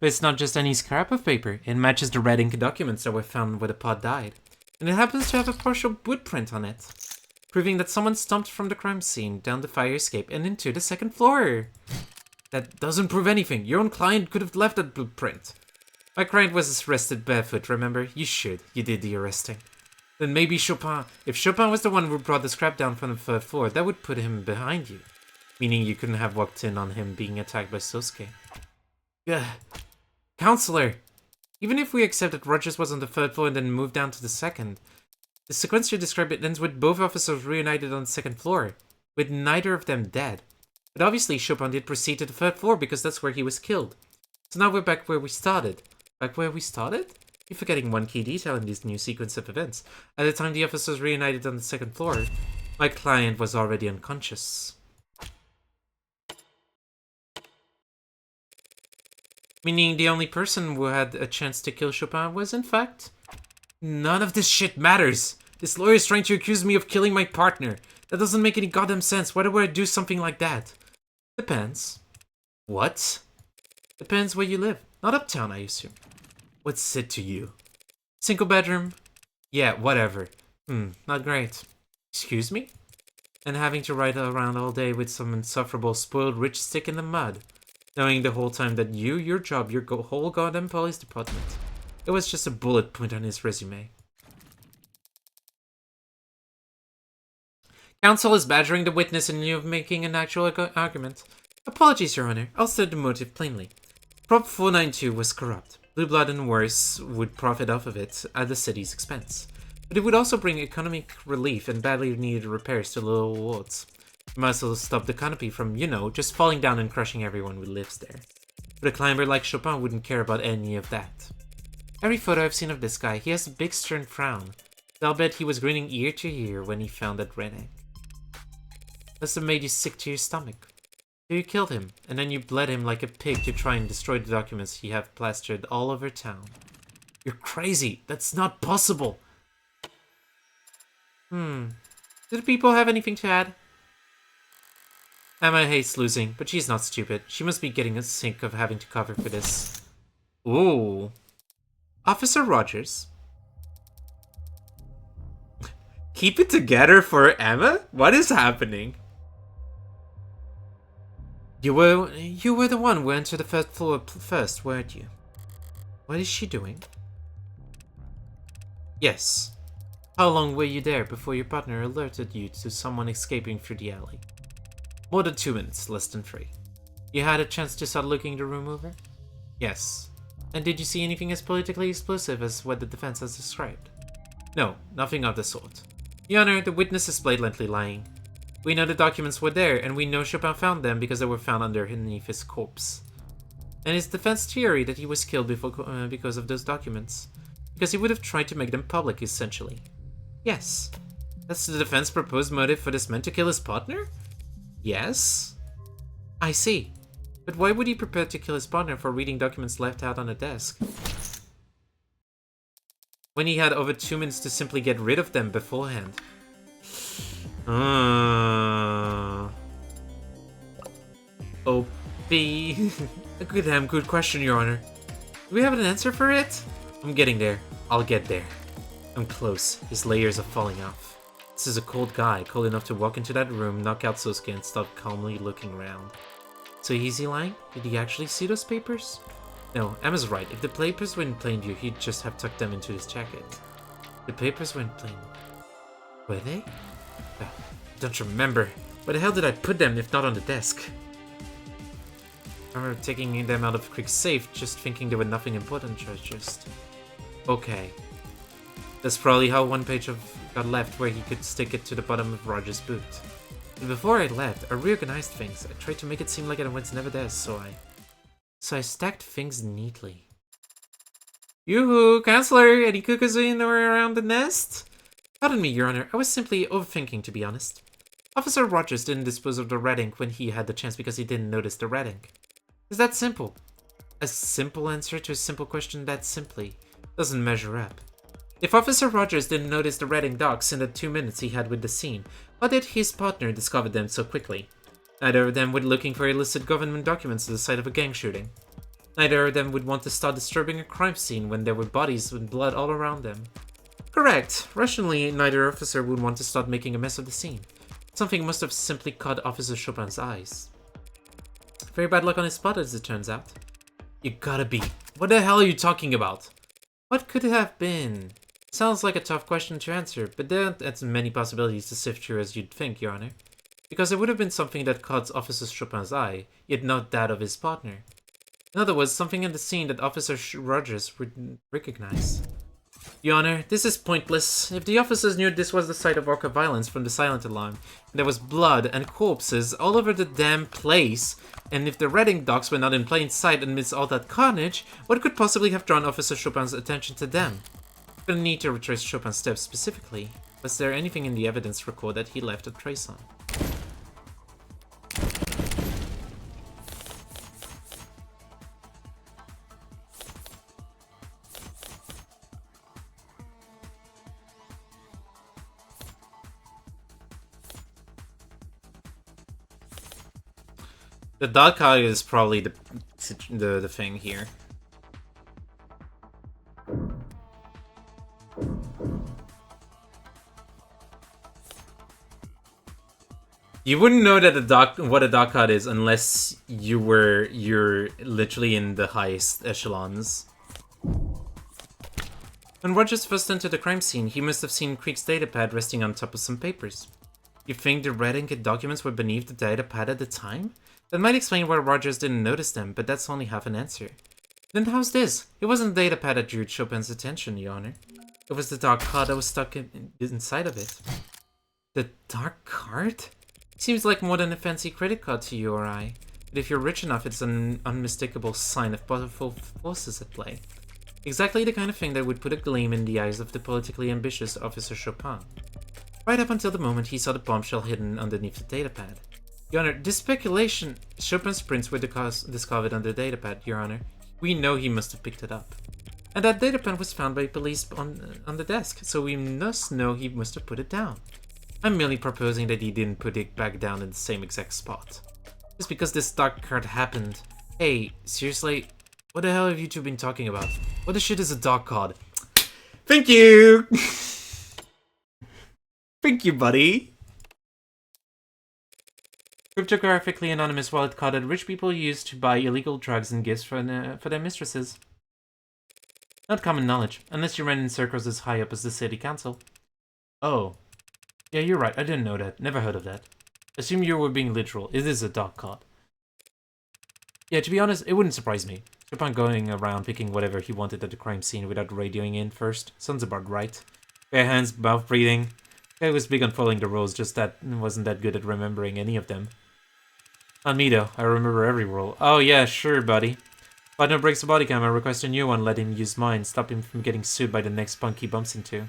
But it's not just any scrap of paper. It matches the red ink documents that were found where the pod died. And it happens to have a partial footprint on it, proving that someone stomped from the crime scene down the fire escape and into the 2nd floor. That doesn't prove anything. Your own client could have left that blueprint. My client was arrested barefoot, remember? You should. You did the arresting. Then maybe Chopin. If Chopin was the one who brought the scrap down from the 3rd floor, that would put him behind you. Meaning you couldn't have walked in on him being attacked by Sosuke. Ugh. Counselor! Even if we accept that Rogers was on the 3rd floor and then moved down to the 2nd, the sequence you described ends with both officers reunited on the 2nd floor, with neither of them dead. But obviously Chopin did proceed to the 3rd floor because that's where he was killed. So now we're back where we started. Back where we started? You're forgetting one key detail in this new sequence of events. At the time the officers reunited on the 2nd floor, my client was already unconscious. Meaning the only person who had a chance to kill Chopin was, in fact... None of this shit matters! This lawyer is trying to accuse me of killing my partner. That doesn't make any goddamn sense. Why would I do something like that? Depends. What? Depends where you live. Not uptown, I assume. What's it to you? Single bedroom? Yeah, whatever. Not great. Excuse me? And having to ride around all day with some insufferable spoiled rich stick in the mud. Knowing the whole time that your job, your whole goddamn police department. It was just a bullet point on his resume. Counsel is badgering the witness in lieu of making an actual argument. Apologies, Your Honor. I'll state the motive plainly. Prop 492 was corrupt. Blue Blood and worse would profit off of it at the city's expense. But it would also bring economic relief and badly needed repairs to Little Woods. It might as well stop the canopy from, just falling down and crushing everyone who lives there. But a climber like Chopin wouldn't care about any of that. Every photo I've seen of this guy, he has a big stern frown. I'll bet he was grinning ear to ear when he found that red egg. Must have made you sick to your stomach. So you killed him, and then you bled him like a pig to try and destroy the documents you have plastered all over town. You're crazy. That's not possible. Do the people have anything to add? Emma hates losing, but she's not stupid. She must be getting a sick of having to cover for this. Ooh. Officer Rogers. Keep it together for Emma? What is happening? You were the one who entered the 1st floor first, weren't you? What is she doing? Yes. How long were you there before your partner alerted you to someone escaping through the alley? More than 2 minutes, less than 3. You had a chance to start looking the room over? Yes. And did you see anything as politically explosive as what the defense has described? No, nothing of the sort. Your Honor, the witness is blatantly lying. We know the documents were there, and we know Chopin found them because they were found underneath his corpse. And his defense theory that he was killed because of those documents. Because he would have tried to make them public, essentially. Yes. That's the defense proposed motive for this man to kill his partner? Yes. I see. But why would he prepare to kill his partner for reading documents left out on the desk? When he had over 2 minutes to simply get rid of them beforehand. O.P. A good damn good question, Your Honor. Do we have an answer for it? I'm getting there. I'll get there. I'm close. His layers are falling off. This is a cold guy, cold enough to walk into that room, knock out Sosuke, and stop calmly looking around. So is he lying? Did he actually see those papers? No, Emma's right. If the papers were in plain view, he'd just have tucked them into his jacket. The papers were in plain... Were they? I don't remember. Where the hell did I put them if not on the desk? I remember taking them out of Krieg's safe, just thinking they were nothing important, just... Okay. That's probably how one page got left where he could stick it to the bottom of Roger's boot. But before I left, I reorganized things. I tried to make it seem like it was never there, so I stacked things neatly. Yoo-hoo, Counselor! Any cuckoos in or around the nest? Pardon me, Your Honor. I was simply overthinking, to be honest. Officer Rogers didn't dispose of the red ink when he had the chance because he didn't notice the red ink. It's that simple. A simple answer to a simple question that simply doesn't measure up. If Officer Rogers didn't notice the red ink dots in the 2 minutes he had with the scene, how did his partner discover them so quickly? Neither of them were looking for illicit government documents at the site of a gang shooting. Neither of them would want to start disturbing a crime scene when there were bodies with blood all around them. Correct. Rationally, neither officer would want to start making a mess of the scene. Something must have simply caught Officer Chopin's eyes. Very bad luck on his spot, as it turns out. You gotta be. What the hell are you talking about? What could it have been? Sounds like a tough question to answer, but there aren't as many possibilities to sift through as you'd think, Your Honor. Because it would have been something that caught Officer Chopin's eye, yet not that of his partner. In other words, something in the scene that Officer Rogers would recognize. Your Honor, this is pointless. If the officers knew this was the site of orca violence from the silent alarm, and there was blood and corpses all over the damn place, and if the red ink dots were not in plain sight amidst all that carnage, what could possibly have drawn Officer Chopin's attention to them? We don't need to retrace Chopin's steps specifically. Was there anything in the evidence record that he left a trace on? The dog cog is probably the thing here. You wouldn't know that what a dog cod is unless you're literally in the highest echelons. When Rogers first entered the crime scene, he must have seen Krieg's datapad resting on top of some papers. You think the red ink documents were beneath the datapad at the time? That might explain why Rogers didn't notice them, but that's only half an answer. Then how's this? It wasn't the datapad that drew Chopin's attention, Your Honor. It was the dark card that was stuck inside of it. The dark card? Seems like more than a fancy credit card to you or I. But if you're rich enough, it's an unmistakable sign of powerful forces at play. Exactly the kind of thing that would put a gleam in the eyes of the politically ambitious Officer Chopin. Right up until the moment he saw the bombshell hidden underneath the datapad. Your Honor, this speculation, Chopin's prints were discovered on the datapad, Your Honor. We know he must have picked it up. And that datapad was found by police on the desk, so we must know he must have put it down. I'm merely proposing that he didn't put it back down in the same exact spot. Just because this dark card happened. Hey, seriously? What the hell have you two been talking about? What the shit is a dark card? Thank you! Thank you, buddy. Cryptographically anonymous wallet card that rich people use to buy illegal drugs and gifts for their mistresses. Not common knowledge, unless you run in circles as high up as the city council. Oh. Yeah, you're right. I didn't know that. Never heard of that. Assume you were being literal. It is a dog caught. Yeah, to be honest, it wouldn't surprise me. Chopin going around picking whatever he wanted at the crime scene without radioing in first. Sounds about right. Bare hands, mouth breathing. Guy was big on following the rules, just that wasn't that good at remembering any of them. Not me though, I remember every rule. Oh yeah, sure, buddy. Partner breaks the body cam, I request a new one, let him use mine, stop him from getting sued by the next punk he bumps into. It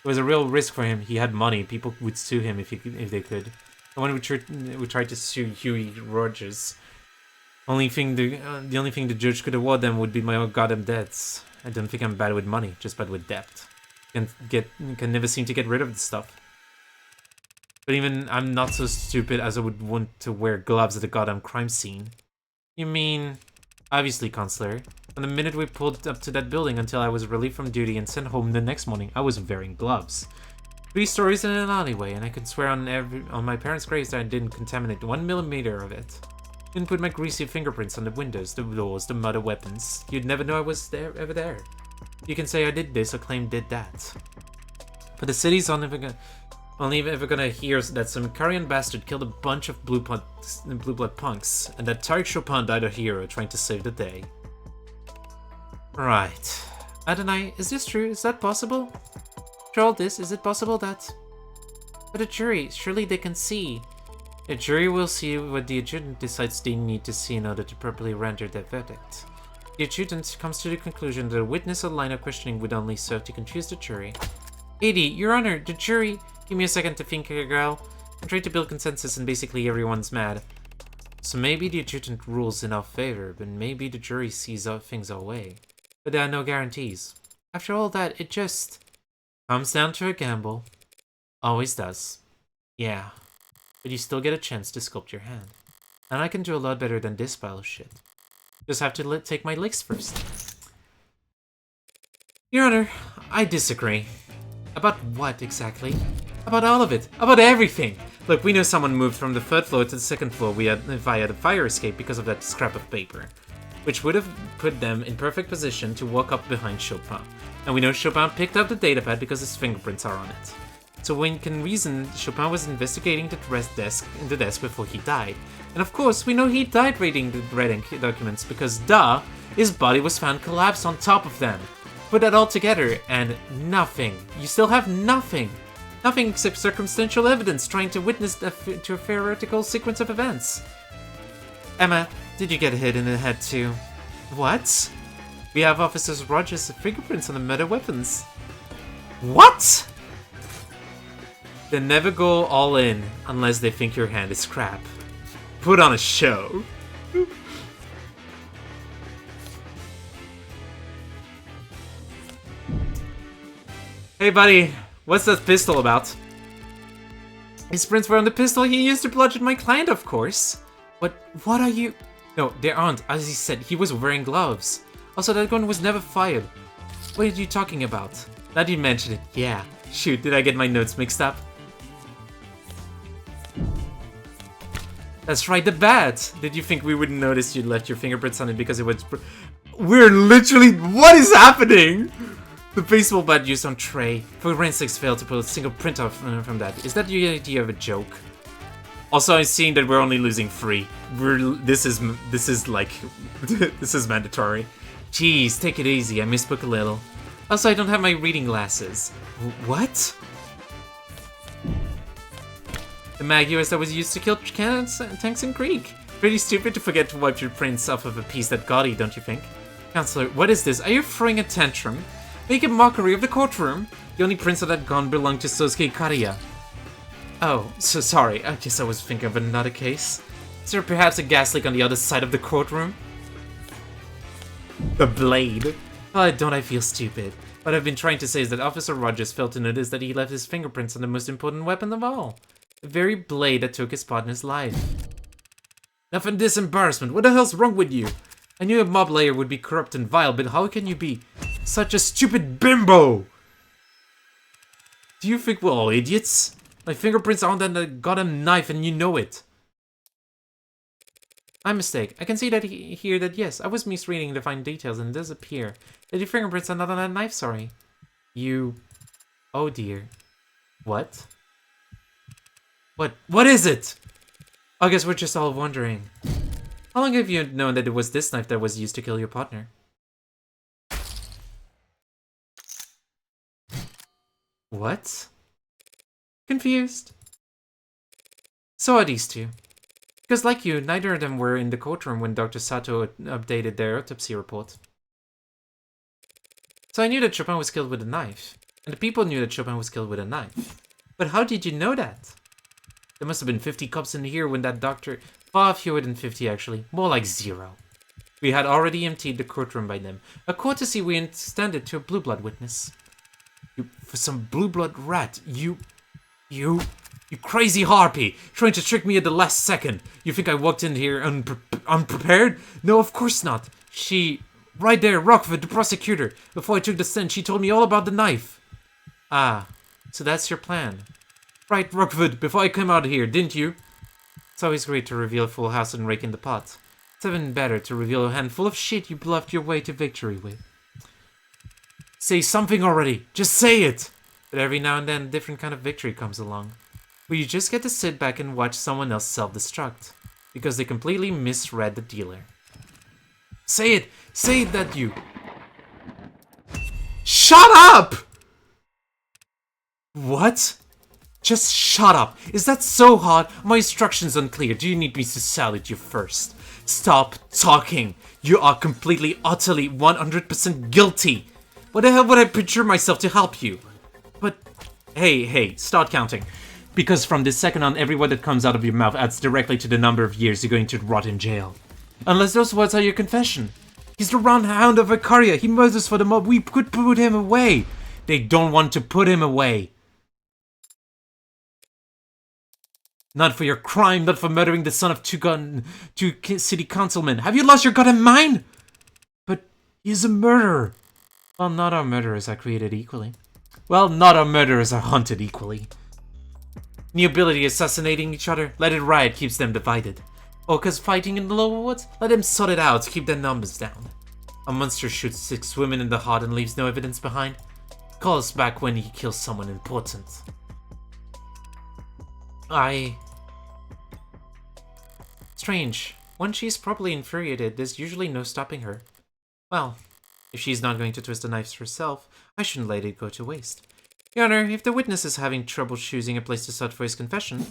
was a real risk for him, he had money, people would sue him if they could. And when we tried to sue Huey Rogers, the only thing the judge could award them would be my own goddamn debts. I don't think I'm bad with money, just bad with debt. Can never seem to get rid of the stuff. But even I'm not so stupid as I would want to wear gloves at a goddamn crime scene. You mean... Obviously, Consular. From the minute we pulled up to that building until I was relieved from duty and sent home the next morning, I was wearing gloves. 3 stories in an alleyway, and I can swear on my parents' graves that I didn't contaminate 1 millimeter of it. Didn't put my greasy fingerprints on the windows, the doors, the murder weapons. You'd never know I was ever there. You can say I did this or claim did that. But the city's only ever gonna hear that some Karian bastard killed a bunch of blue blood punks, and that Tariq Chopin died a hero trying to save the day. Right. Adonai, is this true? Is that possible? After all this, is it possible that... But a jury, surely they can see. A jury will see what the adjutant decides they need to see in order to properly render their verdict. The adjutant comes to the conclusion that a witness or line of questioning would only serve to confuse the jury. AD, Your Honor, the jury... Give me a second to think, girl. I'm trying to build consensus and basically everyone's mad. So maybe the adjutant rules in our favor, but maybe the jury sees things our way. But there are no guarantees. After all that, it just... comes down to a gamble. Always does. Yeah. But you still get a chance to sculpt your hand. And I can do a lot better than this pile of shit. Just have to take my licks first. Your Honor, I disagree. About what, exactly? About all of it. About everything! Look, we know someone moved from the 3rd floor to the 2nd floor via the fire escape because of that scrap of paper, which would have put them in perfect position to walk up behind Chopin. And we know Chopin picked up the datapad because his fingerprints are on it. So we can reason Chopin was investigating the desk before he died. And of course, we know he died reading the red ink documents because, duh, his body was found collapsed on top of them. Put that all together, and nothing. You still have nothing. Nothing except circumstantial evidence trying to witness to a theoretical sequence of events. Emma, did you get hit in the head too? What? We have Officer Rogers' fingerprints on the murder weapons. What? They never go all in unless they think your hand is crap. Put on a show. Hey buddy, what's that pistol about? His prints were on the pistol he used to bludgeon my client, of course. But what are you... No, they aren't. As he said, he was wearing gloves. Also, that gun was never fired. What are you talking about? Now you mention it, yeah. Shoot, did I get my notes mixed up? That's right, the bat! Did you think we wouldn't notice you'd left your fingerprints on it because it was... We're literally... What is happening? The baseball bat used on Trey. Forensics failed to pull a single print off from that. Is that your idea of a joke? Also, I'm seeing that we're only losing 3. This is like... this is mandatory. Jeez, take it easy. I misspoke a little. Also, I don't have my reading glasses. What? The mag US that was used to kill cannons, tanks in Greek. Pretty stupid to forget to wipe your prints off of a piece that gaudy, don't you think? Counselor, what is this? Are you throwing a tantrum? Make a mockery of the courtroom? The only prints of that gun belong to Sosuke Kariya. Oh, so sorry. I guess I was thinking of another case. Is there perhaps a gas leak on the other side of the courtroom? The blade. Oh, don't I feel stupid. What I've been trying to say is that Officer Rogers failed to notice that he left his fingerprints on the most important weapon of all. The very blade that took his partner's life. Enough of this embarrassment. What the hell's wrong with you? I knew a mob layer would be corrupt and vile, but how can you be such a stupid bimbo? Do you think we're all idiots? My fingerprints are on that goddamn knife and you know it. My mistake. I can see that here that yes, I was misreading the fine details and it does appear that your fingerprints are not on that knife, sorry. You... Oh dear. What? What is it? I guess we're just all wondering. How long have you known that it was this knife that was used to kill your partner? What? Confused. So are these two. Because like you, neither of them were in the courtroom when Dr. Sato updated their autopsy report. So I knew that Chopin was killed with a knife. And the people knew that Chopin was killed with a knife. But how did you know that? There must have been 50 cops in here when that doctor... Far fewer than 50 actually. More like 0. We had already emptied the courtroom by then. A courtesy we extended to a blue blood witness. You, for some blue blood rat, you crazy harpy, trying to trick me at the last second. You think I walked in here unprepared? No, of course not. Right there, Rockford, the prosecutor. Before I took the stand, she told me all about the knife. Ah, so that's your plan. Right, Rockford, before I came out here, didn't you? It's always great to reveal a full house and rake in the pot. It's even better to reveal a handful of shit you bluffed your way to victory with. Say something already, just say it! But every now and then, a different kind of victory comes along. Where you just get to sit back and watch someone else self-destruct. Because they completely misread the dealer. Say it! Say it that you... Shut up! What? Just shut up. Is that so hard? My instructions unclear. Do you need me to salute you first? Stop talking. You are completely, utterly, 100% guilty. What the hell would I picture myself to help you? But, hey, start counting. Because from this second on, every word that comes out of your mouth adds directly to the number of years you're going to rot in jail. Unless those words are your confession. He's the round hound of Icaria. He murders for the mob. We could put him away. They don't want to put him away. Not for your crime, not for murdering the son of two city councilmen. Have you lost your goddamn mind? But he's a murderer. Well, not all murderers are created equally. Well, not all murderers are hunted equally. New ability assassinating each other, let it riot, keeps them divided. Orcas fighting in the lower woods, let them sort it out, keep their numbers down. A monster shoots 6 women in the heart and leaves no evidence behind. Calls back when he kills someone important. Strange. When she's properly infuriated, there's usually no stopping her. Well, if she's not going to twist the knives herself, I shouldn't let it go to waste. Your Honor, if the witness is having trouble choosing a place to start for his confession,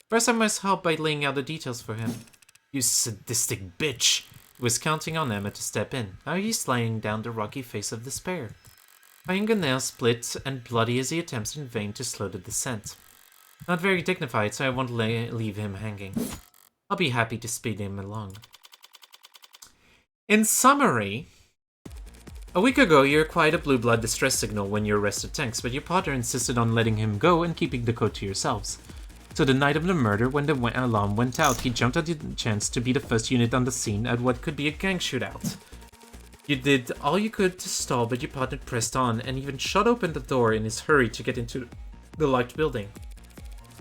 first I must help by laying out the details for him. You sadistic bitch! He was counting on Emma to step in. Now he's laying down the rocky face of despair. Fingernails split and bloody as he attempts in vain to slow the descent. Not very dignified, so I won't leave him hanging. I'll be happy to speed him along. In summary, a week ago you acquired a blue blood distress signal when you arrested Tanks, but your partner insisted on letting him go and keeping the code to yourselves. So the night of the murder, when the alarm went out, he jumped at the chance to be the first unit on the scene at what could be a gang shootout. You did all you could to stall, but your partner pressed on and even shot open the door in his hurry to get into the locked building.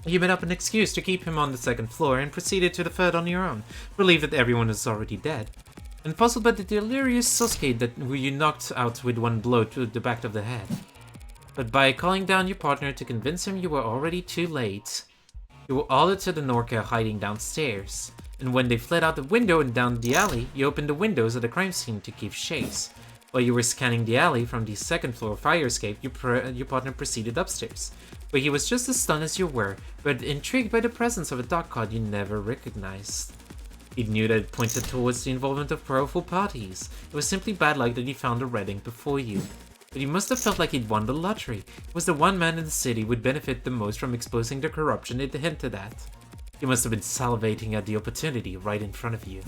You made up an excuse to keep him on the 2nd floor and proceeded to the 3rd on your own, relieved that everyone was already dead. And puzzled by the delirious Sosuke who you knocked out with one blow to the back of the head. But by calling down your partner to convince him you were already too late, you were ordered to the Norca hiding downstairs. And when they fled out the window and down the alley, you opened the windows of the crime scene to keep chase. While you were scanning the alley from the 2nd floor fire escape, your partner proceeded upstairs, where he was just as stunned as you were, but intrigued by the presence of a dog card you never recognized. He knew that it pointed towards the involvement of powerful parties. It was simply bad luck that he found a red ink before you. But he must have felt like he'd won the lottery. He was the one man in the city who would benefit the most from exposing the corruption it hinted at. He must have been salivating at the opportunity right in front of you.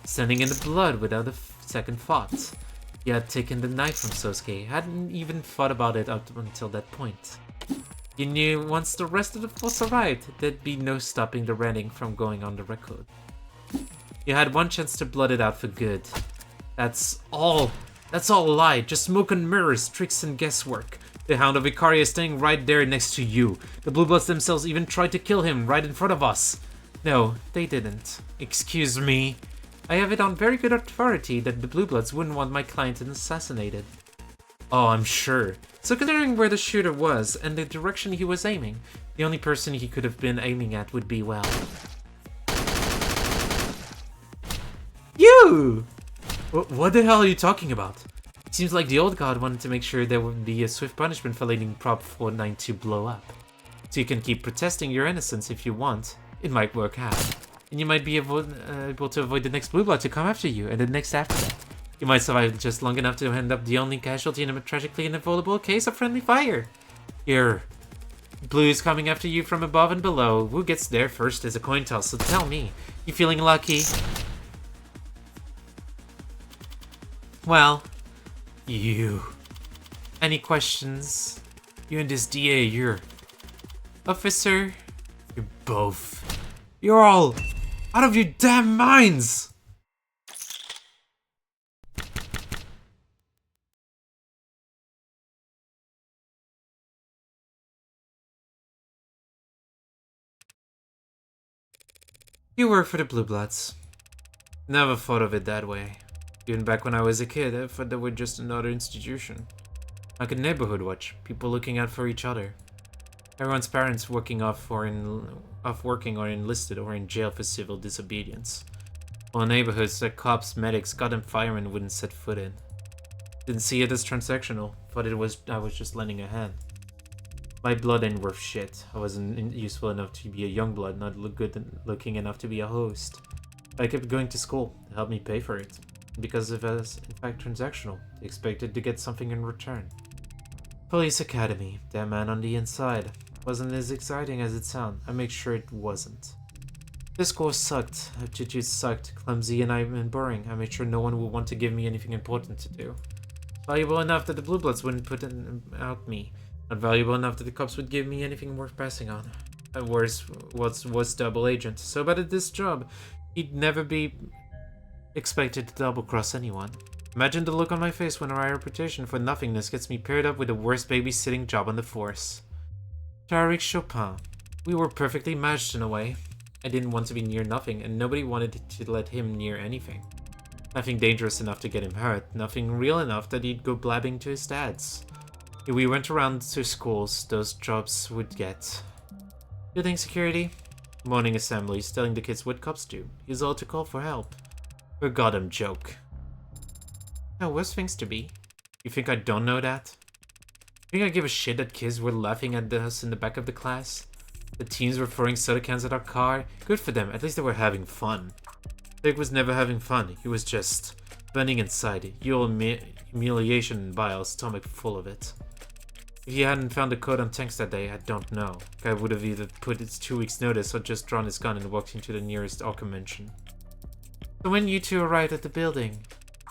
Standing in the blood without a second thought. He had taken the knife from Sosuke, hadn't even thought about it up until that point. You knew once the rest of the force arrived, there'd be no stopping the red ink from going on the record. You had one chance to blood it out for good. That's all a lie, just smoke and mirrors, tricks and guesswork. The Hound of Icaria is standing right there next to you. The Blue Bloods themselves even tried to kill him right in front of us. No, they didn't. Excuse me. I have it on very good authority that the Blue Bloods wouldn't want my client assassinated. Oh, I'm sure. So considering where the shooter was and the direction he was aiming, the only person he could have been aiming at would be, well... You! What the hell are you talking about? It seems like the old god wanted to make sure there would be a swift punishment for letting Prop 492 blow up. So you can keep protesting your innocence if you want. It might work out. And you might be able to avoid the next blue blood to come after you, and the next after that. You might survive just long enough to end up the only casualty in a tragically unavoidable case of friendly fire. Here. Blue is coming after you from above and below. Who gets there first is a coin toss, so tell me. You feeling lucky? Well, you. Any questions? You and this DA, you're... Officer? You're both. You're all out of your damn minds! You work for the Blue Bloods. Never thought of it that way. Even back when I was a kid, I thought they were just another institution. Like a neighborhood watch, people looking out for each other. Everyone's parents working off working or enlisted or in jail for civil disobedience. While neighborhoods that cops, medics, goddamn firemen wouldn't set foot in. Didn't see it as transactional, thought I was just lending a hand. My blood ain't worth shit. I wasn't useful enough to be a young blood, not looking enough to be a host. But I kept going to school to help me pay for it. Because it was, in fact, transactional. They expected to get something in return. Police Academy, that man on the inside. Wasn't as exciting as it sounded. I make sure it wasn't. This course sucked. Aptitude sucked. Clumsy and boring. I made sure no one would want to give me anything important to do. Valuable enough that the Blue Bloods wouldn't put out me. Not valuable enough that the cops would give me anything worth passing on. At worst, was double agent. So bad at this job, he'd never be expected to double-cross anyone. Imagine the look on my face when my reputation for nothingness gets me paired up with the worst babysitting job on the force. Tariq Chopin. We were perfectly matched in a way. I didn't want to be near nothing, and nobody wanted to let him near anything. Nothing dangerous enough to get him hurt, nothing real enough that he'd go blabbing to his dads. If we went around to schools, those jobs would get. Building security? Morning assemblies, telling the kids what cops do. He's all to call for help. A goddamn joke. How worse things to be? You think I don't know that? Think I give a shit that kids were laughing at us in the back of the class? The teens were throwing soda cans at our car? Good for them, at least they were having fun. Dick was never having fun, he was just burning inside, humiliation and bile, stomach full of it. If he hadn't found the code on tanks that day, I don't know. Guy would have either put his 2 weeks notice or just drawn his gun and walked into the nearest Arkham mansion. So when you two arrived at the building,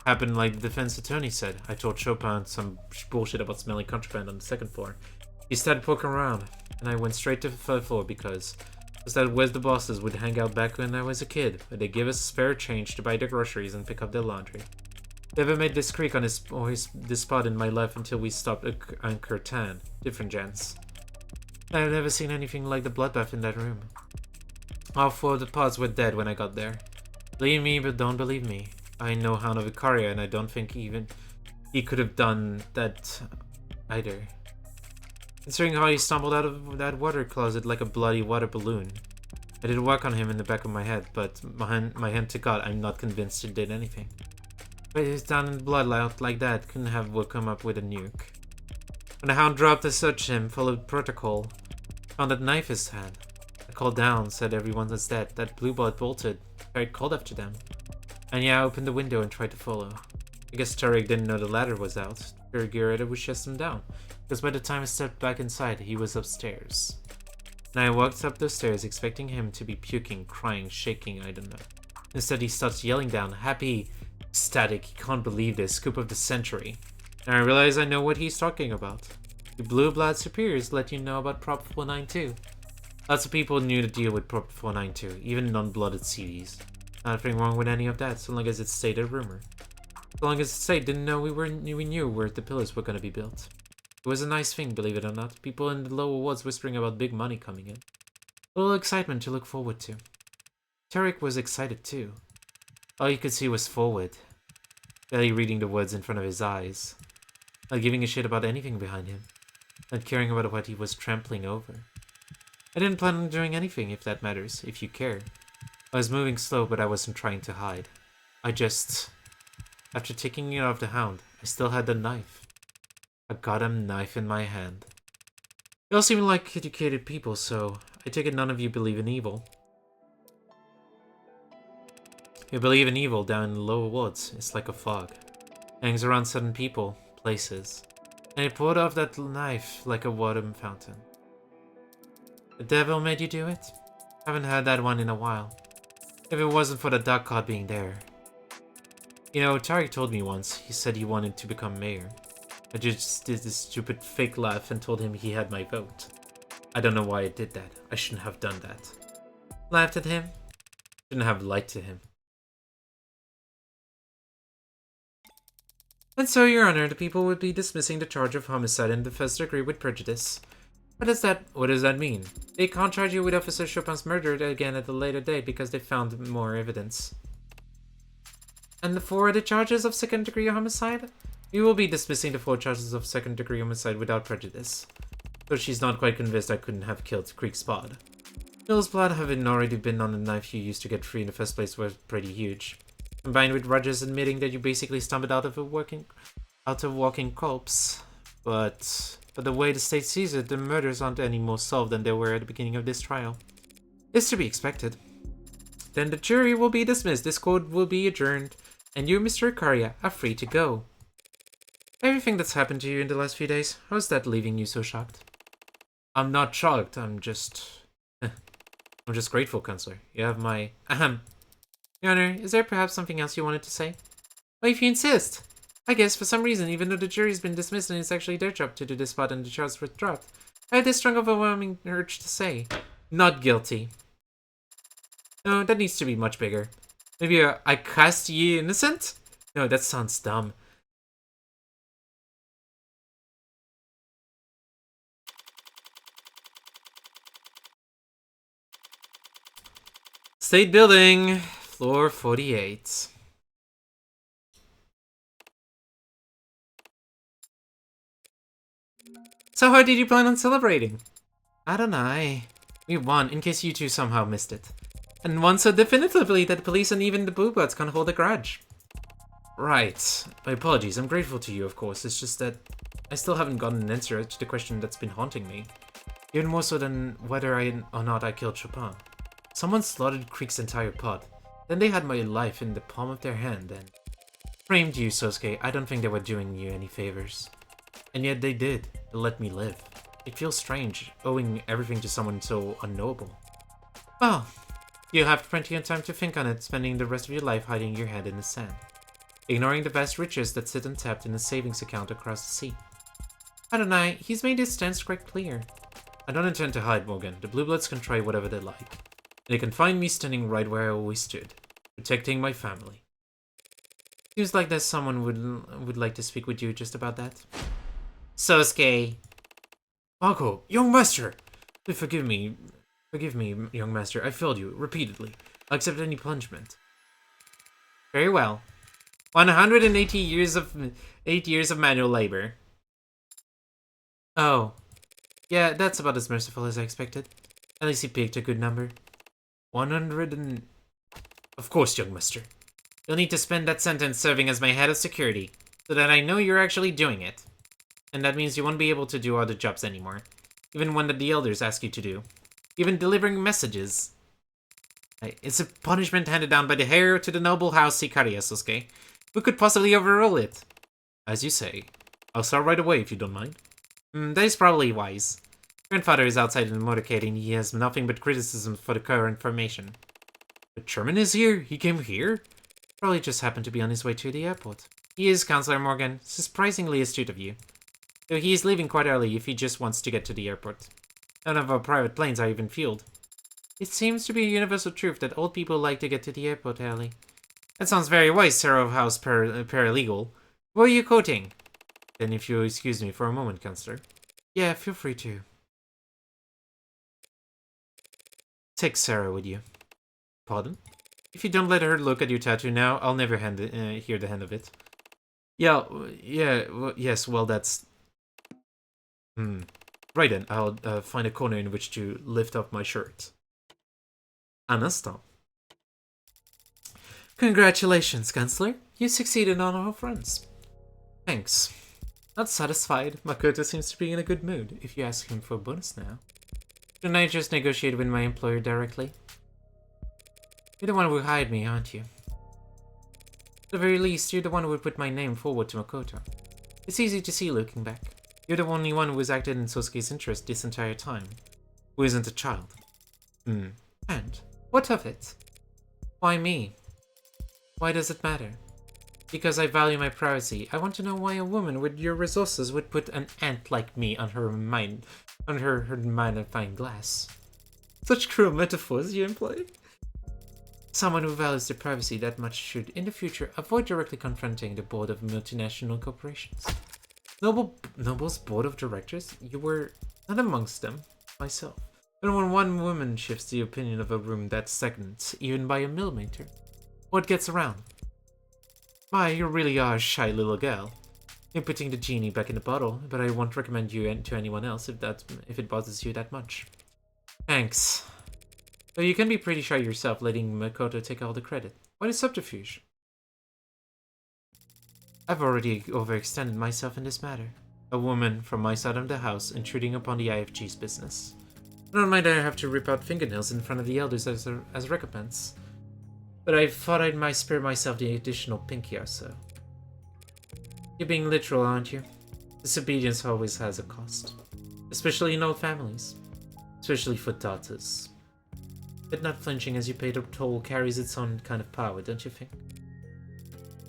happened like the defense attorney said. I told Chopin some bullshit about smelling contraband on the second floor. He started poking around, and I went straight to the third floor because that was the bosses would hang out back when I was a kid, where they give us spare change to buy their groceries and pick up their laundry. Never made this creek on this spot in my life until we stopped at Curtin. Different gents. I've never seen anything like the bloodbath in that room. All 4 of the pods were dead when I got there. Believe me, but don't believe me. I know Hound of Icaria, and I don't think even he could have done that either. Considering how he stumbled out of that water closet like a bloody water balloon. I did work on him in the back of my head, but my hand to God, I'm not convinced it did anything. But he's down in the blood like that, couldn't have come up with a nuke. When the Hound dropped, I searched him, followed protocol. Found that knife in his hand. I called down, said everyone was dead, that blue blood bolted. I called after them. And yeah, I opened the window and tried to follow. I guess Tariq didn't know the ladder was out. Figured it would chase him down, because by the time I stepped back inside, he was upstairs. And I walked up those stairs expecting him to be puking, crying, shaking, I don't know. Instead, he starts yelling down, happy, ecstatic, he can't believe this, scoop of the century. And I realize I know what he's talking about. The Blue Blood superiors let you know about Prop 492. Lots of people knew the deal with Prop 492, even non-blooded CDs. Nothing wrong with any of that, so long as it stayed a rumor. So long as the state didn't know we knew where the pillars were gonna be built. It was a nice thing, believe it or not. People in the lower wards whispering about big money coming in. A little excitement to look forward to. Tariq was excited too. All you could see was forward, barely reading the words in front of his eyes. not giving a shit about anything behind him, not caring about what he was trampling over. I didn't plan on doing anything, if that matters, if you care. I was moving slow, but I wasn't trying to hide. I just... After taking it off the hound, I still had the knife. A goddamn knife in my hand. You all seem like educated people, so I take it none of you believe in evil. You believe in evil down in the lower woods. It's like a fog. It hangs around certain people, places. And it poured off that knife like a water fountain. The devil made you do it? Haven't had that one in a while. If it wasn't for the duck cod being there. You know, Tariq told me once, he said he wanted to become mayor. I just did this stupid fake laugh and told him he had my vote. I don't know why I did that. I shouldn't have done that. Laughed at him? Shouldn't have lied to him. And so, Your Honor, the people would be dismissing the charge of homicide in the first degree with prejudice. What does that mean? They can't charge you with Officer Chopin's murder again at a later date because they found more evidence. And for the charges of second-degree homicide? We will be dismissing the 4 charges of second-degree homicide without prejudice. Though she's not quite convinced I couldn't have killed Creek's Pod. Bill's blood having already been on the knife you used to get free in the first place was pretty huge. Combined with Rogers admitting that you basically stumbled out of a walking corpse. But the way the state sees it, the murders aren't any more solved than they were at the beginning of this trial. It's to be expected. Then the jury will be dismissed, this court will be adjourned, and you, Mr. Ikaria, are free to go. Everything that's happened to you in the last few days, how's that leaving you so shocked? I'm not shocked, I'm just grateful, Counselor. You have my... Ahem. Your Honor, is there perhaps something else you wanted to say? Well, if you insist. I guess, for some reason, even though the jury's been dismissed and it's actually their job to do this part and the charges were dropped, I had this strong overwhelming urge to say, not guilty. No, that needs to be much bigger. Maybe I cast ye innocent? No, that sounds dumb. State building, floor 48. So how did you plan on celebrating? I don't know. We won, in case you two somehow missed it. And won so definitively that the police and even the Boobots can't hold a grudge. Right. My apologies, I'm grateful to you, of course. It's just that I still haven't gotten an answer to the question that's been haunting me. Even more so than whether or not I killed Chopin. Someone slaughtered Creek's entire pod. Then they had my life in the palm of their hand and framed you, Sosuke. I don't think they were doing you any favors. And yet they did. They let me live. It feels strange, owing everything to someone so unknowable. Well, you'll have plenty of time to think on it, spending the rest of your life hiding your head in the sand. Ignoring the vast riches that sit untapped in a savings account across the sea. I don't know, he's made his stance quite clear. I don't intend to hide, Morgan. The Blue Bloods can try whatever they like. They can find me standing right where I always stood, protecting my family. Seems like there's someone would like to speak with you just about that. Sosuke. Mako, young master! Forgive me, young master. I failed you, repeatedly. I'll accept any punishment. Very well. 180 years of 8 years of manual labor. Oh. Yeah, that's about as merciful as I expected. At least he picked a good number. 100 and... Of course, young master. You'll need to spend that sentence serving as my head of security, so that I know you're actually doing it. And that means you won't be able to do other jobs anymore. Even when the elders ask you to do. Even delivering messages. It's a punishment handed down by the heir to the noble house Ikaria, Sosuke. Who could possibly overrule it? As you say. I'll start right away if you don't mind. That is probably wise. Grandfather is outside in the motorcade and he has nothing but criticism for the current formation. But Sherman is here? He came here? Probably just happened to be on his way to the airport. He is, Counselor Morgan. Surprisingly astute of you. Though he is leaving quite early if he just wants to get to the airport. None of our private planes are even fueled. It seems to be a universal truth that old people like to get to the airport early. That sounds very wise, Sarah House paralegal. What are you quoting? Then if you'll excuse me for a moment, Counselor. Yeah, feel free to. Take Sarah with you. Pardon? If you don't let her look at your tattoo now, I'll never hear the end of it. Yes, well, that's... Hmm. Right then, I'll find a corner in which to lift up my shirt. Un instant. Congratulations, Counselor. You succeeded on all fronts. Thanks. Not satisfied, Makoto seems to be in a good mood, if you ask him for a bonus now. Shouldn't I just negotiate with my employer directly? You're the one who hired me, aren't you? At the very least, you're the one who would put my name forward to Makoto. It's easy to see looking back. You're the only one who has acted in Sosuke's interest this entire time. Who isn't a child. And? What of it? Why me? Why does it matter? Because I value my privacy. I want to know why a woman with your resources would put an ant like me on her magnifying glass. Such cruel metaphors you employ. Someone who values their privacy that much should, in the future, avoid directly confronting the board of multinational corporations. Noble's board of directors? You were not amongst them, myself. But when one woman shifts the opinion of a room that second, even by a millimeter, what gets around? Why, you really are a shy little girl. You're putting the genie back in the bottle, but I won't recommend you to anyone else if it bothers you that much. Thanks. Though you can be pretty shy yourself, letting Makoto take all the credit. Why the subterfuge? I've already overextended myself in this matter. A woman from my side of the house intruding upon the IFG's business. I don't mind I have to rip out fingernails in front of the elders as recompense. But I thought I might spare myself the additional pinky or so. You're being literal, aren't you? Disobedience always has a cost. Especially in old families. Especially for daughters. But not flinching as you pay the toll carries its own kind of power, don't you think?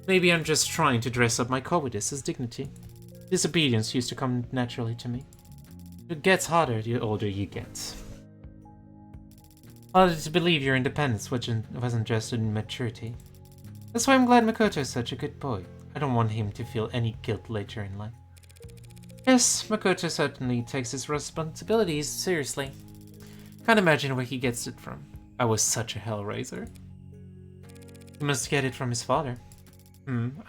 Maybe I'm just trying to dress up my cowardice as dignity. Disobedience used to come naturally to me. It gets harder the older you get. Harder to believe your independence wasn't just in maturity. That's why I'm glad Makoto is such a good boy. I don't want him to feel any guilt later in life. Yes, Makoto certainly takes his responsibilities seriously. Can't imagine where he gets it from. I was such a hellraiser. He must get it from his father.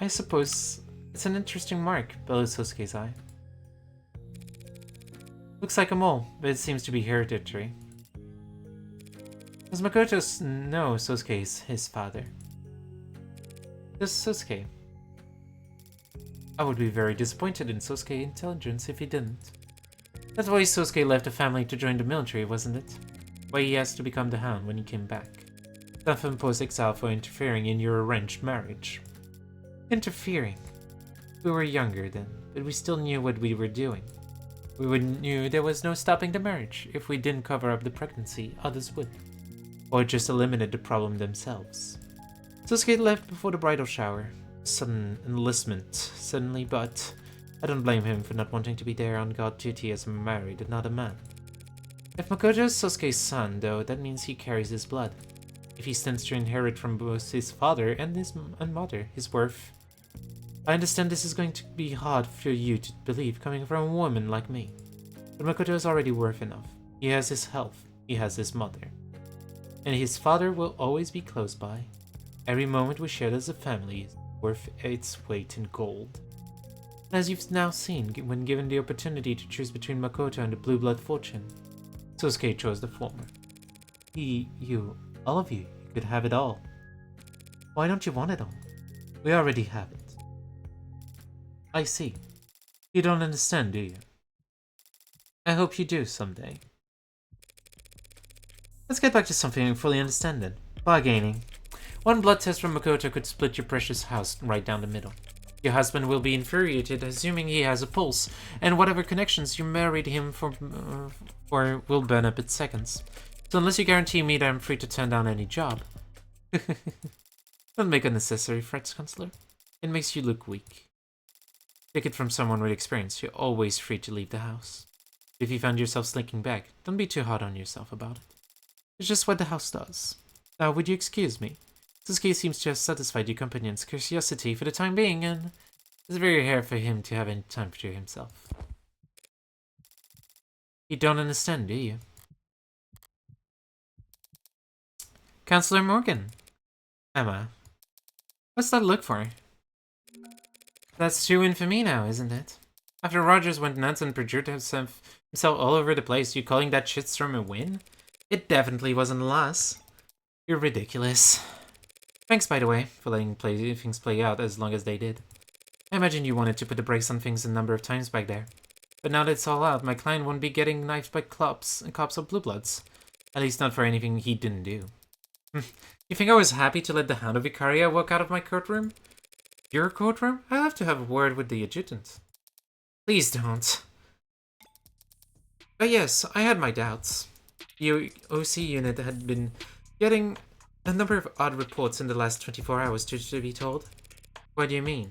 I suppose it's an interesting mark below Sosuke's eye. Looks like a mole, but it seems to be hereditary. Does Makoto know Sosuke is his father? Does Sosuke? I would be very disappointed in Sosuke's intelligence if he didn't. That's why Sosuke left the family to join the military, wasn't it? Why he has to become the Hound when he came back. Self-imposed exile for interfering in your arranged marriage. Interfering? We were younger then, but we still knew what we were doing. We knew there was no stopping the marriage. If we didn't cover up the pregnancy, others would. Or just eliminate the problem themselves. Sosuke left before the bridal shower. Sudden enlistment, suddenly, but I don't blame him for not wanting to be there on guard duty as married, not a man. If Makoto is Sosuke's son, though, that means he carries his blood. If he stands to inherit from both his father and his mother, his worth. I understand this is going to be hard for you to believe coming from a woman like me. But Makoto is already worth enough. He has his health, he has his mother. And his father will always be close by. Every moment we shared as a family is worth its weight in gold. As you've now seen, when given the opportunity to choose between Makoto and the Blue Blood fortune, Sosuke chose the former. All of you could have it all. Why don't you want it all? We already have it. I see. You don't understand, do you? I hope you do someday. Let's get back to something I fully understand then. Bargaining. One blood test from Makoto could split your precious house right down the middle. Your husband will be infuriated, assuming he has a pulse, and whatever connections you married him for will burn up in seconds. So unless you guarantee me that I'm free to turn down any job. Don't make unnecessary threats, Counselor. It makes you look weak. Take it from someone with experience, you're always free to leave the house. If you find yourself slinking back, don't be too hard on yourself about it. It's just what the house does. Now, would you excuse me? Sosuke seems to have satisfied your companion's curiosity for the time being, and it's very rare for him to have any time for himself. You don't understand, do you? Counselor Morgan. Emma. What's that look for? That's true infamy now, isn't it? After Rogers went nuts and perjured himself all over the place, you calling that shitstorm a win? It definitely wasn't a loss. You're ridiculous. Thanks, by the way, for letting things play out as long as they did. I imagine you wanted to put the brakes on things a number of times back there. But now that it's all out, my client won't be getting knifed by cops or blue bloods. At least not for anything he didn't do. You think I was happy to let the Hound of Icaria walk out of my courtroom? Your courtroom? I'll have to have a word with the adjutant. Please don't. But yes, I had my doubts. The OC unit had been getting a number of odd reports in the last 24 hours, to be told. What do you mean?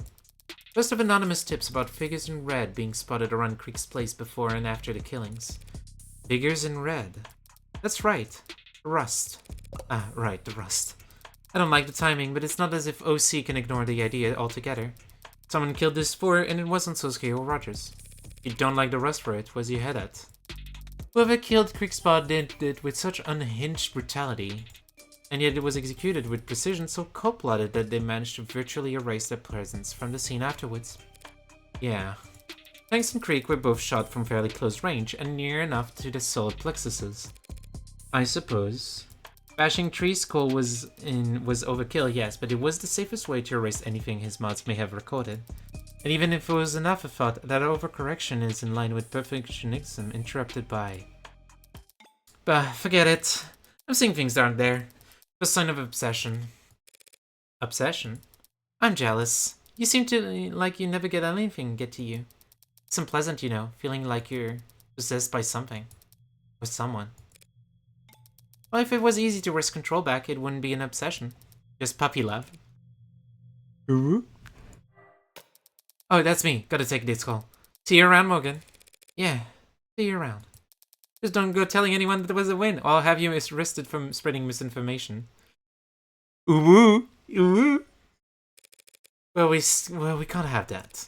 First of anonymous tips about figures in red being spotted around Creek's place before and after the killings. Figures in red. That's right. Rust. Ah, right, the rust. I don't like the timing, but it's not as if OC can ignore the idea altogether. Someone killed this spore, and it wasn't Sosuke or Rogers. You don't like the rust for it, where's your head at? Whoever killed Creekspot did it with such unhinged brutality, and yet it was executed with precision so cold-blooded that they managed to virtually erase their presence from the scene afterwards. Yeah. Thanks and Creek were both shot from fairly close range and near enough to the solar plexuses. I suppose. Bashing Tree's skull was overkill, yes, but it was the safest way to erase anything his mods may have recorded. And even if it was an afterthought, that overcorrection is in line with perfectionism interrupted by... Bah, forget it. I'm seeing things that aren't there. A sign of obsession. Obsession? I'm jealous. You seem to like you never get anything get to you. It's unpleasant, you know, feeling like you're possessed by something. Or someone. Well, if it was easy to wrest control back, it wouldn't be an obsession. Just puppy love. Ooh. Oh, that's me. Gotta take this call. See you around, Morgan. Yeah, see you around. Just don't go telling anyone that it was a win, or I'll have you arrested from spreading misinformation. Ooh, ooh. Well, we can't have that.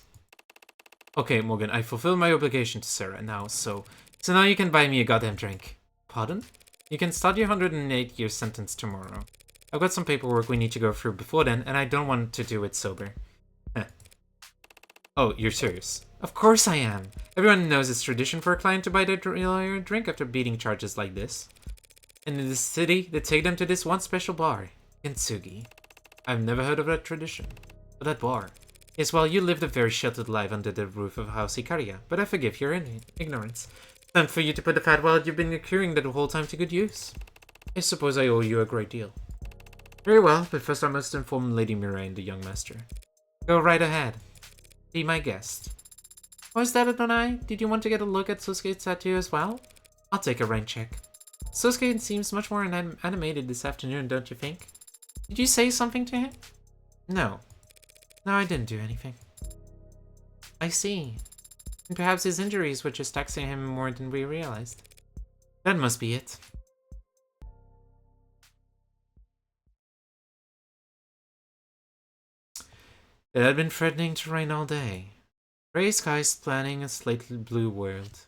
Okay, Morgan, I fulfilled my obligation to Sarah now, so now you can buy me a goddamn drink. Pardon? You can start your 108-year sentence tomorrow. I've got some paperwork we need to go through before then, and I don't want to do it sober. Huh. Oh, you're serious? Of course I am. Everyone knows it's tradition for a client to buy their lawyer a drink after beating charges like this. And in this city, they take them to this one special bar, Kintsugi. I've never heard of that tradition. But that bar. Yes, well, you lived a very sheltered life under the roof of House Icaria, but I forgive your ignorance. Time for you to put the fat wallet you've been accruing the whole time to good use. I suppose I owe you a great deal. Very well, but first I must inform Lady Mirai and the young master. Go right ahead. Be my guest. Oh, is that Adonai? Did you want to get a look at Sosuke's tattoo as well? I'll take a rain check. Sosuke seems much more animated this afternoon, don't you think? Did you say something to him? No. No, I didn't do anything. I see. And perhaps his injuries were just taxing him more than we realized. That must be it. It had been threatening to rain all day. Gray skies planning a slightly blue world.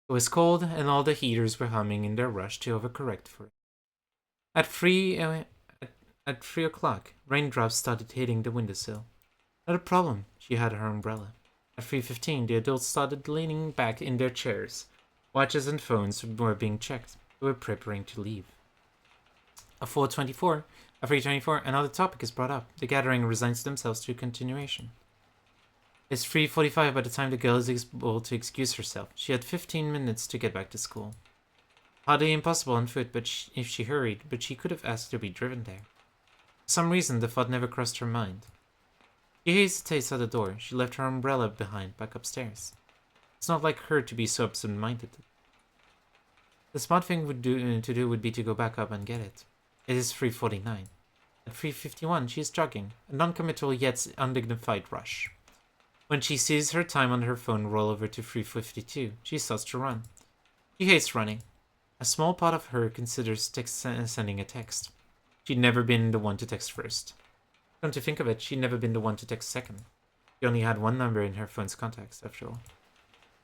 It was cold, and all the heaters were humming in their rush to overcorrect for it. At 3 o'clock, raindrops started hitting the windowsill. Not a problem, she had her umbrella. At 3:15, the adults started leaning back in their chairs. Watches and phones were being checked. They were preparing to leave. At 3:24, another topic is brought up. The gathering resigns themselves to a continuation. It's 3:45 by the time the girl is able to excuse herself. She had 15 minutes to get back to school. Hardly impossible on foot, if she hurried, but she could have asked to be driven there. For some reason, the thought never crossed her mind. She hesitates at the door. She left her umbrella behind, back upstairs. It's not like her to be so absent-minded. The smart thing would be to go back up and get it. It is 3:49. At 3:51, she is jogging, a non-committal yet undignified rush. When she sees her time on her phone roll over to 3:52, she starts to run. She hates running. A small part of her considers sending a text. She'd never been the one to text first. Come to think of it, she'd never been the one to text second. She only had one number in her phone's contacts, after all.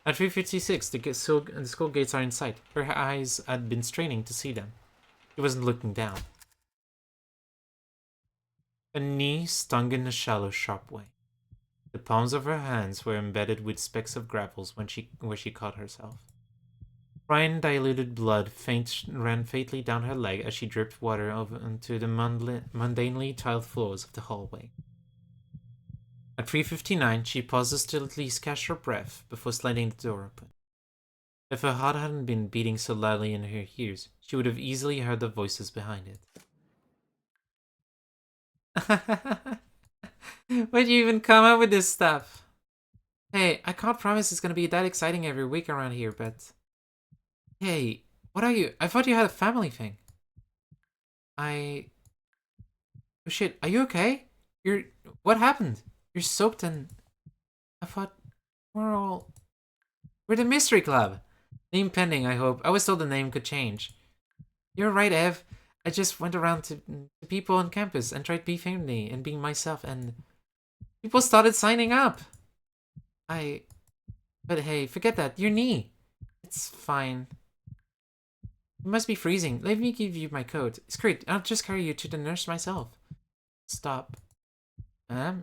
At 3:56, the school gates are in sight. Her eyes had been straining to see them. She wasn't looking down. A knee stung in a shallow, sharp way. The The palms of her hands were embedded with specks of gravels where she caught herself. Fine diluted blood ran faintly down her leg as she dripped water over onto the mundanely tiled floors of the hallway. At 3:59, she pauses to at least catch her breath before sliding the door open. If her heart hadn't been beating so loudly in her ears, she would have easily heard the voices behind it. Where'd you even come up with this stuff? Hey, I can't promise it's gonna be that exciting every week around here, but... Hey, what are you? I thought you had a family thing. Oh shit, are you okay? What happened? You're soaked and... I thought we're the Mystery Club. Name pending, I hope. I was told the name could change. You're right, Ev. I just went around to people on campus and tried being friendly and being myself, and people started signing up. But hey, forget that. Your knee. It's fine. You must be freezing. Let me give you my coat. It's great. I'll just carry you to the nurse myself. Stop.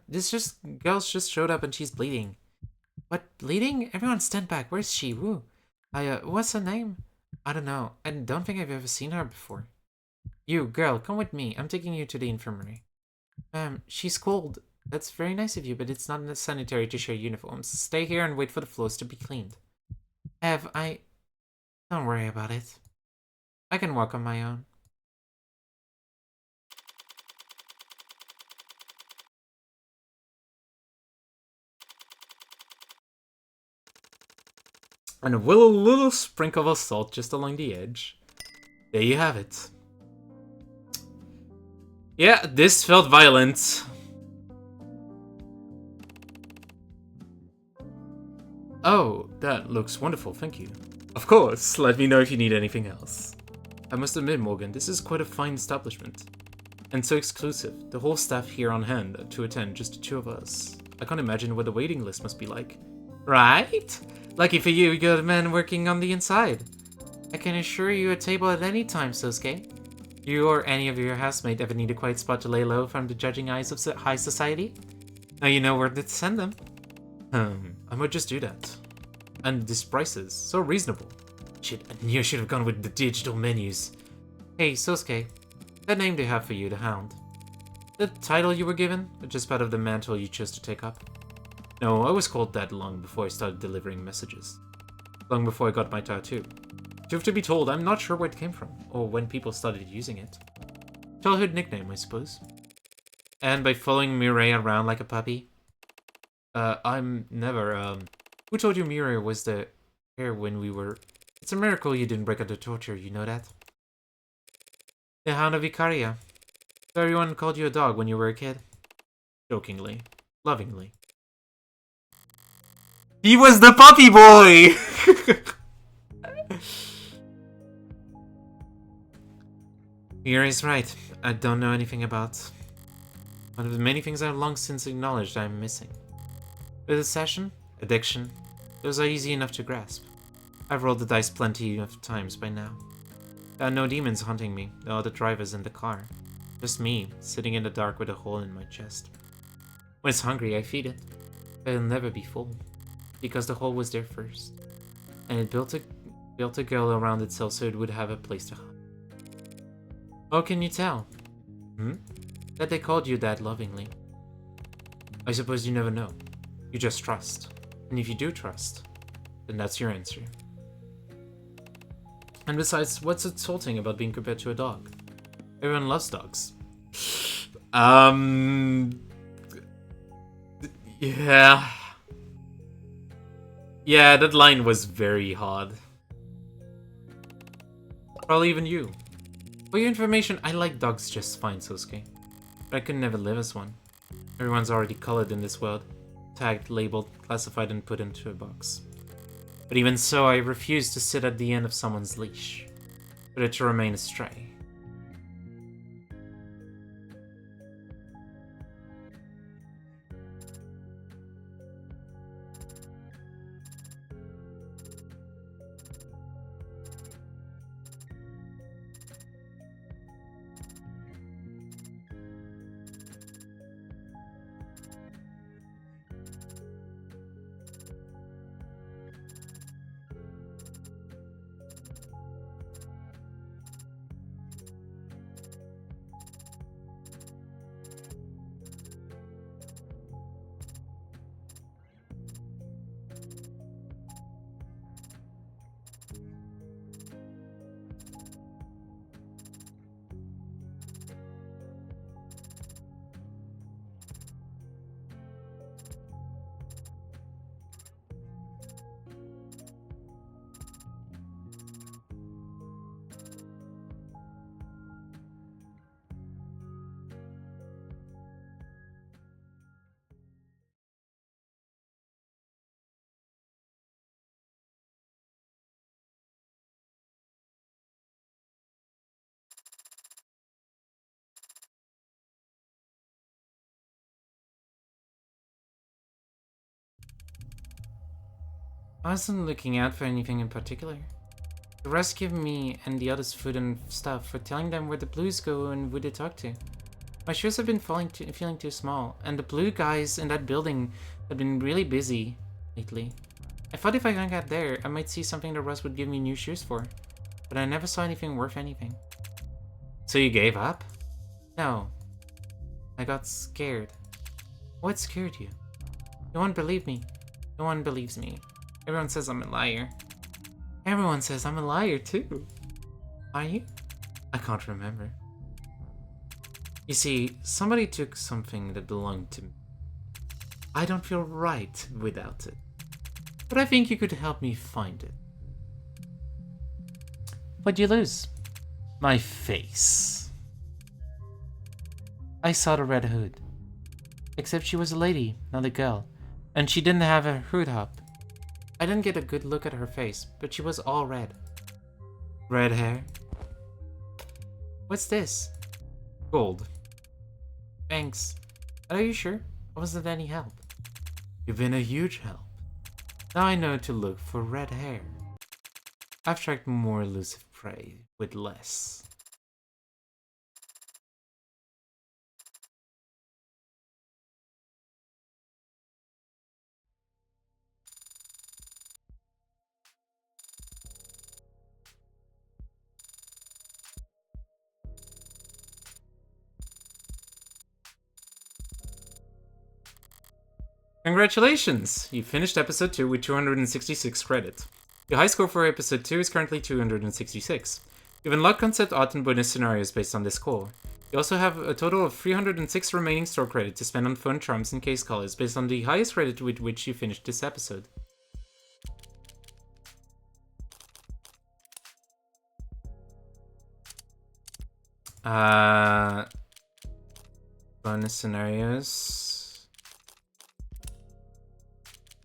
This girl's just showed up and she's bleeding. What, bleeding? Everyone stand back. Where's she? Woo. What's her name? I don't know. I don't think I've ever seen her before. You, girl, come with me. I'm taking you to the infirmary. She's cold. That's very nice of you, but it's not sanitary to share uniforms. Stay here and wait for the floors to be cleaned. Ev, don't worry about it. I can walk on my own. And with a little sprinkle of salt just along the edge. There you have it. Yeah, this felt violent. Oh, that looks wonderful, thank you. Of course, let me know if you need anything else. I must admit, Morgan, this is quite a fine establishment. And so exclusive, the whole staff here on hand to attend, just the two of us. I can't imagine what the waiting list must be like. Right? Lucky for you, you're the man working on the inside. I can assure you a table at any time, Sosuke. You or any of your housemates ever need a quiet spot to lay low from the judging eyes of high society? Now you know where to send them. I might just do that. And this price is so reasonable. Shit, I knew I should have gone with the digital menus. Hey, Sosuke, that name they have for you, the Hound. The title you were given, or just part of the mantle you chose to take up? No, I was called that long before I started delivering messages. Long before I got my tattoo. Truth to be told, I'm not sure where it came from, or when people started using it. Childhood nickname, I suppose. And by following Mirai around like a puppy? I'm never, Who told you Mirai was the here when we were... It's a miracle you didn't break under torture, you know that? The Hound of Ikaria. So everyone called you a dog when you were a kid? Jokingly. Lovingly. He was the puppy boy! Mirai's right. I don't know anything about one of the many things I've long since acknowledged I'm missing. With obsession, addiction, those are easy enough to grasp. I've rolled the dice plenty of times by now. There are no demons haunting me, no other drivers in the car. Just me, sitting in the dark with a hole in my chest. When it's hungry, I feed it. But it'll never be full. Because the hole was there first. And it built a girl around itself so it would have a place to hide. How can you tell? That they called you that lovingly. I suppose you never know. You just trust. And if you do trust, then that's your answer. And besides, what's insulting about being compared to a dog? Everyone loves dogs. Yeah. Yeah, that line was very hard. Probably even you. For your information, I like dogs just fine, Sosuke. But I could never live as one. Everyone's already colored in this world. Tagged, labeled, classified, and put into a box. But even so, I refuse to sit at the end of someone's leash. For it to remain astray. I wasn't looking out for anything in particular. The rest give me and the others food and stuff for telling them where the blues go and who to talk to. My shoes have been feeling too small, and the blue guys in that building have been really busy lately. I thought if I hung out there, I might see something that Russ would give me new shoes for, but I never saw anything worth anything. So you gave up? No. I got scared. What scared you? No one believed me. No one believes me. Everyone says I'm a liar. Everyone says I'm a liar too. Are you? I can't remember. You see, somebody took something that belonged to me. I don't feel right without it. But I think you could help me find it. What'd you lose? My face. I saw the red hood. Except she was a lady, not a girl. And she didn't have a hood up. I didn't get a good look at her face, but she was all red. Red hair? What's this? Gold. Thanks. Are you sure? I wasn't any help. You've been a huge help. Now I know to look for red hair. I've tracked more elusive prey with less. Congratulations! You finished episode 2 with 266 credits. Your high score for episode 2 is currently 266. You've unlocked concept art and bonus scenarios based on this score. You also have a total of 306 remaining store credit to spend on phone charms and case colors based on the highest credit with which you finished this episode. Bonus scenarios.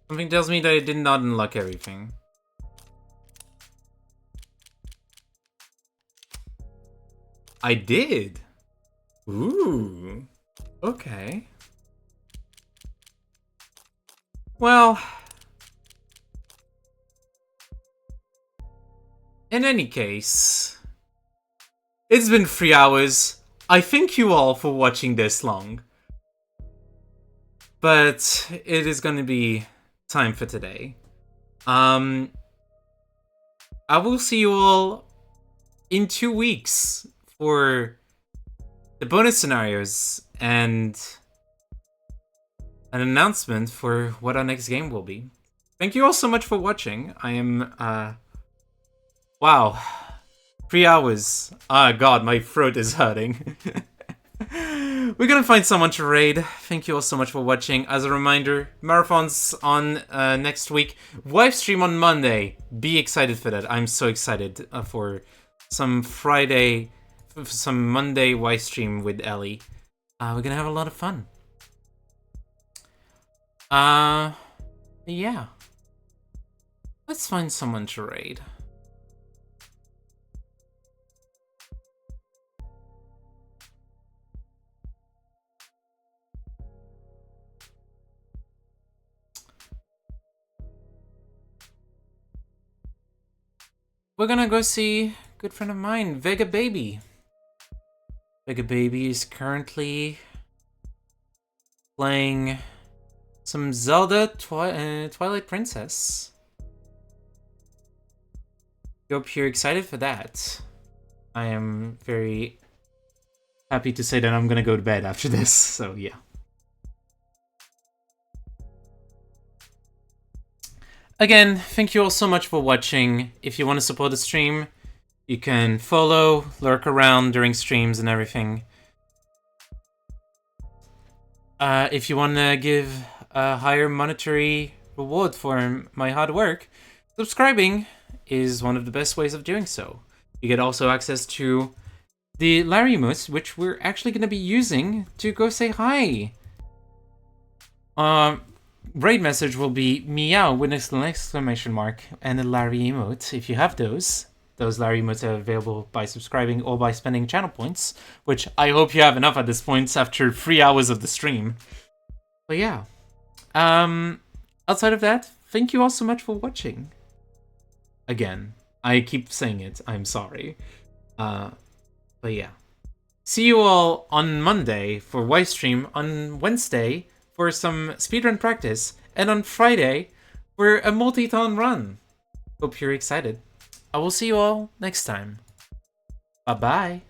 Something tells me that I did not unlock everything. I did? Ooh. Okay. Well. In any case. It's been 3 hours. I thank you all for watching this long. But it is gonna be time for today. I will see you all in 2 weeks for the bonus scenarios and an announcement for what our next game will be. Thank you all so much for watching. I am, wow. 3 hours. Ah, God, my throat is hurting. We're gonna find someone to raid. Thank you all so much for watching. As a reminder, marathons on next week. Live stream on Monday. Be excited for that. I'm so excited for some Monday live stream with Ellie. We're gonna have a lot of fun. Yeah. Let's find someone to raid. We're gonna go see a good friend of mine, Vega Baby. Vega Baby is currently playing some Zelda Twilight Princess. Hope you're excited for that. I am very happy to say that I'm gonna go to bed after this, so yeah. Again, thank you all so much for watching. If you want to support the stream, you can follow, lurk around during streams and everything. If you want to give a higher monetary reward for my hard work, subscribing is one of the best ways of doing so. You get also access to the Larry emotes, which we're actually going to be using to go say hi. Raid message will be meow with an exclamation mark and a Larry emote. If you have those Larry emotes are available by subscribing or by spending channel points, which I hope you have enough at this point after 3 hours of the stream. But yeah. Outside of that, thank you all so much for watching. Again, I keep saying it, I'm sorry. But yeah. See you all on Monday for Livestream, on Wednesday for some speedrun practice, and on Friday for a multi-ton run. Hope you're excited. I will see you all next time. Bye-bye.